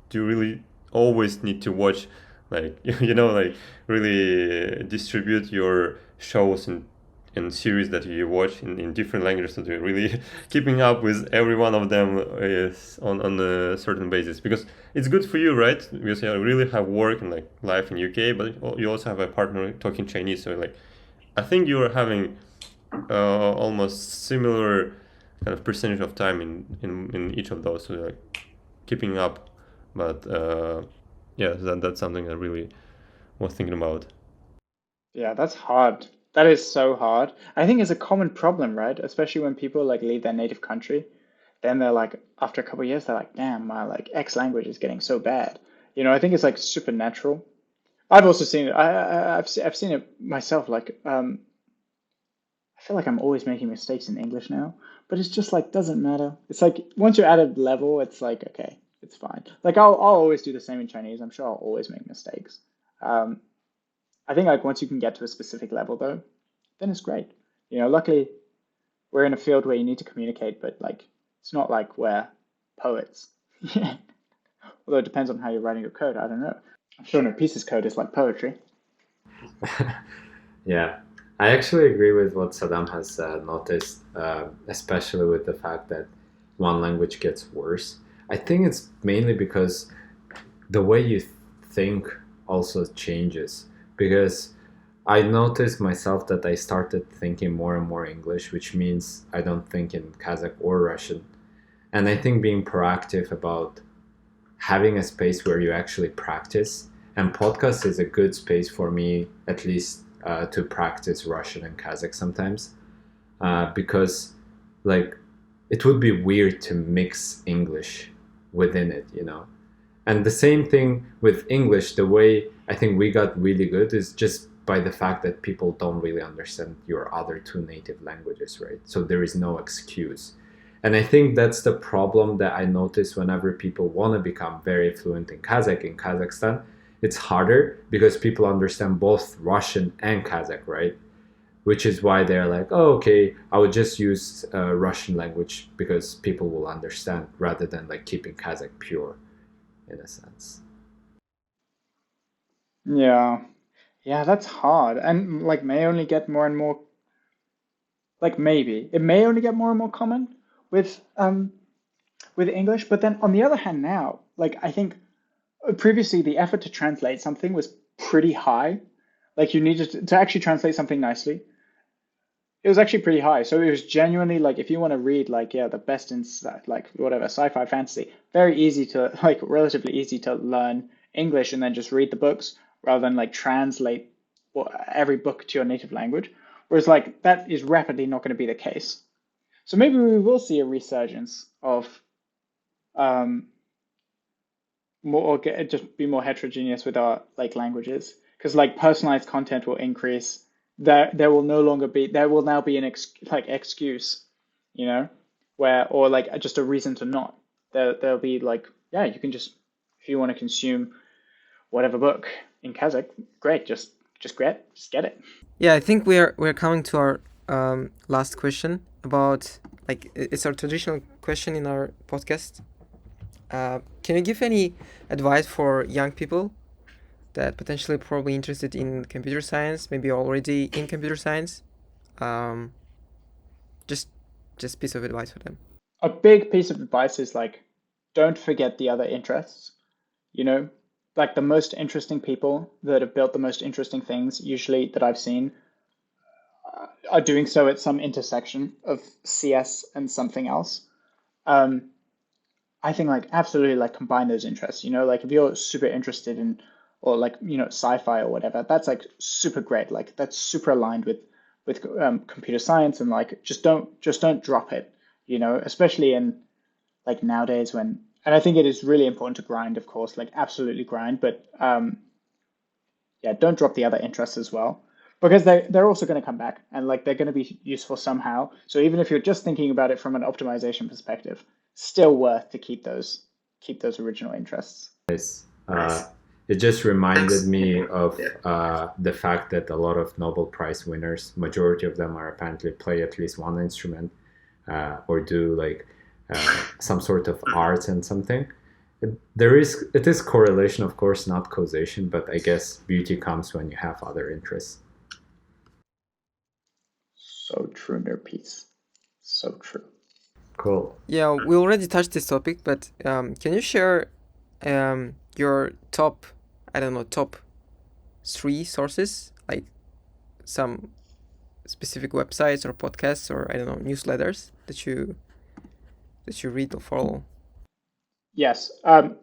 Speaker 3: do you really always need to watch, like like really distribute your shows in and series that you watch in different languages, so you're really keeping up with every one of them is on a certain basis, because it's good for you, right? Because you really have work and like life in UK, but you also have a partner talking Chinese, so like I think you are having almost similar kind of percentage of time in each of those, so like keeping up. But yeah, that's something I really was thinking about.
Speaker 2: Yeah, that's hard. That is so hard. I think it's a common problem, right? Especially when people like leave their native country, then they're like, after a couple of years, they're like, damn, my like X language is getting so bad. I think it's like super natural. I've also seen it. I've seen it myself. Like, I feel like I'm always making mistakes in English now, but it's just like doesn't matter. It's like once you're at a level, it's like okay, it's fine. Like I'll always do the same in Chinese. I'm sure I'll always make mistakes. Um, I think like once you can get to a specific level though, then it's great. Luckily we're in a field where you need to communicate, but like it's not like we're poets. Yeah. Although it depends on how you're writing your code. I don't know. I'm sure no piece's code is like poetry.
Speaker 1: Yeah, I actually agree with what Saddam has noticed, especially with the fact that one language gets worse. I think it's mainly because the way you think also changes. Because I noticed myself that I started thinking more and more English, which means I don't think in Kazakh or Russian. And I think being proactive about having a space where you actually practice, and podcast is a good space for me, at least to practice Russian and Kazakh sometimes, because like it would be weird to mix English within it, And the same thing with English, the way I think we got really good is just by the fact that people don't really understand your other two native languages, right? So there is no excuse. And I think that's the problem that I notice whenever people want to become very fluent in Kazakh in Kazakhstan. It's harder because people understand both Russian and Kazakh, right? Which is why they're like, oh, okay, I would just use Russian language because people will understand rather than like keeping Kazakh pure in a sense.
Speaker 2: Yeah. Yeah, that's hard. And like may only get more and more like maybe. It may only get more and more common with English, but then on the other hand now, like I think previously the effort to translate something was pretty high. Like you needed to actually translate something nicely. It was actually pretty high. So it was genuinely like if you want to read like the best in like whatever sci-fi fantasy, very easy to like relatively easy to learn English and then just read the books rather than like translate every book to your native language. Whereas like that is rapidly not going to be the case. So maybe we will see a resurgence of um, more or just be more heterogeneous with our like languages because like personalized content will increase. There will no longer be there will now be an excuse, where or like just a reason to not. There'll be like you can just if you want to consume whatever book in Kazakh, great, just get it.
Speaker 4: Yeah, I think we're coming to our last question about like it's our traditional question in our podcast. Can you give any advice for young people that potentially probably interested in computer science, maybe already in computer science? Just piece of advice for them.
Speaker 2: A big piece of advice is like, don't forget the other interests. Like the most interesting people that have built the most interesting things, usually that I've seen, are doing so at some intersection of CS and something else. I think like absolutely like combine those interests. Like if you're super interested in or like sci-fi or whatever, that's like super great. Like that's super aligned with computer science and like just don't drop it. Especially in like nowadays when and I think it is really important to grind, of course, like absolutely grind, but don't drop the other interests as well because they're also going to come back and like they're going to be useful somehow. So even if you're just thinking about it from an optimization perspective, still worth to keep those original interests.
Speaker 1: Nice. It just reminded me of the fact that a lot of Nobel Prize winners, majority of them are apparently play at least one instrument or do like some sort of art and something. It is correlation, of course, not causation, but I guess beauty comes when you have other interests.
Speaker 2: So true, Nurpees. So true.
Speaker 1: Cool.
Speaker 4: Yeah, we already touched this topic, but can you share your top 3 sources, like some specific websites or podcasts or newsletters that you read or follow?
Speaker 2: Yes.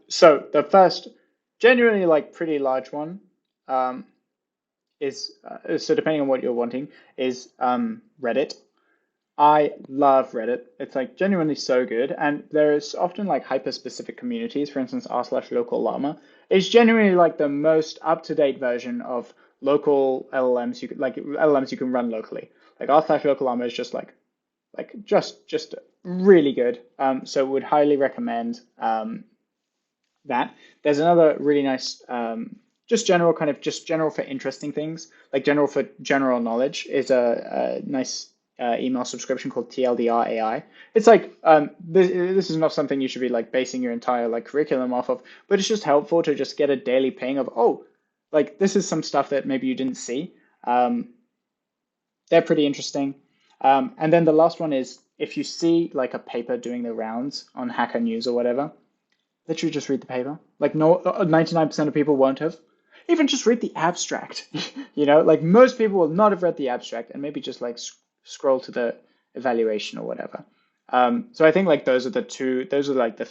Speaker 2: So the first, genuinely like pretty large one, is so depending on what you're wanting, is Reddit. I love Reddit. It's like genuinely so good, and there's often like hyper-specific communities. For instance, r/local llama is genuinely like the most up-to-date version of local LLMs. LLMs you can run locally. Like r/local llama is just just really good. So would highly recommend that. There's another really nice just general for interesting things, like general for general knowledge, is a nice email subscription called TLDR AI. It's like this is not something you should be like basing your entire like curriculum off of, but it's just helpful to just get a daily ping of, oh, like this is some stuff that maybe you didn't see. They're pretty interesting. And then the last one is, if you see like a paper doing the rounds on Hacker News or whatever, literally just read the paper. Like 99% of people won't have. Even just read the abstract. Like most people will not have read the abstract, and maybe just like scroll to the evaluation or whatever. So I think like those are like the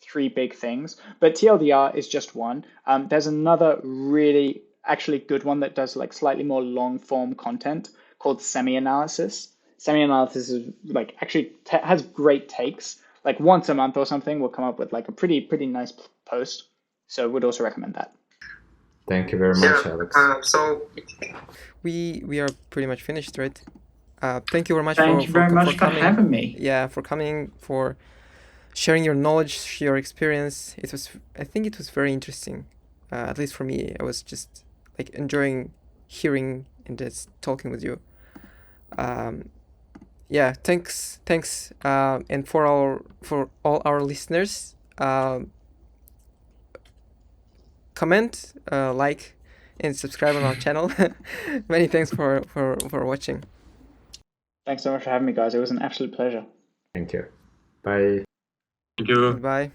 Speaker 2: three big things. But TLDR is just one. There's another really actually good one that does like slightly more long form content called Semi-Analysis. Semi-Analysis is like actually has great takes. Like once a month or something, we'll come up with like a pretty nice post. So would also recommend that.
Speaker 1: Thank you very much, Alex.
Speaker 5: So
Speaker 4: we are pretty much finished, right? Thank you very much.
Speaker 2: Thank you very much for
Speaker 4: coming.
Speaker 2: having me.
Speaker 4: Yeah, for coming, for sharing your knowledge, your experience. I think it was very interesting. At least for me, I was just like enjoying hearing and just talking with you. Yeah, thanks. And for all our listeners, comment, like, and subscribe on our channel. Many thanks for watching.
Speaker 2: Thanks so much for having me, guys. It was an absolute pleasure.
Speaker 1: Thank you. Bye.
Speaker 3: Thank you.
Speaker 4: Goodbye.